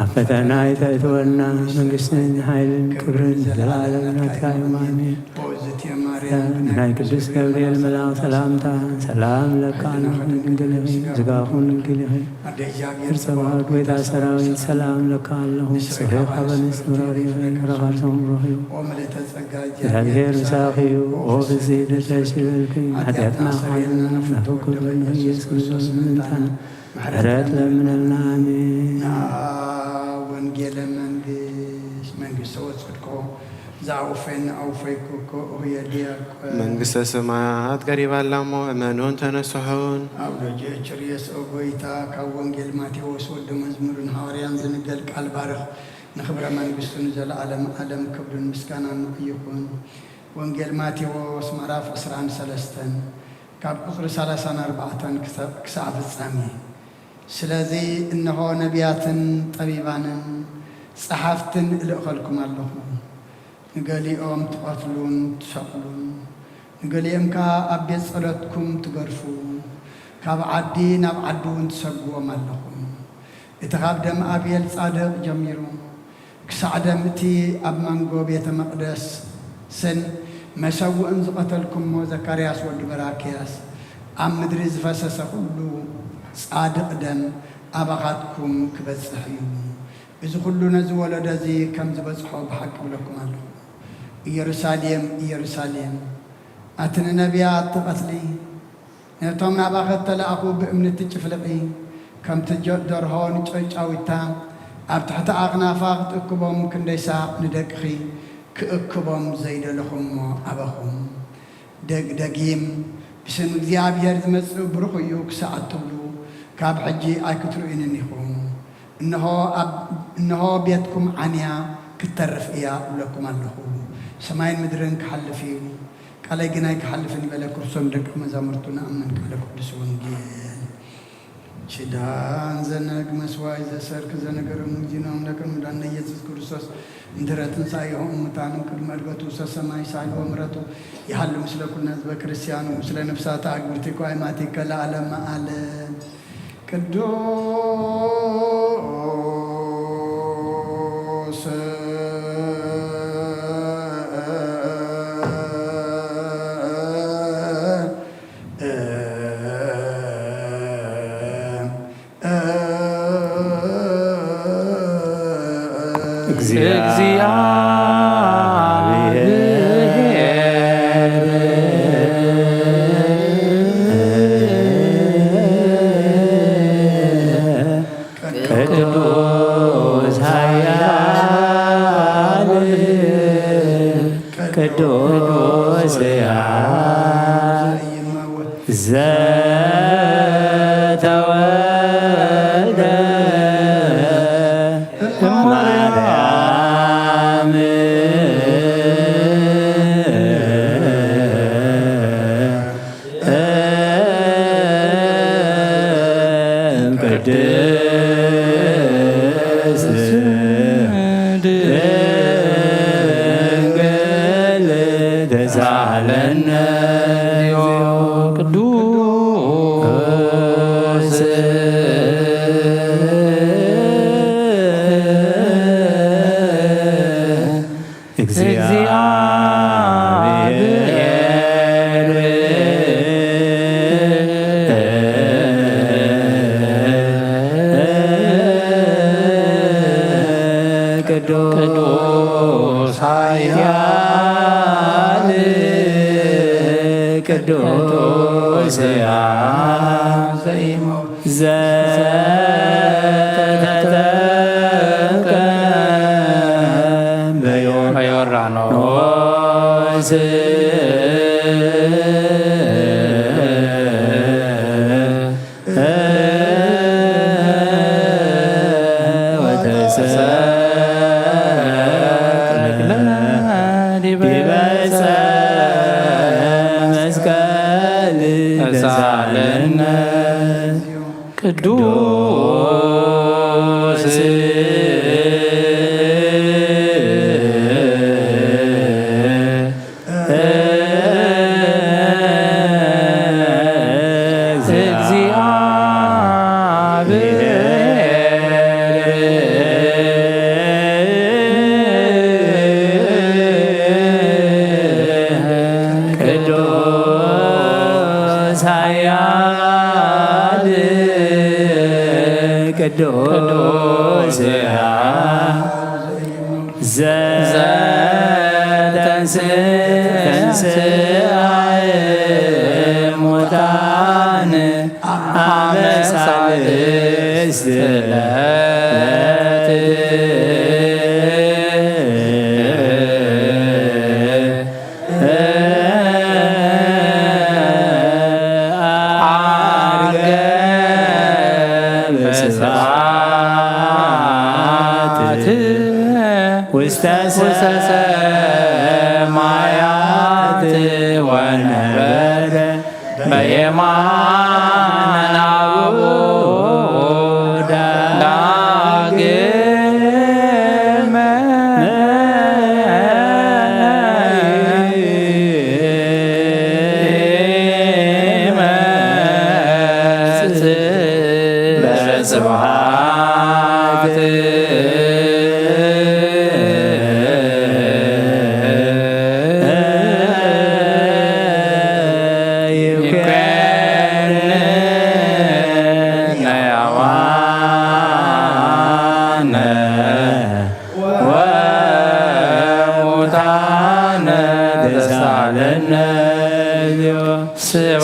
[SPEAKER 3] ኣብ ፈተና ይተእትወና መንግስትን ሓይልን ክብርን ዘለዓለም ናትካ እዩ ኣሜን። ናይ ቅዱስ ገብርኤል መልኣክ ሰላምታ ሰላም ለካ ድንግል ኢኺ ዝጋኹን ድንግል ኢኺ እርፀባሃት ጎይታ ሰራዊት ሰላም ለካ ኣለኹ ጽሬኻ በንስት ምራሪ ኢኺ ረኻርሶም ረኺቡ እግዚአብሔር ምሳኺ እዩ ኦ ብዝሒ ደስ ይበልኪ ኃጢአትና ኻልና ናፈኩሉ ኢየሱስ ክርስቶስ ምንታና ምሕረት ለምነልና አሜን።
[SPEAKER 1] ወንጌለ መንግስት ወጽድቆ ዛውፈን አውፈይኩ ሆየዲያቆ
[SPEAKER 6] መንግስተ ሰማያት ቀሪባላሞ እመኑን ተነስሑን
[SPEAKER 1] ኣብ ደጀ ጭርየስ ጎይታ ካብ ወንጌል ማቴዎስ ወዲ መዝሙርን ሐዋርያን ዝንገል ቃል ባርኽ ንኽብረ መንግስቱን ዘለዓለም ዓለም ክብርን ምስጋናን ይኹን። ወንጌል ማቴዎስ ምዕራፍ 23 ካብ ቁጥሪ 34 ክሳብ ፍጻሜ። ስለዚ እነሆ ነቢያትን ጠቢባንን ጸሓፍትን እልእኸልኩም ኣለኹ። ንገሊኦም ትቐትሉን ትሰቕሉን፣ ንገሊኦም ከዓ ኣብ ቤት ጸሎትኩም ትገርፉ፣ ካብ ዓዲ ናብ ዓዲ እውን ትሰግዎም ኣለኹም። እቲ ካብ ደም ኣብየል ጻድቕ ጀሚሩ ክሳዕ ደም እቲ ኣብ መንጎ ቤተ መቕደስን መሰውእን ዝቐተልኩሞ ዘካርያስ ወዲ በራክያስ ኣብ ምድሪ ዝፈሰሰ ኩሉ ጻድቕ ደም ኣባኻትኩም ክበጽሕ እዩ። እዚ ኩሉ ነዚ ወለዶ እዚ ከም ዝበጽሖ ብሓቂ ብለኩም ኣለኹ። ኢየሩሳሌም ኢየሩሳሌም ኣቲ ንነቢያት ትቐትሊ ነቶም ናባኸት ተለኣኹ ብእምኒ ትጭፍልቒ ከምቲ ደርሆ ንጨጫዊታ ኣብ ትሕቲ ኣቕናፋ ክትእክቦም ክንደይ ሳዕ ንደቅኺ ክእክቦም ዘይደለኹምሞ ኣበኹም። ደጊም ብስም እግዚኣብሔር ዝመጽእ ብሩኽ እዩ ክሳዕ እትብሉ ካብ ሕጂ ኣይክትርእዩንን ኢኹም። እነሆ ቤትኩም ዓንያ ክትተርፍ እያ እብለኩም ኣለኹ። ሰማይን ምድርን ክሓልፍ እዩ ቃለይ ግን ኣይክሓልፍን ይበለ ክርስቶም ደቂ መዛሙርቱ ንኣምን ቃለ ቅዱስ ወንጌል ችዳን ዘነግ መስዋይ ዘሰርክ ዘነገር ሙጂናም ለከም ዳነ ኢየሱስ ክርስቶስ እንድረትን ሳይሆን ሙታንም ቅድመ ዕርገቱ ሰማይ ሳይሆን ወምረቱ ያህል ምስለ ኩልነ ህዝበ ክርስቲያኑ ምስለ ነፍሳት አግብርት ቋይማቲ ከለዓለም ዓለም ቅዱስ
[SPEAKER 3] ቅዱስ ዘተወልደ ማርያም ቅዱስ ኃያል ቅዱስ ዘተጠምቀ በዮርዳኖስ ቅዱስ ቅዱስ ዘተንሥአ እሙታን አመ ሣልስት ዕለት ውስተ ሰማያት ወነበረ በየማነ አቡሁ ዳግመ ይመጽእ በስብሐት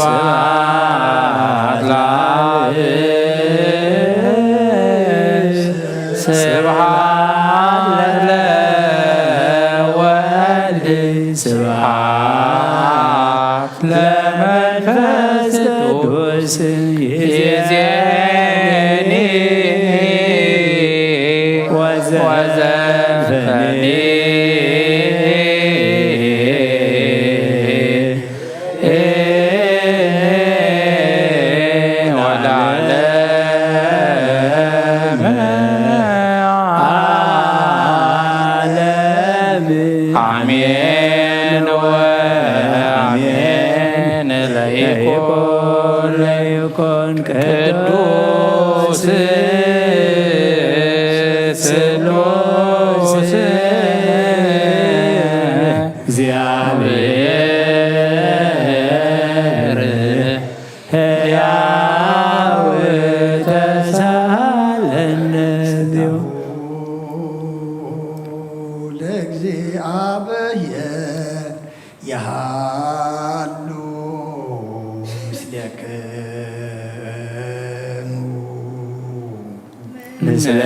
[SPEAKER 3] ስብሐት ለአብ ስብሐት ለወልድ ስብሐት ለመንፈስ ቅዱስ ይእዜኒ ወዘልፈኒ ቅዱስ ስሉስ እግዚአብሔር ሕያው ተሳለነ
[SPEAKER 1] ለእግዚአብሔር ያሃሉ ምስሌክሙ
[SPEAKER 3] ምስለ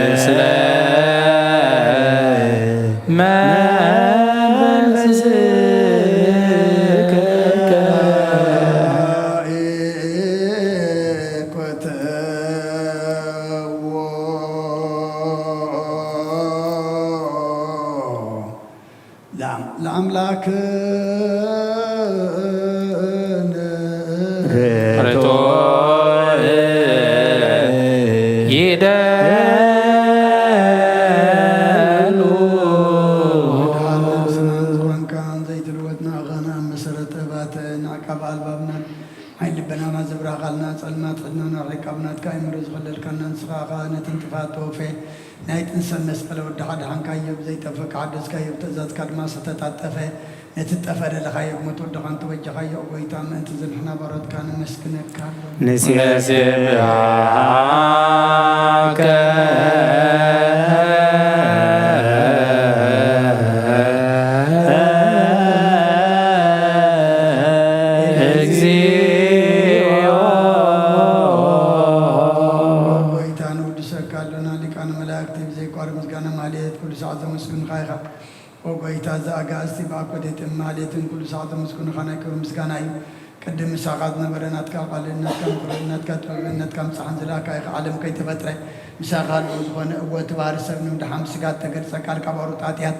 [SPEAKER 1] ለአምላክ
[SPEAKER 2] ረቶ ይደሉ
[SPEAKER 1] ስናንዝወንካን ዘይትልወትና ኸና መሰረተ ባተን ዓቃብ ኣልባብና ዓይልበናና ዝብራኻልና ጸልማት ዕድናና ዒቃብናትካ ይምሮ ዝኸለልካና ንስኻኻ ነቲ እንጥፋት ተወፌ ናይ ጥንሰብ መስቀለ ወድኻ ድሓንካዮ ብዘይጠፈካ ሓደስካዮ ብትእዛዝካ ድማ ዝተታጠፈ ነቲ ጠፈደለኻዮ ብሞት ወድኻ እንተወጀኻዮ ጎይታ ምእንቲ ዝንሕና በረትካ ንመስክነካ
[SPEAKER 2] ንስየስብሐከ
[SPEAKER 1] ወጎይታ ዘአጋእዝቲ ብኣኮዴትን ማህሌትን ኩሉ ሰዓት ተመስኩንኻ ናይ ክብሪ ምስጋና እዩ ቅድም ምሳኻ ዝነበረ ናትካ ቃልእነትካ ምክርነትካ ጥበብነትካ ምፅሓን ዝላካ ኢኻ ዓለም ከይተፈጥረ ምሳኻ ኣለዎ ዝኾነ እወ ትባህሪ ሰብ ንምድሓም ስጋት ተገልፀ ቃልካ ባሩት ኃጢአት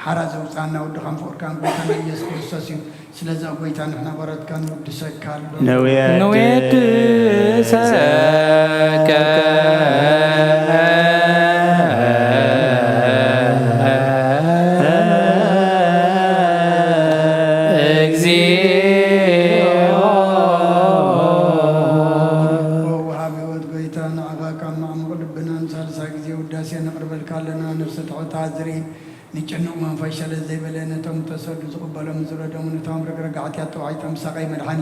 [SPEAKER 1] ሓራ ዘውፃና ወድኻን ፍቅርካን ጎይታና ኢየሱስ ክርስቶስ እዩ ስለዚ ጎይታ ንሕና በረትካ ንውድሰካ ኣሎ
[SPEAKER 2] ንዌድሰከ
[SPEAKER 1] ንጭንቕ መንፈሸለ ዘይበለ ነቶም ተሰዱ ዝቕበሎም ዝረዶሙ ነቶም ረግረግ ኃጢአት ተባሒቶም ሳቐይ መድሓኒ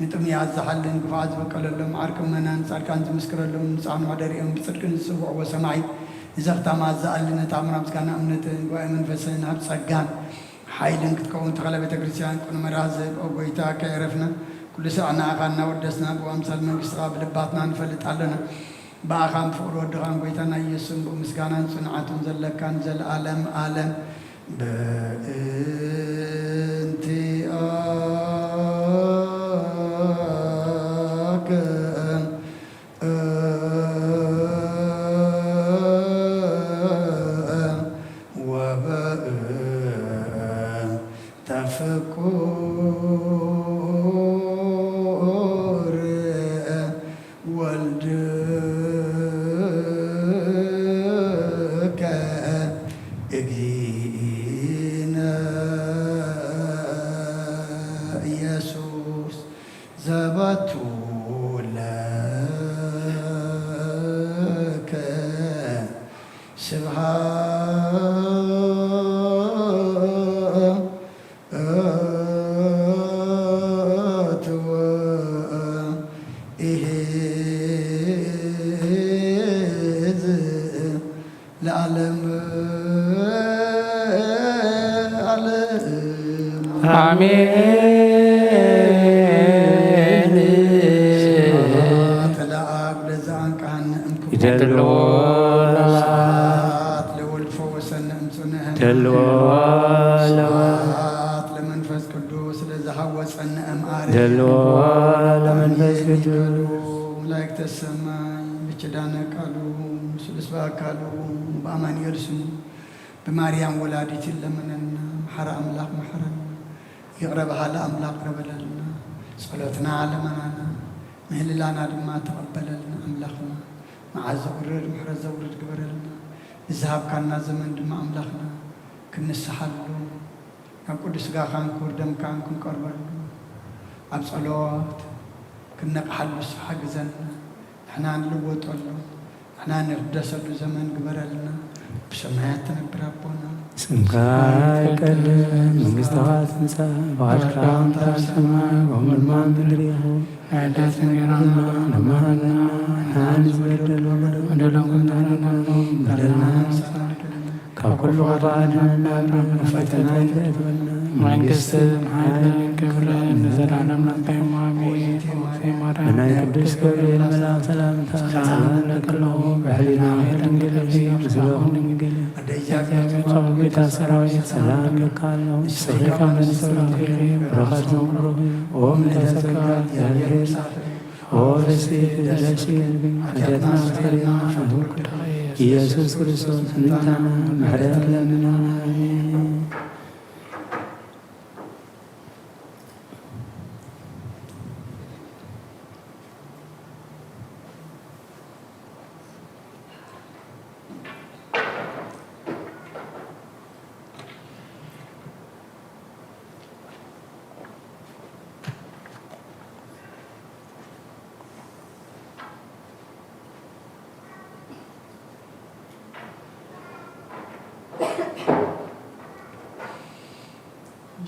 [SPEAKER 1] ንጥምያት ዝሓልን ግፍዓት ዝበቀለሎም ዓርቅም መናን ጻድቃን ዝምስክረሎም ንጻዕኑ ማደሪኦም ብጽድቅን ዝጽውዕዎ ሰማይ ንዘኽታማ ዝኣሊ ነታ ኣምራ ምስጋና እምነትን ጉባኤ መንፈስን ሃብ ጸጋን ሓይልን ክትከውን ተኸለ ቤተ ክርስቲያን ቁኑ መራዝብ ጎይታ ከየረፍና ኩሉ ሰዕ ንኣኻ እናወደስና ብኣምሳል መንግሥትኻ ብልባትና ንፈልጥ ኣለና بأخام فور ودغان قويتنا يسون بمسكانا صنعاتون زلكان زل عالم عالم بأنتي آكم وبأن تفكور والد
[SPEAKER 2] آمين
[SPEAKER 1] تلاعب لزعن كان
[SPEAKER 2] يدلولا
[SPEAKER 1] لولفوسن امسنهم
[SPEAKER 2] دلولا
[SPEAKER 1] لمنفس قدوس لزهوسن امعارف
[SPEAKER 2] دلولا لمنفس قدوس
[SPEAKER 1] ملائكة السماء بجدانك قالوا سلسباك قالوا بأمان يرسم بماريام ولادة لمننا حرى أملاك محرم يقربها لأملاك ربلنا صلاتنا على منانا مهللانا لما تقبل لنا أملاكنا مع زورر محرز زورر قبر لنا الذهب كان زمن دم أملاكنا كنا السحلو كان قدس خان كوردم كان كن قربنا أب صلوات كنا قحل حق زنا ንሕና ንልወጠሉ ንሕና ንርደሰሉ ዘመን ግበረልና ብሰማያት ትነብር ኣቦና
[SPEAKER 3] ስምካ ይቀድስ መንግሥትኻ ትምጻእ ፈቃድካ ኣብ ሰማይ ከምኡ ድማ ምድሪ ይኹን
[SPEAKER 2] عدت نجرنا نمرنا نحن بدل بدل كنا بدلنا
[SPEAKER 3] كل غضبنا وفتنا يتبنا
[SPEAKER 2] من قصد حياة كبر نزل على من قيمامي في مرة
[SPEAKER 3] أنا يقدس كبير ملا سلام سلام لك الله بعلنا غير انجلسي مسلوه نجل قبل تسراوي سلام لك الله سيك من سلامي رخص مروه ومن تسكات يا جريس ورسيك دلشيل حدثنا سرنا شهور يسوع كريستوس نتنا محرق لنا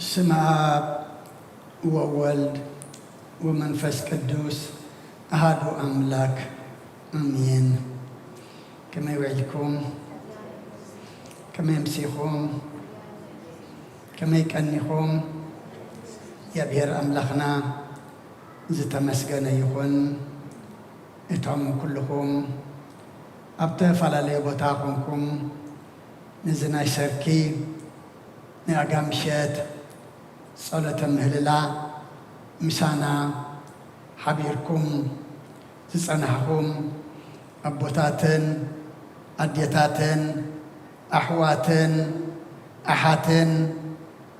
[SPEAKER 1] ስመ አብ ወወልድ ወመንፈስ ቅዱስ አሐዱ አምላክ አሜን። ከመይ ውዒልኩም ከመይ ምሲኹም ከመይ ቀኒኹም የብሔር አምላኽና ዝተመስገነ ይኹን። እቶም ኩልኹም ኣብ ተፈላለየ ቦታ ኮንኩም ነዚ ናይ ሰርኪ ናይ ኣጋምሸት ጸሎተ ምህልላ ምሳና ሓቢርኩም ዝጸናሕኩም ኣቦታትን ኣዴታትን ኣሕዋትን ኣሓትን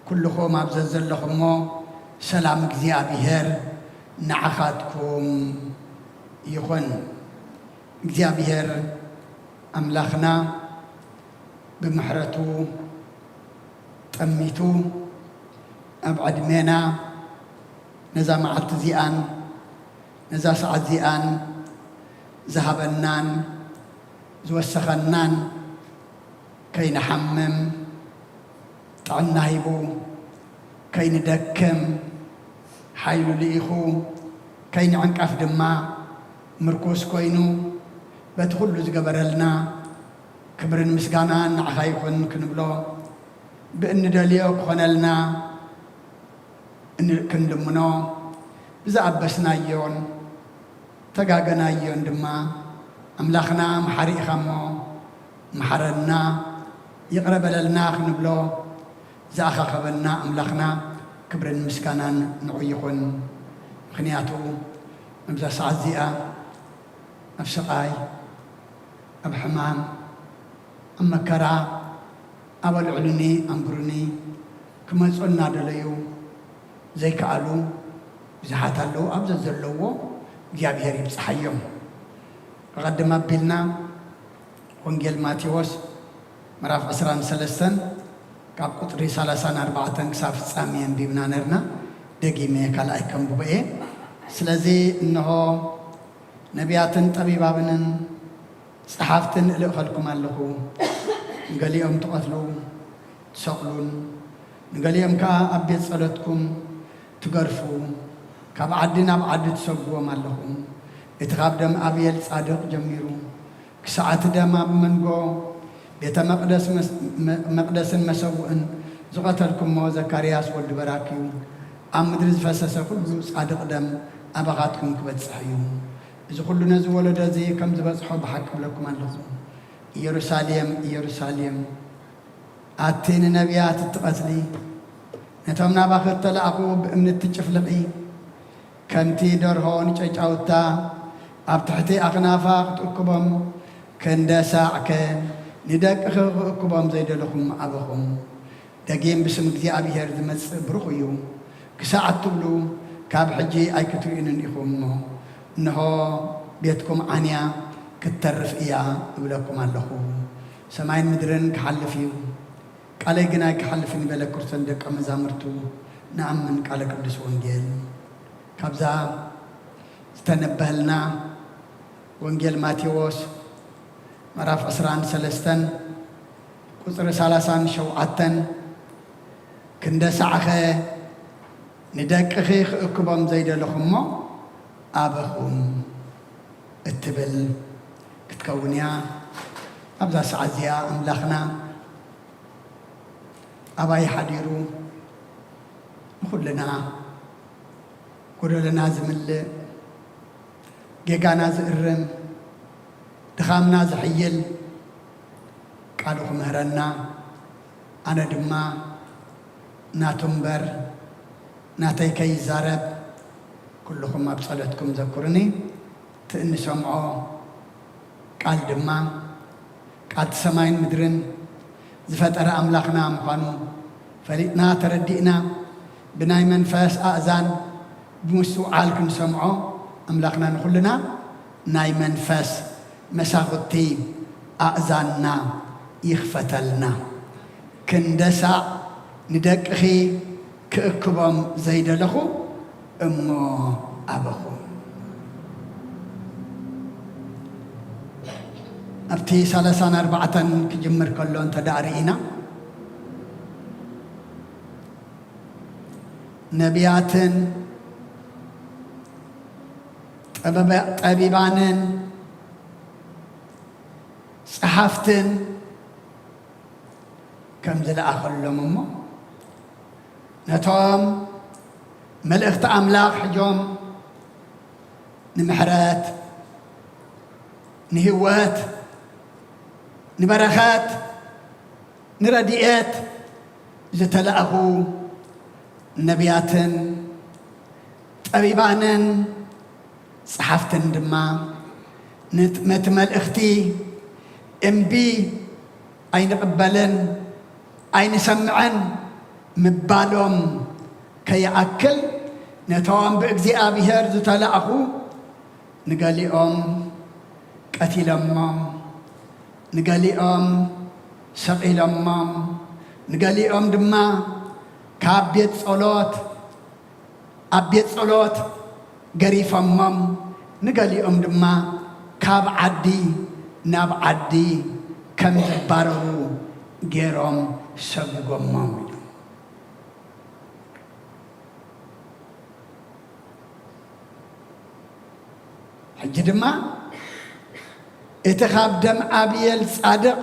[SPEAKER 1] ኩልኹም ኣብ ዘለኹሞ ሰላም እግዚኣብሔር ንዓኻትኩም ይኹን። እግዚኣብሔር ኣምላኽና ብምሕረቱ ጠሚቱ ኣብ ዕድሜና ነዛ መዓልቲ እዚኣን ነዛ ሰዓት እዚኣን ዝሃበናን ዝወሰኸናን ከይንሓምም ጥዕና ሂቡ ከይንደክም ሓይሉ ልኢኹ ከይንዕንቀፍ ድማ ምርኩስ ኮይኑ በቲ ኩሉ ዝገበረልና ክብርን ምስጋናን ንዓኻ ይኹን ክንብሎ ብእንደልዮ ክኾነልና ክንድምኖ ብዝኣበስናዮን ተጋገናዮን ድማ ኣምላኽና መሓሪ ኢኻ እሞ መሓረና ይቕረበለልና ክንብሎ ዝኣኻኸበና ኣምላኽና ክብርን ምስጋናን ንዑ ይኹን። ምክንያቱ ኣብዛ ሰዓት እዚኣ ኣብ ስቓይ ኣብ ሕማም ኣብ መከራ ኣብ ልዕሉኒ ኣንብሩኒ ክመፁ እናደለዩ ዘይከኣሉ ብዙሓት ኣለዉ። ኣብዘ ዘለዎ እግዚኣብሔር ይብፅሓዮም። ብቐድም ኣቢልና ወንጌል ማቴዎስ ምዕራፍ 13 ካብ ቁጥሪ 34 ክሳብ ፍጻሜ አንቢብና ነርና። ደጊሜ ካልኣይ ከንብቦ እየ። ስለዚ እነሆ ነቢያትን ጠቢባብንን ጸሓፍትን እልእኸልኩም ኣለኹ። ንገሊኦም ትቐትሉ ትሰቕሉን፣ ንገሊኦም ከዓ ኣብ ቤት ጸሎትኩም ትገርፉ፣ ካብ ዓዲ ናብ ዓዲ ትሰግዎም ኣለኹም። እቲ ካብ ደም ኣብየል ጻድቕ ጀሚሩ ክሳዕ እቲ ደም ኣብ መንጎ ቤተ መቕደስን መሰውእን ዝቐተልኩሞ ዘካርያስ ወልዲ በራክዩ ኣብ ምድሪ ዝፈሰሰ ኩሉ ጻድቕ ደም ኣባኻትኩም ክበጽሕ እዩ። እዚ ኩሉ ነዚ ወለዶ እዚ ከም ዝበጽሖ ብሓቂ ብለኩም ኣለኹ። ኢየሩሳሌም ኢየሩሳሌም ኣቲ ንነቢያት እትቐትሊ ነቶም ናባኺ እተለኣኹ ብእምኒ እትጭፍልቒ ከምቲ ደርሆ ንጨጫውታ ኣብ ትሕቲ ኣኽናፋ ክትእክቦም ክንደ ሳዕከ ንደቅኺ ክእክቦም ዘይደለኹም ኣበኹም። ደጊም ብስም እግዚኣብሔር ዝመጽእ ብሩኽ እዩ። ክሳዕ እትብሉ ካብ ሕጂ ኣይክትርእዩንን ኢኹም እሞ እንሆ ቤትኩም ዓንያ ክትተርፍ እያ እብለኩም ኣለኹ። ሰማይን ምድርን ክሓልፍ እዩ፣ ቃለይ ግን ኣይክሓልፍን ይበለ ክርስቶስ ደቀ መዛሙርቱ ንኣምን ቃለ ቅዱስ ወንጌል ካብዛ ዝተነበህልና ወንጌል ማቴዎስ ምዕራፍ 13 ቁጥር 37 ክንደ ሰዓኸ ንደቅኺ ክእክቦም ዘይደለኹሞ ኣበኹም እትብል ክትከውን እያ። ኣብዛ ሰዓት እዚኣ ኣምላኽና ኣባይ ሓዲሩ ንኹልና ጎደለና ዝምልእ ጌጋና ዝእርም ድኻምና ዝሕይል ቃሉ ክምህረና ኣነ ድማ ናቱ እምበር ናተይ ከይዛረብ ኩልኹም ኣብ ጸሎትኩም ዘኩርኒ ትእንሰምዖ ቃል ድማ ቃል ሰማይን ምድርን ዝፈጠረ ኣምላኽና ምዃኑ ፈሊጥና ተረዲእና ብናይ መንፈስ ኣእዛን ብምስውዓል ክንሰምዖ ኣምላኽና ንኹልና ናይ መንፈስ መሳኽቲ ኣእዛንና ይኽፈተልና። ክንደሳዕ ንደቅኺ ክእክቦም ዘይደለኹ እሞ ኣበኹም። ኣብቲ 34 ክጅምር ከሎ እንተዳእርኢና ነቢያትን ጠቢባንን ጸሓፍትን ከም ዝለኣኸሎም እሞ ነቶም መልእኽቲ ኣምላኽ ሕጆም ንምሕረት ንህይወት ንበረኸት ንረድኤት ዝተለኣኹ ነቢያትን ጠቢባንን ጸሓፍትን ድማ ነቲ መልእኽቲ እምቢ ኣይንቕበልን ኣይንሰምዐን ምባሎም ከይኣክል ነቶም ብእግዚኣብሔር ዝተለኣኹ ንገሊኦም ቀቲሎሞም፣ ንገሊኦም ሰቒሎሞም፣ ንገሊኦም ድማ ካብ ኣብ ቤት ጸሎት ገሪፎሞም፣ ንገሊኦም ድማ ካብ ዓዲ ናብ ዓዲ ከም ዝባረሩ ገይሮም ሰግጎሞም እዩ። ሕጂ ድማ እቲ ካብ ደም ኣብየል ጻድቕ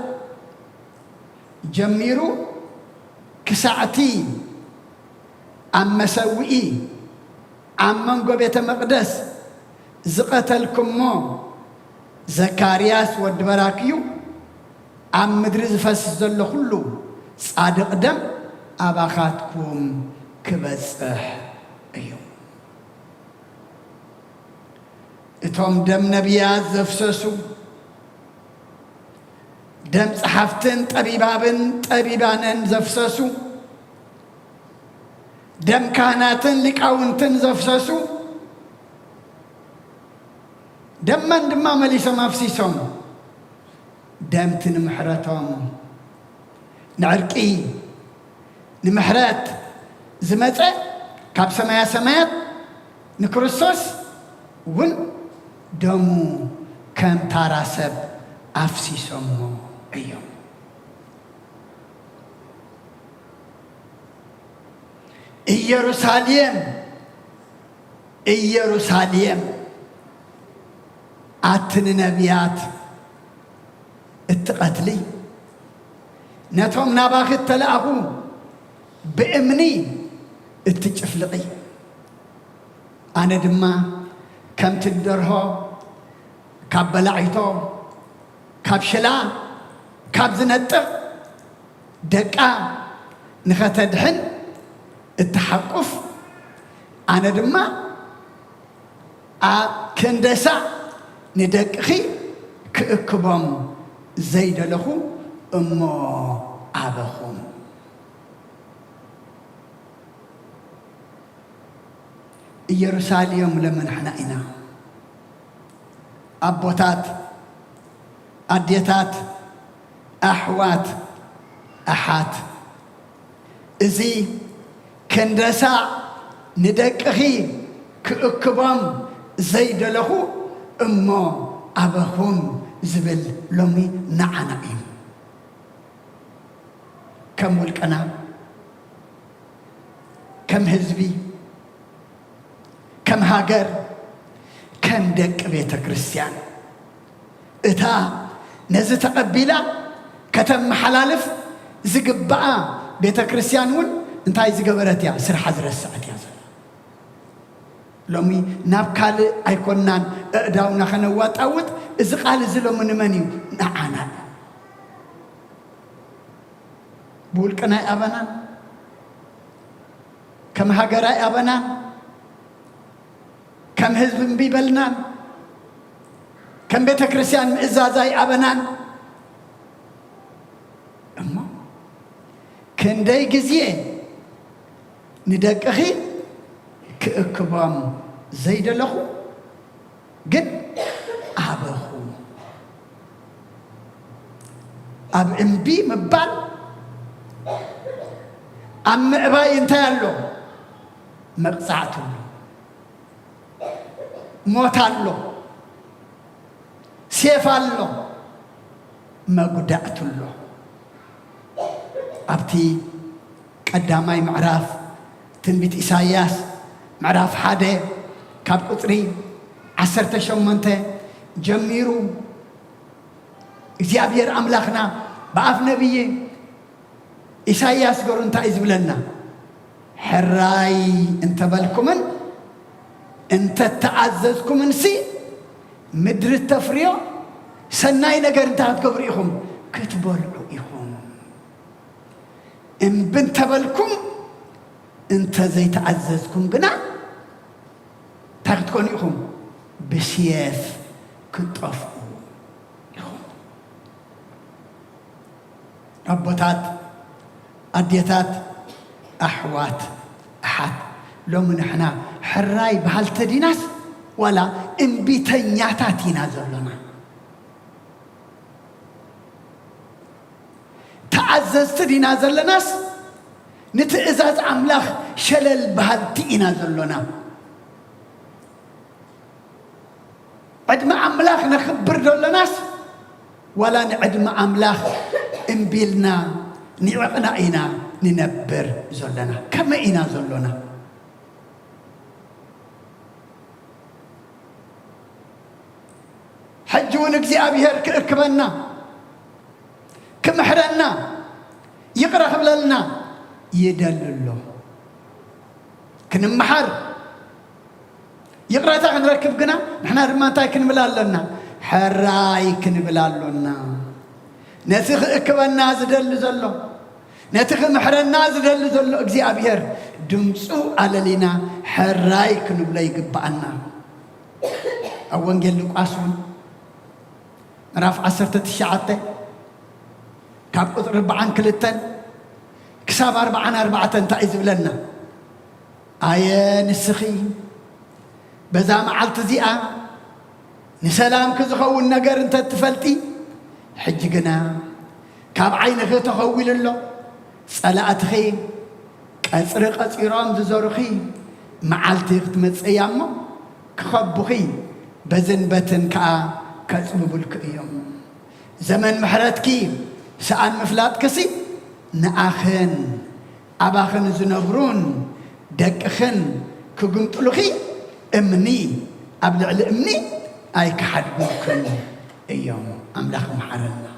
[SPEAKER 1] ጀሚሩ ክሳዕቲ ኣብ መሰዊኢ ኣብ መንጎ ቤተ መቕደስ ዝቐተልኩሞ ዘካርያስ ወዲ በራክዩ ኣብ ምድሪ ዝፈስስ ዘሎ ኩሉ ጻድቕ ደም ኣባኻትኩም ክበጽሕ እዩ። እቶም ደም ነቢያት ዘፍሰሱ ደም ጸሓፍትን ጠቢባንን ዘፍሰሱ ደም ካህናትን ሊቃውንትን ዘፍሰሱ ደመን ድማ መሊሶም ኣፍሲሶም ደምቲ ንምሕረቶም ንዕርቂ ንምሕረት ዝመጸ ካብ ሰማያ ሰማያት ንክርስቶስ እውን ደሙ ከም ታራ ሰብ ኣፍሲሶሞ እዮም። ኢየሩሳሌም ኣትኒ ነቢያት እትቐትሊ ነቶም ናባኺ እተለኣኹ ብእምኒ እትጭፍልቒ ኣነ ድማ ከምቲ ደርሆ ካብ በላዒቶ ካብ ሽላ ካብ ዝነጥቕ ደቃ ንኸተድሕን እትሓቁፍ ኣነ ድማ ክንደሳዕ ንደቅኺ ክእክቦም ዘይደለኹ እሞ ኣበኹም። ኢየሩሳሌም ለመንሕና ኢና ኣቦታት ኣዴታት ኣሕዋት ኣሓት እዚ ክንደሳዕ ንደቅኺ ክእክቦም ዘይደለኹ እሞ أباهم زبل لومي نعنائم كم ولكنا كم هزبي كم هاجر كم دك بيت كريستيان إتا نزت قبيلة كتم حلالف زقباء بيت كريستيانون انتاي زقبرت يا سر حذر الساعة يا زلمة لومي نابكال أيكونان داونا خنوات أوت إذا قال زلو من منيو نعانا بقول كنا أبنا كم هاجر أبنا كم حزب بيبلنا كم بيت كريستيان إزازاي أبنا أما كنداي جزية ندق أخي كأكبام زيد له قد أبوه أب إمبي مبال أم أباي انتهى مقصعته موت له سيف له مقدعت له أبتي قدامي معراف تنبيت إساياس معراف حادي كاب قطري 18 جميرو እግዚአብሔር አምላክና በአፍ ነብይ ኢሳይያስ ጎሩን ታይዝ ብለና ሕራይ እንተበልኩምን እንተ ተዓዘዝኩምን ሲ ምድር ተፍሪዮ ሰናይ ነገር እንታትገብሩ ኢኹም ክትበልዑ ኢኹም እምብን ተበልኩም እንተ ዘይተዓዘዝኩም ግና ታክትኮኑ ኢኹም ብስየፍ ክትጠፍኡ أبوتات أديتات أحوات أحد لو من إحنا حراي بهالتديناس ولا إنبيتنياتاتنا زلنا تعزز تدينا زلناس نتعزز أملاخ شلل بهالتينا زلنا عدم أملاخ نخبر دولناس ولا نعدم أملاخ إنبيلنا نعقنا إنا ننبر زلنا كما إنا زلنا حجون እግዚአብሔር كأكبنا كمحرنا يقرأ قبلنا يدلله كنمحر يقرأ تاعنا نركب قنا نحنا رمانتاي كنبلالنا حراي كنبلالنا نتخ اكبنا زدل زلو نتخ محرنا زدل زلو እግዚአብሔር ድምጹ አለሊና حراي كنبلا يقبعنا أوانجيل لقاسون مراف 19 كاب قطر 4 كلتن كساب 4 تعيز بلنا آية نسخي بذا معلت زيئة نسلام كزخون نقر انت تفلتي حجقنا كاب عينك تخويل الله صلاة خي كأسرق أسيران زورخي معلت يختمت أيامه كخبخي بزنبتن كأسببلك أيام زمن محرتكي سأل مفلات كسي نأخن أباخن زنبرون دكخن كقمت لخي امني أبلع الامني أي كحد ممكن أيام أملاك محرنا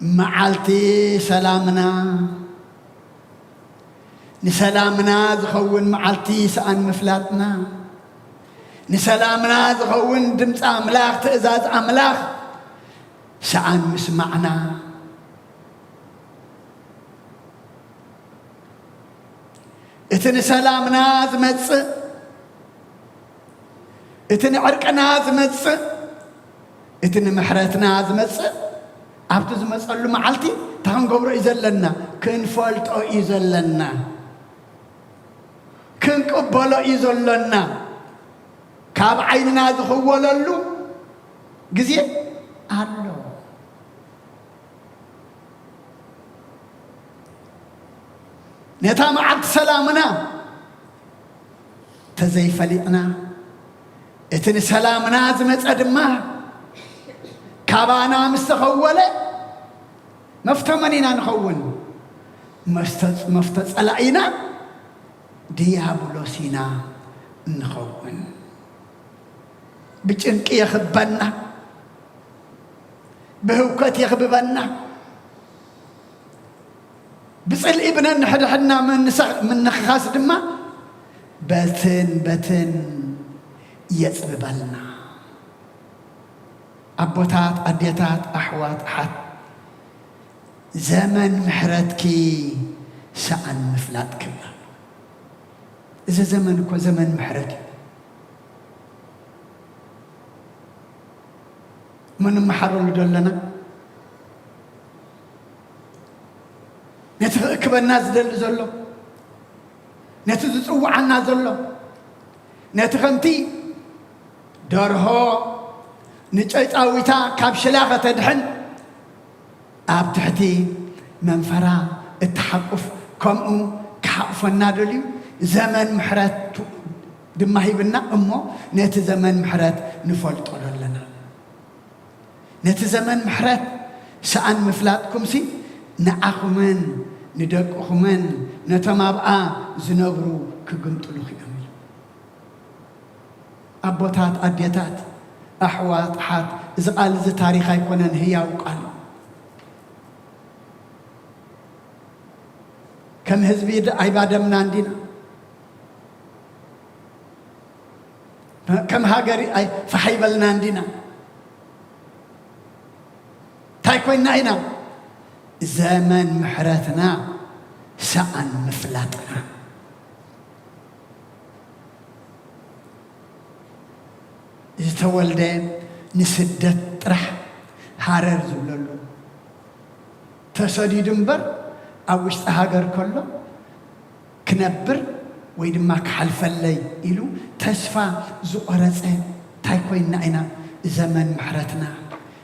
[SPEAKER 1] معالتي سلامنا نسلامنا زخون معالتي سأن مفلاتنا نسلامنا زخون دمت أملاك تأزاز أملاك سأن مسمعنا اتن سلامنا زمتص اتن عرقنا زمتص اتن محرتنا زمتص عبد زمتصلو معالتي تان غبرو يزلنا كنفلطو يزلنا كنقبلو يزلنا كاب عيننا زخوللو غزي الله نتا معد سلامنا تزي فليقنا اتن سلامنا زمت أدمه كابانا مستخولة مفتمنينا نخون مفتز علينا ديابلوسينا نخون بجنك يخبنا بهوكات يخببنا بصل ابنا نحدحنا من نخاس دما بتن يصببلنا أبوتات أديتات أحوات حت زمن محرتكي سأن مفلات كبير إذا زمنك وزمن محرتي من محرر لدلنا نتركب الناس دل زلو نتزوع عنا زلو نتخنتي درها نجيت أويتا كابشلاغة تدحن أبتحتي منفرا التحقف كمو كحقف النادليو زمن محرات دماهي بنا أمو نت زمن محرات نفلط لنا نت زمن محرات سأن مفلاتكم سي نعاكمن ندقكمن نتمابعا زنبرو كقنطلو خيامل أبوتات أديتات أحوات حات إذا قال إذا تاريخ يكونن هي وقال كم هزبي عبادة من عندنا كم هاجري أي فحيبلنا عندنا تايكوين هنا زمن محرتنا سأن مفلاتنا يتولدين نسدت رح حرر زبللو تسدي دنبر أوش هاجر كله كنبر ويدما كحلف اللي إلو تسفى زقرزين تايكوين نعنا زمن محرتنا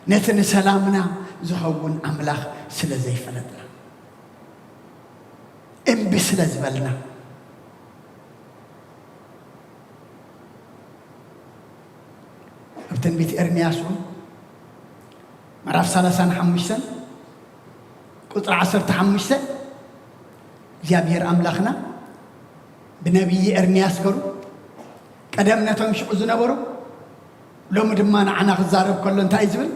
[SPEAKER 1] نتن سلامنا زخون أملاخ سلزي فلدنا إم بسلز بلنا بتنبيت إرمياسو معرف سلسان حمشتن قطر 10 حمشتن جابير أملاخنا بنبي إرمياس قرو قدمنا تمشق زنبرو لو مدمان عنا غزارب كلن تايزبل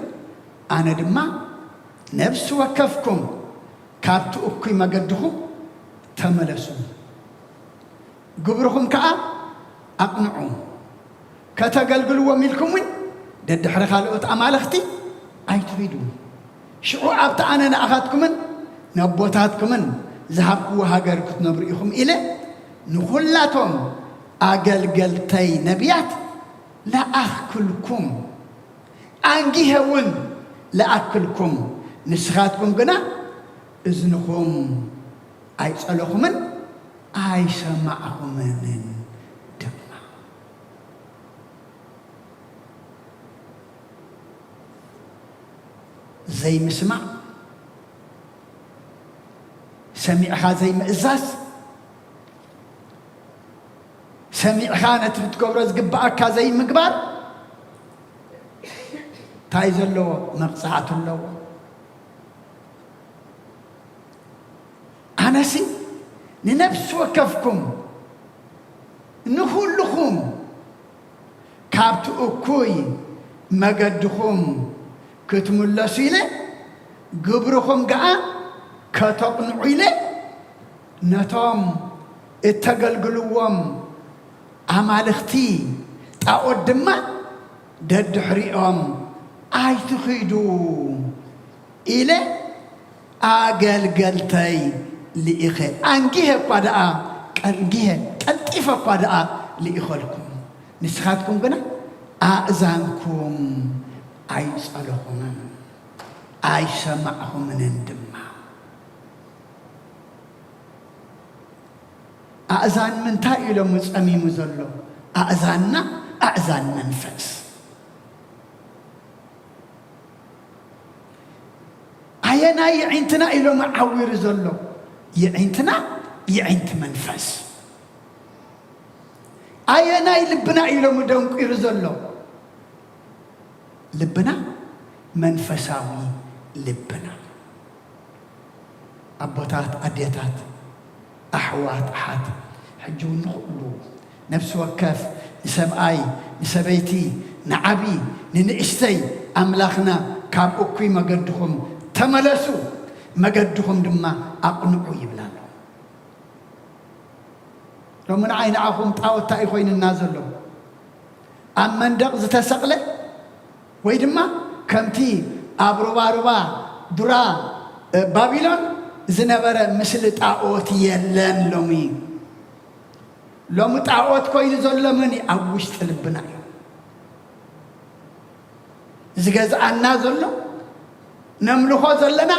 [SPEAKER 1] أنا دما نفس وكفكم كابتو أكوي مقدخم تملسون قبركم كأ أقنعون كتقلقلوا وملكمون دد حرخالوت أمالختي أي تريدون شعو عبت أنا نأخذكمن نبوتاتكمن ذهبوا هاجر كتنبرئكم إلى نخلاتهم أقلقلتي نبيات لا أخلكم أنجيهون لا أكلكم نسخاتكم قنا إذنكم أي سألكم من أي سمعكم من زي مسمع سمعها زي مئزاز سمعها نتبتكبرز قبعك زي مقبار تايز اللو مقصعة اللو أنا سي ننفس وكفكم نخلكم كابت أكوي مقدكم كتملسوا إليه قبركم قاء كتقنعوا إليه نتام اتقلقلوهم أمالختي تأود دماء دد حريقهم أي تخيدوا إليه أقلقلتي لإخي أنجيه قداء أنجيه كالتفة قداء لإخلكم نسخاتكم قنا أأذانكم أي سألهم أي سمعهم من الدماء أأذان من تائلو مزأمي مزلو أأذاننا أأذان منفس أينا يعينتنا إلو معوير زلو يعينتنا يعينت منفس أيناي لبنا إلى مدن إرزلو لبنا منفساوي لبنا أبوتات أديتات أحوات أحد حجون نقلو نفس وكاف نسبعي نسبيتي نعبي ننئستي أملاخنا كاب أكوي مقدهم تملسوا مقدهم دما أقنعوا يبلانو لو من عين عاهم تعود تايخوين النازل له أما ندق زتسقله ويدما كمتي أبروبا درا بابلون زنبرة مثل تعوت يلن لومي لو متعوت كويل زلمني أبوش تلبنا زجاز عنا زلنا نملخو زلنا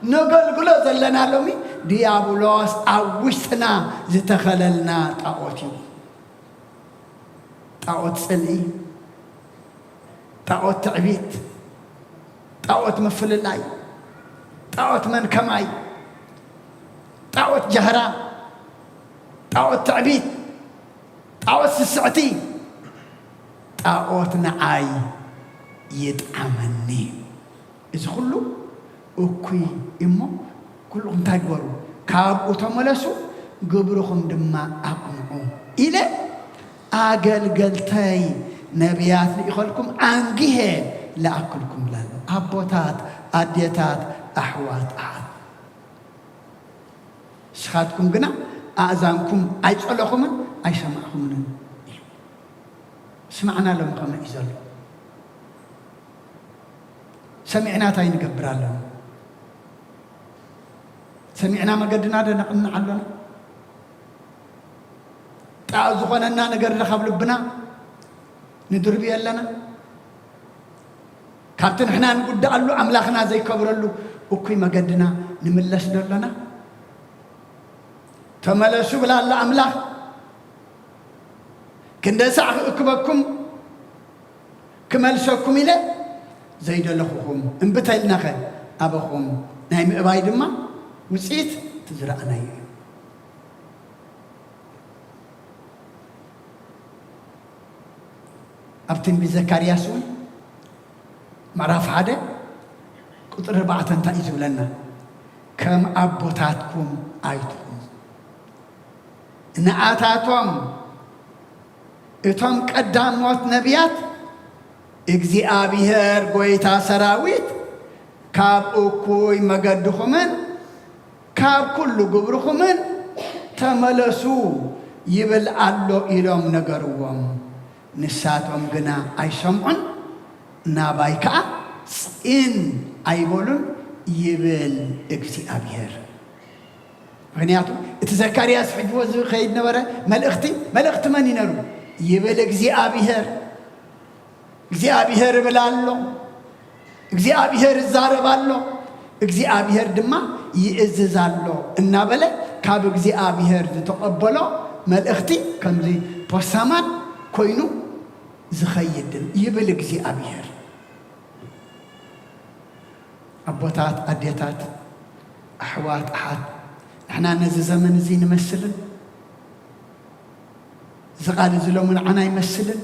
[SPEAKER 1] نقول زلنا لومي ديابولوس أوشتنا زتخللنا تعوتي تعوت سلي تعوت تعبيت تعوت مفل اللاي تعوت من كماي تعوت جهرة تعوت تعبيت تعوت السعتي تعوت نعاي يتعمني إذا كله أكوي إمو كلهم تجوروا كابو تملسوا قبرهم دما أقنعوا إلى أجل قلتي نبيات لإخوالكم أنجيه لأكلكم لانو أبوتات أديتات أحوات أحد شخاتكم قنا أعزانكم أيسألكم أيسمعكم منهم سمعنا لهم كما إزالوا سمعنا تاين قبرا لهم سمعنا ما قدنا هذا نقلنا علنا تعزقنا نقر نخاف لبنا ندرب يلنا كابتن احنا نقول دعلو أملاخنا زي كبرلو وكي ما قدنا نملس دلنا تملسوا بلا الله أملاخ كندا ساعة أكبركم كملسوكم إلى زي دلخوهم انبتلنا خير أبخهم نايم أبايد ما وسيت تزرعنا أبتن بزكرياسون معرف هذا قطر 4 تنتايزوا لنا كم أبوتاتكم آيتكم نعاتاتهم إتهم قداموت نبيات إجزي أبيهر قويتا سراويت كاب أكوي مقدخمن كاب كل قبرخمن تملسوا يبل علو إلهم نقروهم نساتهم قنا أي سمعن نابايكا إن أيبولن يبل إجزي أبيهر غنياتو اتذكرياس حجوز خيد نورة ملأختي من ينرو يبل إجزي أبيهر إجزي أبيهر بلالو إجزي أبيهر الزاربالو إجزي أبيهر دما يئززالو النابلة كاب إجزي أبيهر تقبلو ملأختي كم زي بسامان كوينو زخيدن يبل إجزي أبيهر أبوتات أديتات أحوات أحد احنا نزي زمن زي نمثلن زقال زلو من عنا يمثلن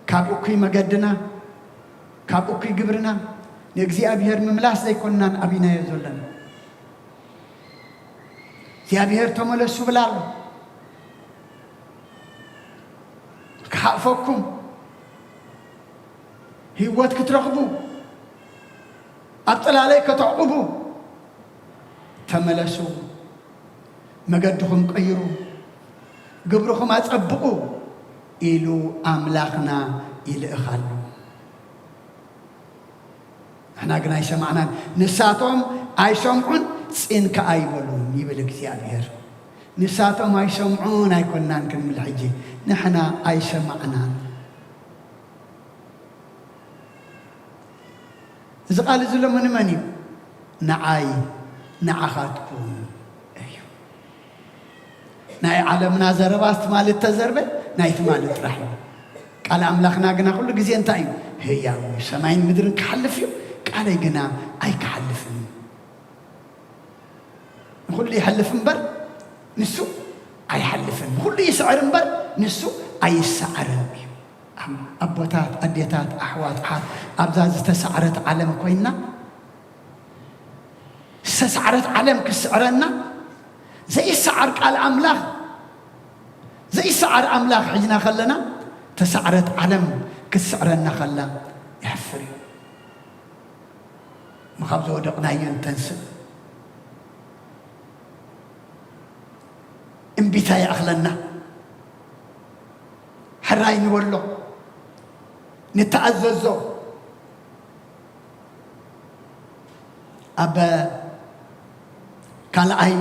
[SPEAKER 1] كابوكي مقدنا كابوكي قبرنا نجزي أبيهر مملاس زي كنا أبينا يزولن زي أبيهر تملسوا بلال كحفوكم هيوات كترقبوا أطلع عليك تعقبوا تملسوا مقدهم قيروا قبرهم أتقبقوا إلو أملاخنا إلى أخلو احنا قلنا يسمعنا نساتهم أي سمعون سين كأيبولون يبلغ زيابير نساتهم أي سمعون أي كنا نكمل الحجة نحنا أي سمعنا إذا قال زلو من مني نعاي نعخاتكم أيوه ناي عالمنا زرباست مال التزربة نايت مال الرحمة قال أملاخنا قنا كل جزء انتايم هي سماين مدرن كحلفيو قال يقنا أي كحلفن نقول لي حلفن بر نسو أي حلفن كل يسعر مبر نسو أي سعرن أبوتات أديتات أحوات حات أبزاز تسعرت عالم كوينا سعرت عالم كسعرنا زي سعر قال أملاخ زي سعر أملاخ حجنا خلنا تسعرت عالم كسعرنا خلا يحفري مخابزو دقنا ينتنسل انبتاي أخلنا حراي نولو نتعززو أبا قال أي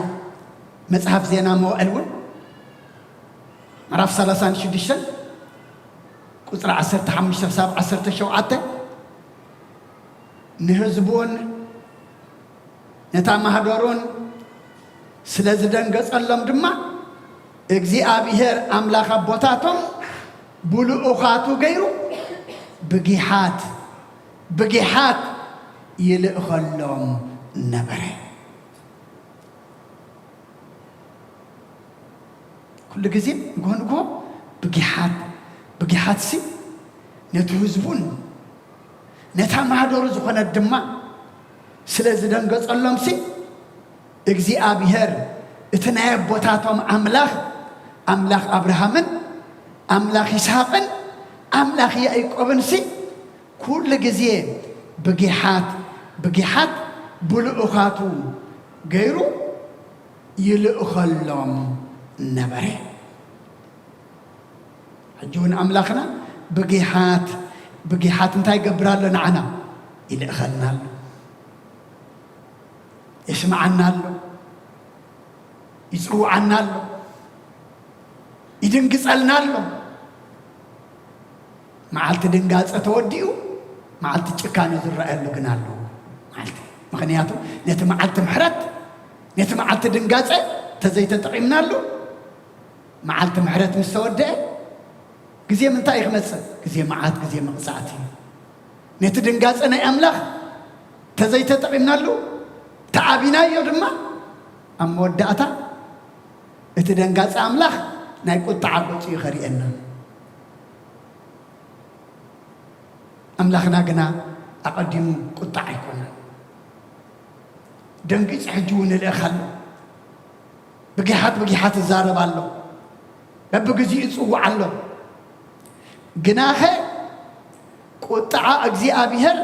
[SPEAKER 1] مصحف زينا موالون عرف 36 قصر 15 ساب 10 شوعته نهزبون نتامهدورون سلازدن قصلم دما እግዚአብሔር አምላክ አቦታቶም ብሉኡኻቱ ገይሩ ብጊሓት ይልእኸሎም ነበረ ኩሉ ጊዜ ጎንጎ ብጊሓት ሲ ነቲ ህዝቡን ነታ ማህደሩ ዝኾነ ድማ ስለዝደንገጸሎም ሲ እግዚአብሔር እትናየ ቦታቶም أملاخ أبراهامن أملاخ إسحاقن أملاخ يعقوبن سي كل جزية بجيحات بلؤخاتو غيرو يلؤخلهم نبره حجون أملاخنا بجيحات انتاي قبرال لنا عنا يلؤخلنا له يسمعنا له يسعو عنا له يدنقص ألنا معلت دنقاص أتوديو معلت تشكاني ذرة له قنالو معلت مخنياتو نت معلت محرت نت معلت دنقاص تزيت تطعمنا له معلت محرت مستودع جزية من تايخ مسل جزية معات جزية مقصاتي نت دنقاص أنا أملاخ تزيت تطعمنا له تعبنا يودما أم ودعتا اتدنقاص أملاخ نايكو تعبتي خريئنا أملاخنا قنا أقدم قطع يكون دنقيس حجون الأخل بقيحات الزارب الله ببقزي يسوع الله قناخه قطع أجزي أبيهر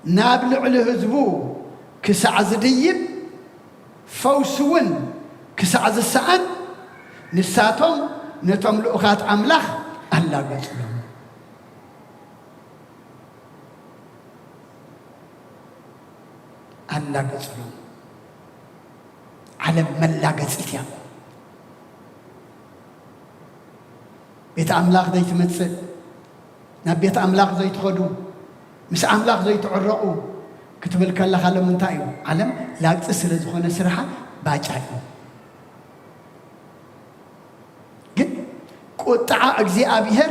[SPEAKER 1] نابلع لهزبو كسعز ديب فوسون كسعز السعن نساتهم نتم لؤخات أملاخ الله قتلهم الله قتلهم على من لا قتلتهم بيت أملاخ ذي تمثل نبيت أملاخ ذي تخدو مس أملاخ ذي تعرقوا كتب الكلا خلوا من تايو علم لا تسل زخون سرحة باجعي قطع أجزاء أبيهر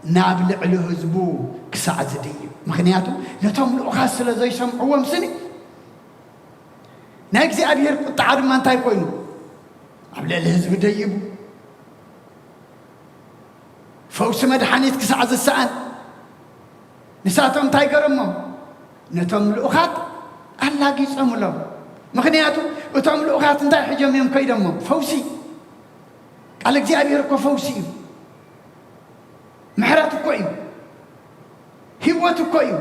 [SPEAKER 1] نابلع له هزبو كساعة زدي مخنياتو نتوم لأخاص لزي سمعوا مسني نأجزاء أبيهر قطع ما انتهي كوينو عبلع الهزب ديبو فوس مدحانيت كساعة السعان نساتهم انتهي قرمهم نتوم لأخات ألا قيسهم لهم مخنياتو وتوم لأخات انتهي حجم يوم كيدمهم فوسي قال أجزاء أبيهر كو فوسي محرات كويو هوات كويو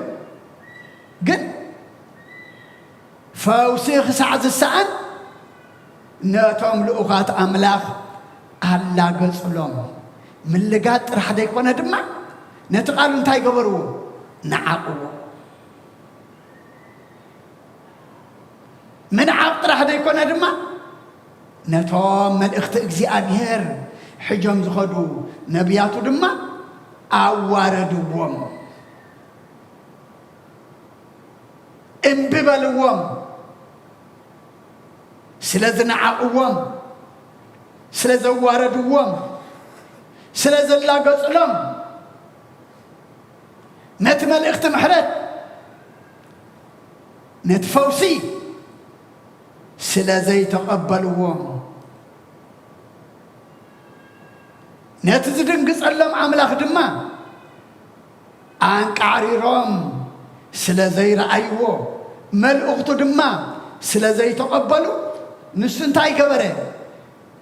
[SPEAKER 1] قل فوسيخ سعز السعن ناتهم لأخات أملاخ ألا قصلهم من لقات رح ديكونا دمع نتقالوا انتاي قبروا نعاقوا من عاقت رح ديكونا دمع ناتهم من اخت أبيهر حجم زخدوا نبياتو دمع أواردوهم انببلوهم سلازنعقوهم سلازواردوهم سلازلاقصلهم نتمل اخت محرت نتفوسي سلازي تقبلوهم نتزدن قصلهم أملاخ دما أنقعريرهم سلا زي رأيوه ملؤغتو دما سلا زي تقبلوا نسنتاي كبره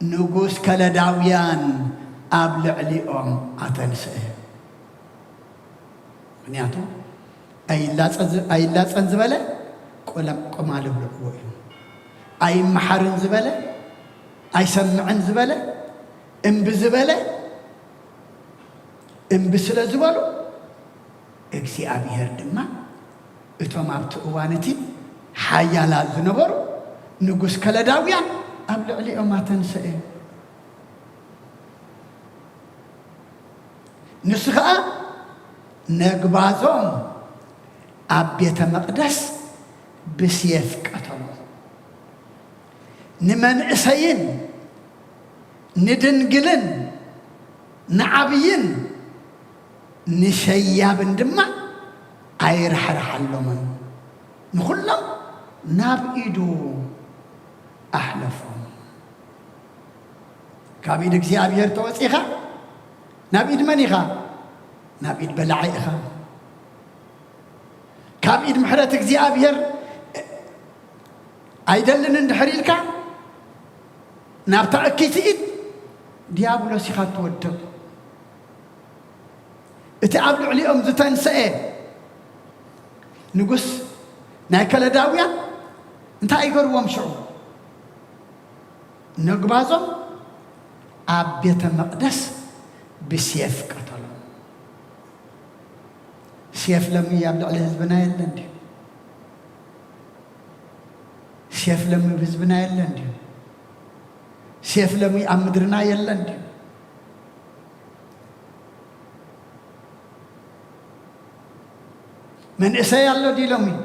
[SPEAKER 1] نقوس كالداويان أبلع لئهم أتنسئ منياتو أي لا تنزبله قمال بلقوه أي محرن زبله أي سمعن زبله بزبله بسلا زبالو اكسي أبيهر دما اتوام عبت اوانتي حيالا زنبرو نقوس كالداويان أبلع لئهم أتنسئ نسخة نقبازهم أبيت مقدس بسيف قتلوا نمن إسيين ندنقلن نعبين نشياب دماء أيرحرح اللمن نخلهم ناب إيدو أحلفهم كابيدك زي أبير توسيخا ناب إيد منيخا ناب إيد بلعيخا كاب إيد محرتك زي أبير أيدلن اندحريلك ناب تأكيت إيد ديابلو سيخات تودو اتقابلوا عليهم زتان سئة نقص ناكل داوية انت ايقر وامشعو نقبازهم أبيت مقدس بسيف قتلوا سيف لم يابلو عليه زبنا يلندي سيف لم يبزبنا يلندي سيف لم يأمدرنا يلندي من إساء الله دي لومي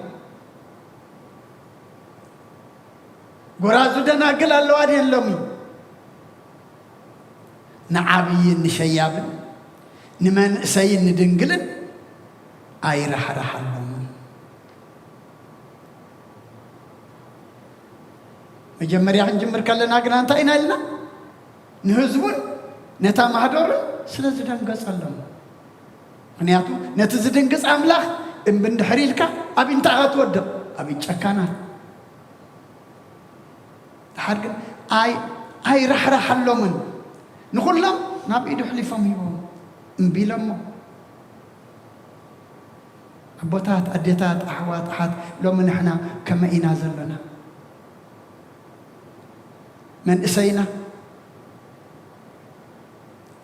[SPEAKER 1] قرازو دنا قل الله دي لومي نعابي نشيابن نمن إساء ندنقلن أي رح اللومن مجمريا نجمر كلنا قلنا انت اين لنا نهزبون نتا محدور سلازدن قص اللوم منياتو نتزدن قص أملاخ إن بندحريلك أبي أنت أتودع أبي تشكانا تحرق أي رح اللومن نقول لهم نبي دحلي فميهم نبيلهم أبوتات أديتات أحوات أحد لو من إحنا كما ينازل لنا من إسينا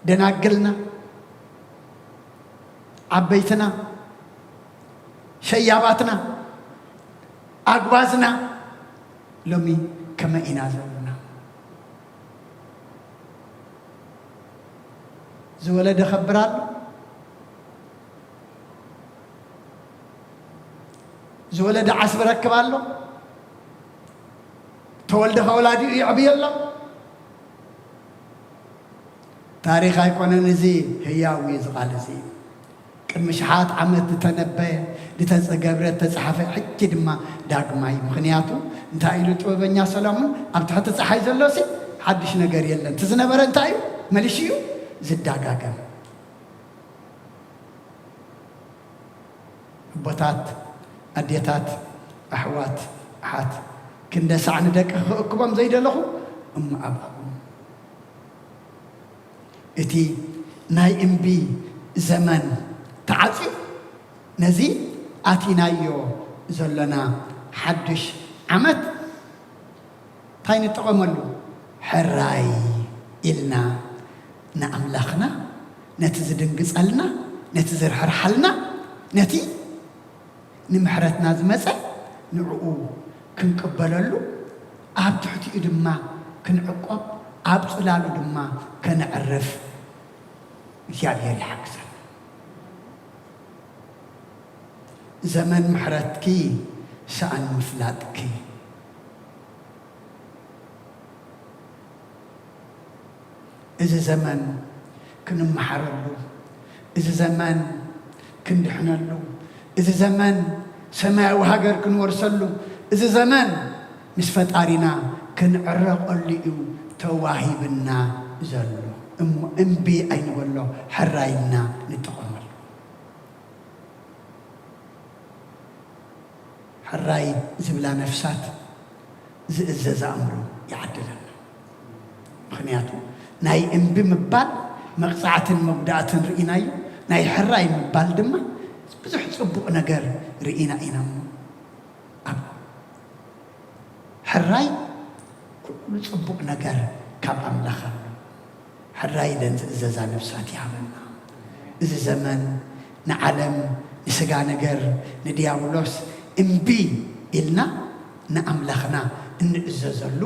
[SPEAKER 1] دناقلنا عبيتنا شياباتنا أقبازنا لومي كما إنازلنا زولد خبرات زولد عصب ركبالو تولد أولادي يعبي الله تاريخ يكون نزي هياوي زغال زي مشحات عملت تنبأ لتزقبرت تزحف حكي دما داقماي مخنياتو انتا إلو توبنيا سلامون أبتها تزحي زلوسي حدش نقر يلن تزنبر انتايو مليشيو زد داقاقم بوتات أديتات أحوات أحات كندا سعن دك أكبام زيد له أباهم إتي ناي إمبي زمن تعزي نزي آتينايو زلنا حدش عمد تاين تقملو حراي إلنا نأملخنا نتزدن قصالنا نتزر حرحلنا نتي نمحرتنا زمزة نعقو كنقبللو أب تحتي إدما كنعقب أب صلالو دما كنعرف يابير الحقسة زمن محرتكي شأن مفلاتكي إذا زمن كنا محرلو إذا زمن كنا حنلو إذا زمن سماء وهاجر كن ورسلو إذا زمن مش فتارينا كن عرق اللي تواهبنا زلو እምቢ ኣይንበሎ ሕራይና ንጥቀመሉ ሕራይ ዝብላ ነፍሳት ዝእዘዝ ኣእምሮ ይዓድለና ምክንያቱ ናይ እምቢ ምባል መቕፃዕትን መጉዳእትን ርኢናዩ ናይ ሕራይ ምባል ድማ ብዙሕ ፅቡቕ ነገር ርኢና ኢና እሞ ኣብ ሕራይ ኩሉ ፅቡቕ ነገር ካብ ኣምላኽ ኣሎ ሕራይ ለን ዝእዘዛ ነፍሳት ይሃበና እዚ ዘመን ንዓለም ንስጋ ነገር ንዲያብሎስ እምቢ ኢልና ንኣምላኽና እንእዘዘሉ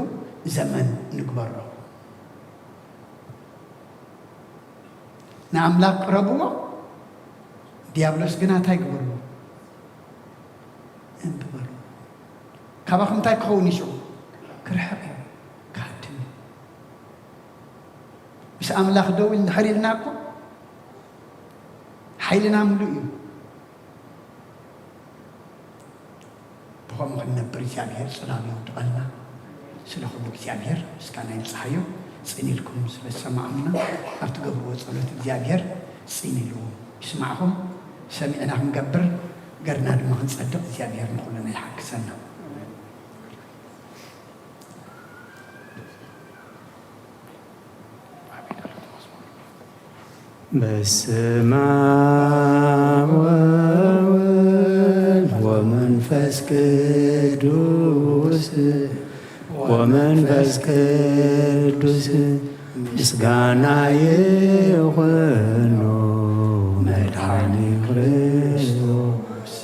[SPEAKER 1] ዘመን ንግበሮ ንኣምላኽ ቅረብዎ ዲያብሎስ ግና እንታይ ግበርዎ እንብበሉ ካባኹም እንታይ ክኸውን ይሽዑ ክርሕቕ እዩ ካድን ምስ ኣምላኽ ደው እንድሕር ኢልና እኮ ሓይልና ምሉእ እዩ ብኸምኡ ክንነብር እግዚኣብሔር ፅላል ይውድቐልና ስለኹሉ እግዚኣብሔር ምስጋና ይብፅሓዮ ፅን ኢልኩም ስለዝሰማዕሙና ኣብ ትገብርዎ ፀሎት እግዚኣብሔር ፅን ኢሉ ይስማዕኹም ሰሚዕና ክንገብር ገርና ድማ ክንፀድቕ እግዚኣብሔር ንኹሉና ይሓግሰና
[SPEAKER 3] በስመ አብ ወወልድ ወመንፈስ ቅዱስ ምስጋና ይኹኑ መድኃኒ ክርስቶስ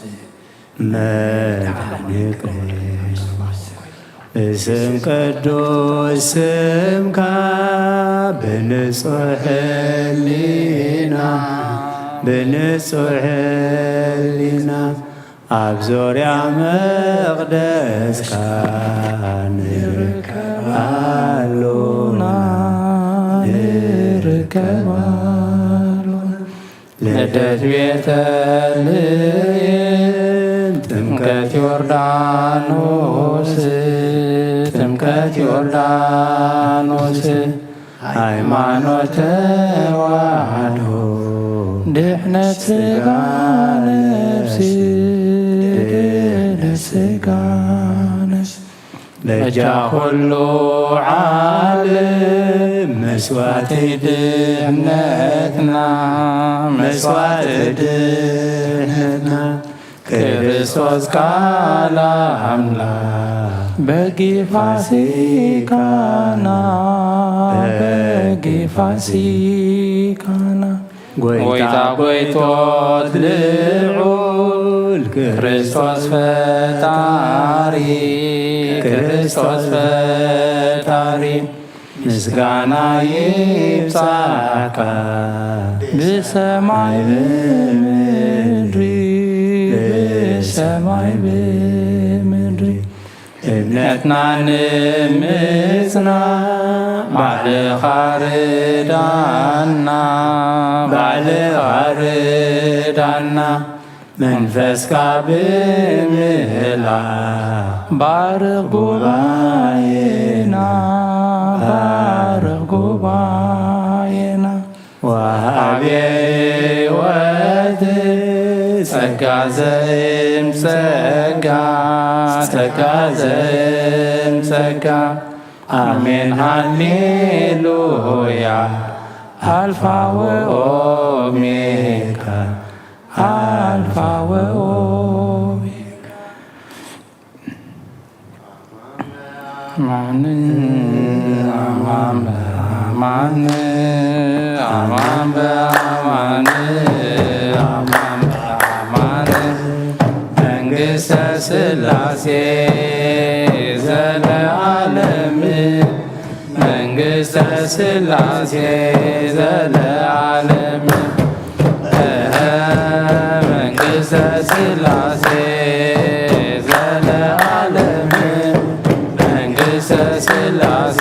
[SPEAKER 3] እስም ቅዱስ ስምካ ብንጹሕ ሕሊና ኣብ ዙርያ መቕደስካ ንርከባሉና ልደት ቤተልሔም ጥምቀት ዮርዳኖስ ሃይማኖት ተዋህዶ ድሕነት ሥጋ ነፍሲ ለጃ ኩሉ ዓለም መስዋዕቲ ድሕነትና ክርስቶስ ቃል አምላክ በጊ ፋሲካና ጎይታ ጎይቶት ልዑል ክርስቶስ ፈጣሪ ምስጋና ይብጻካ ብሰማይ ብምድሪ እምነትና ንምጽና ባዕልኻ ርዳና መንፈስካ ብምህላኽ ባርኽ ጉባኤና ወሃቤ ሕይወት ጸጋ ዘእምጸጋ አሜን ሃሌሉያ አልፋ ወኦሜጋ መንግሥተ ሥላሴ ዘለዓለም መንግሥተ ሥላሴ ዘለዓለም መንግሥተ ሥላሴ ዘለዓለም መንግሥተ ሥላሴ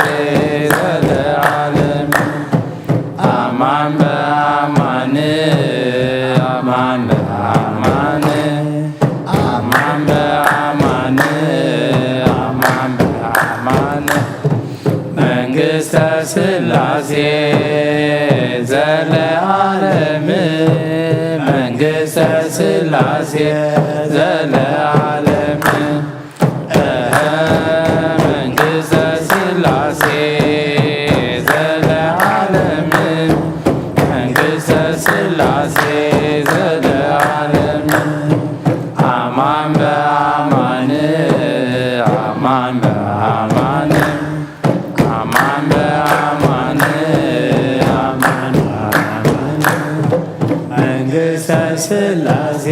[SPEAKER 3] ዘለዓለም አማን በአማን አማን በአማን አማን በአማን አማን በአማን መንግሥተ ሥላሴ
[SPEAKER 2] መንግሥተ ሥላሴ ዘለዓለም መንግሥተ ሥላሴ ዘለዓለም መንግሥተ ሥላሴ ዘለዓለም አማን በአማን አማን በአማን አማን በአማን አማን በአማን መንግሥተ ሥላሴ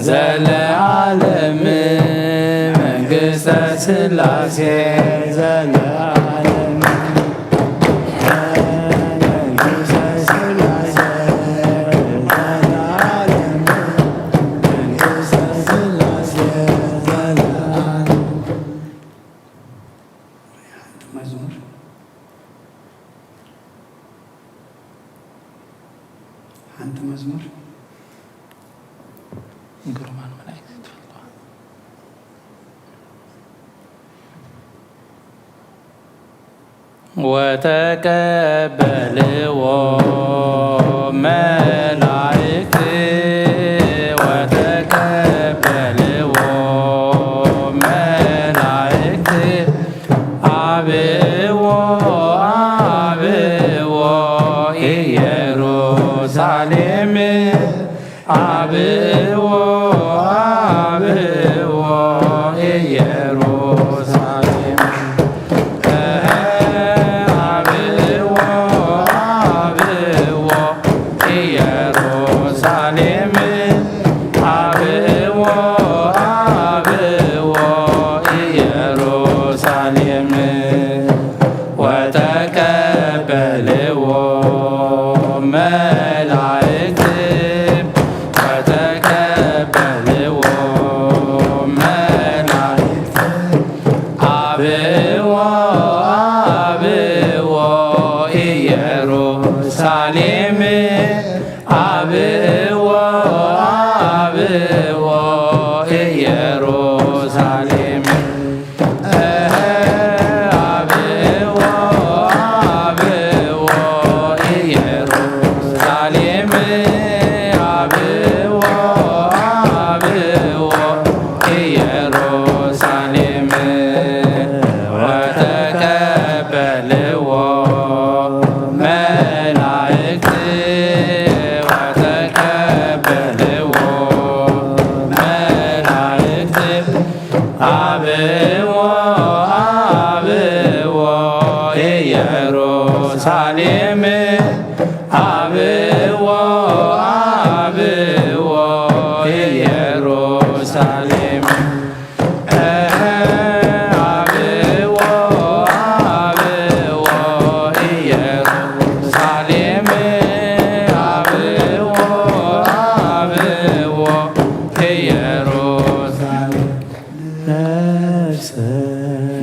[SPEAKER 2] ዘለዓለም መንግሥተ ሥላሴ ዘለዓለም መንግሥተ ሥላሴ ዘለዓለም መንግሥተ ሥላሴ ዘለዓለም
[SPEAKER 1] መዝሙር አንተ መዝሙር
[SPEAKER 2] ግሩማን መላእክት ተፈልጠዋል። ወተቀበልዎ መላእክት ወተቀበልዎ መላእክት አብዎ አብዎ ኢየሩሳሌም አብዎ አብዎ ኢየሩሳሌም አብዎ አብዎ ኢየሩሳሌም አብዎ አብዎ ኢየሩሳሌም ወተቀበልዎ መላእክት ወተቀበልዎ መላእክት አብዎ አብዎ ኢየሩሳሌም አብዎ አብዎ ኢየሩሳሌም አብዎ አብዎ ኢየሩሳሌም አብዎ አብዎ ኢየሩሳሌም ወተቀበልዎ መላእክት ወተቀበልዎ መላእክት አብዎ አብዎ ኢየሩሳሌም አብዎ አብዎ ኢየሩሳሌም አብዎ አብዎ ኢየሩሳሌም አብዎ አብዎ ኢየሩሳሌም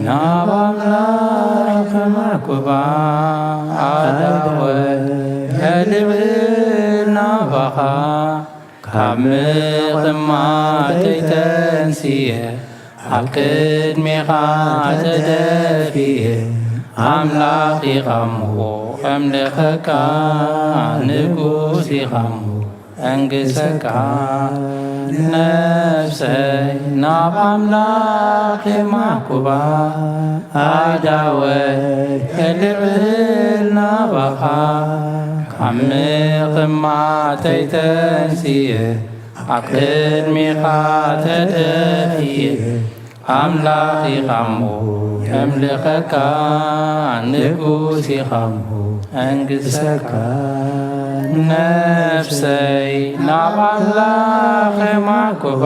[SPEAKER 2] ናባምላክ ማኩባ አዳወ የልብና ባኻ ካብ ምቕማጠይ ተንስየ ኣብ ቅድሜኻ ተደፊየ ኣምላኽ ኢኻምዎ ኣምልኸካ ንጉስ ኢኻምዎ እንግሰካ ነፍሰይ ናብ ኣምላኽ የማኩባ ኣዳወይ የልዕል ናባኻ ካብ ምቕማጠይ ተንስየ ኣብ ቅድሜኻ ተደፊየ ኣምላኽ ኢኻምዎ የምልኸካ ንጉስ ኢኻምዎ እንግሰካ ነፍሰይ ናብ ኣምላኽ የማኩባ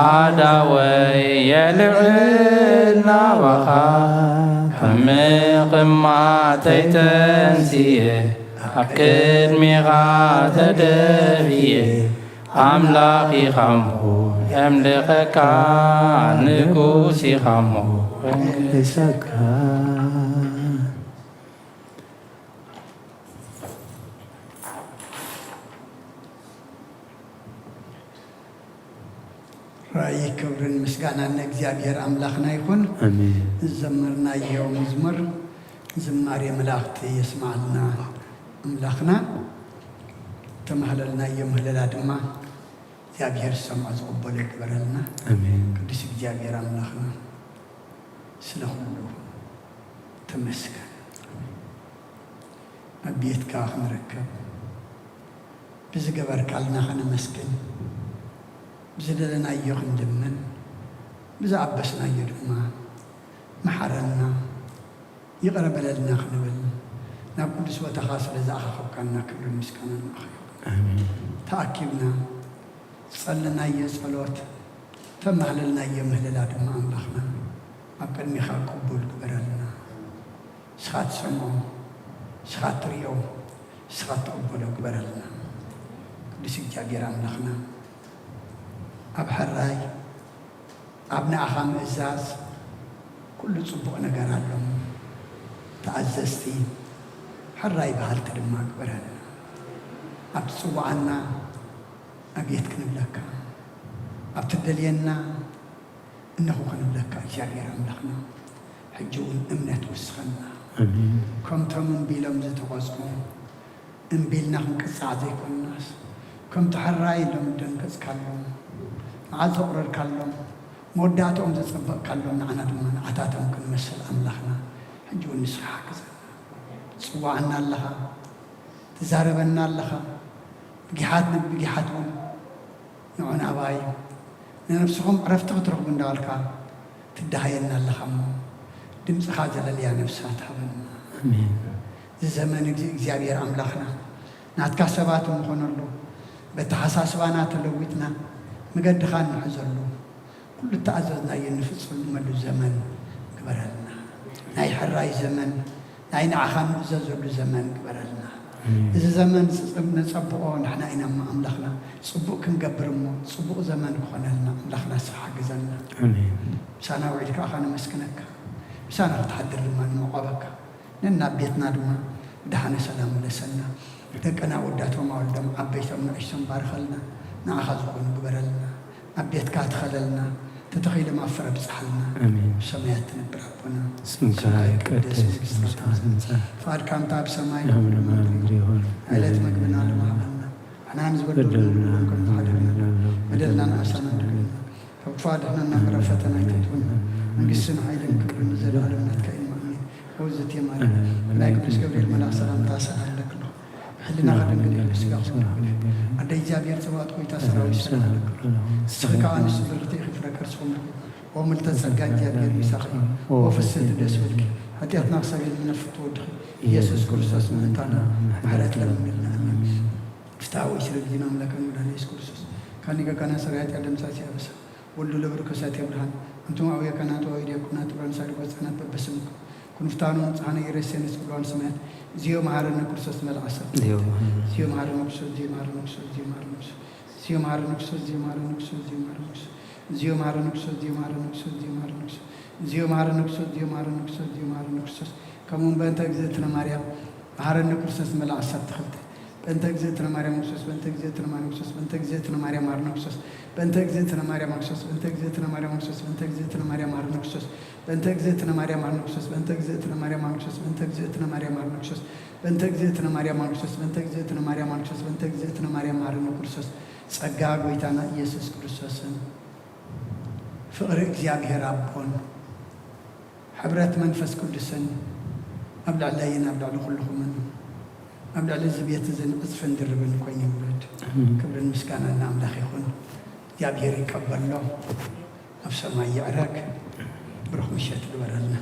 [SPEAKER 2] ኣዳወይ የልዕል ናባኻ ካብ ምቕማጠይ ተንስየ ኣብ ቅድሜኻ ተደፊየ ኣምላኽ ኢኻምዎ የምልኸካ ንጉስ ኢኻምዎ እንግሰካ
[SPEAKER 1] ራእይ ክብርን ምስጋናን እግዚአብሔር አምላክና ይሁን።
[SPEAKER 3] አሜን።
[SPEAKER 1] ዘመርናየው መዝሙር ዝማሬ መላእክት ይስማዕልና አምላክና تمهللنا يمهلل دما እግዚአብሔር ሰማዕ ዝቕበሎ ይግበረልና
[SPEAKER 3] አሜን
[SPEAKER 1] ቅዱስ እግዚአብሔር አምላኽና ስለ ሁሉ ተመስገን አቤትካ ክንርከብ ብዝገበርካልና ኸነመስግን ብዝደለናዮ ክንድመን ብዝኣበስናዮ ድማ መሓረና ይቕር በለልና ክንብል ናብ ቅዱስ ቦታኻ ስለ ዝኣኸኸብካና ክብሪ ምስጋና ንኣኸዮ
[SPEAKER 3] አሜን
[SPEAKER 1] ተኣኪብና ጸለናየ ጸሎት ተማህለልናየ ምህለላ ድማ ኣምላኽና ኣብ ቅድሚኻ ቅቡል ግበረልና ስኻት ሰምዖ ስኻት ትሪኦ ስኻት ተቕበሎ ግበረልና ቅዱስ እግዚአብሔር ኣምላኽና ኣብ ሕራይ ኣብ ንኣኻ ምእዛዝ ኩሉ ጽቡቕ ነገር ኣሎ ተኣዘዝቲ ሕራይ ባህልቲ ድማ ግበረልና ኣብ ትጽዋዓና أبيت كنبلك أبتدلينا إنه كنبلك እግዚአብሔር أملخنا حجون أمنة وسخنا كم تمن بيلم زتقصم إن بيلنا كسع زيك الناس كم تحرّي لهم دنكس كلهم عز أقرر كلهم موداتهم زتسبق كلهم عنا دمان عتاتهم كن مسل أملخنا حجون نسخ كذا سواعنا لها تزاربنا لها بجحاتنا بجحاتهم نعون أباي نفسهم عرفت تروح من دالك تدهينا لخمو دمس خاجل لي نفسها تهبنا
[SPEAKER 3] آمين
[SPEAKER 1] الزمن እግዚአብሔር أملاخنا ناتكاسباتهم خنلو بتحساسبانا تلويتنا مقدخان نحزلو كل تعززنا ينفصل ملو الزمن كبرلنا ناي حراي زمن ناي نعخان زلزل زمن كبرلنا إذا زمن نصبقه نحن إنما أملاخنا صبوق كنقبرمو صبوق زمن خنا لنا أملاخنا صحة جزلنا
[SPEAKER 3] آمين
[SPEAKER 1] بسانا وعدك أخانا مسكنك بسانا تحضر لما نوقبك لنا بيتنا دما دحنا سلام لسنا دقنا وداتهم ولدهم عبيتهم نعيشهم بارخلنا نأخذهم قبرلنا عبيتك أدخلنا تتخيل ما فرب صحلنا
[SPEAKER 3] آمين
[SPEAKER 1] سميت نبر ربنا
[SPEAKER 3] اسمك يقدس اسمك
[SPEAKER 1] فار كام تاب سماي
[SPEAKER 3] يوم ما نريهون
[SPEAKER 1] عليت مقبنا لما عملنا احنا نزبل بدلنا نعسنا فبفادحنا نقرأ فتنا يتدون نقسنا عيدا كبر نزل على مناتك إلما أمين وزت يا مالك لا يقبلس قبريل ملاك سلام تاسع لك له حلنا خدم قد يقبلس قبريل عدا إجابير سوات قوي تاسرا ويسلام لك سخكا عن السبر تيخي فركر سخم وملتزقات جابير بساقي وفسد دسولك حتى أتناق سبيل من الفتوح يسوس كرسوس من تانا محرات لهم ملنا أمين فتاوي شرق دينا ملكا ملان يس كرسوس كان يقا كان سرعات عدم ساسي أبسا ولو لبرو كساتي أبرهان أنتم أويا كانت وإيديا كنات بران ساري وزانات ببسمك كن فتانو أنا يرسين سبلان سمات زيو مهارنا كرسوس ملعصر زيو مهارنا كرسوس زيو مهارنا كرسوس زيو مهارنا كرسوس زيو مهارنا كرسوس زيو مهارنا كرسوس زيو مهارنا كرسوس زيو مهارنا كرسوس زيو مهارنا كرسوس زيو مهارنا كرسوس زيو مهارنا كرسوس زيو مهارنا كرسوس زيو مهارنا كرسوس كمون بنت أجزتنا مريم مهارنا كرسوس ملعصر تخلت بنت أجزتنا مريم كرسوس بنت أجزتنا مريم كرسوس بنت أجزتنا مريم مهارنا كرسوس بنت أجزتنا مريم كرسوس بنت أجزتنا مريم كرسوس بنت أجزتنا مريم مهارنا كرسوس بنت أجزتنا مريم مهارنا كرسوس بنت أجزتنا مريم مهارنا كرسوس بنت أجزتنا مريم مهارنا كرسوس بنت أجزتنا مريم مهارنا كرسوس بنت أجزتنا مريم مهارنا كرسوس بنت أجزتنا مريم مهارنا كرسوس ጸጋ ጎይታና ኢየሱስ ክርስቶስን ፍቅሪ እግዚአብሔር አቦን ሕብረት መንፈስ ቅዱስን ኣብ ላዕለይን ኣብ ላዕሊ ኩልኹምን ኣብ ላዕሊ እዚ ቤት እዚ ንቅፅፍን ድርብን ኮይኑ ይውለድ ክብርን ምስጋና ንኣምላኽ ይኹን እግዚአብሔር ይቀበሎ ኣብ ሰማይ ይዕረግ ብሩኽ ምሸት ግበረልና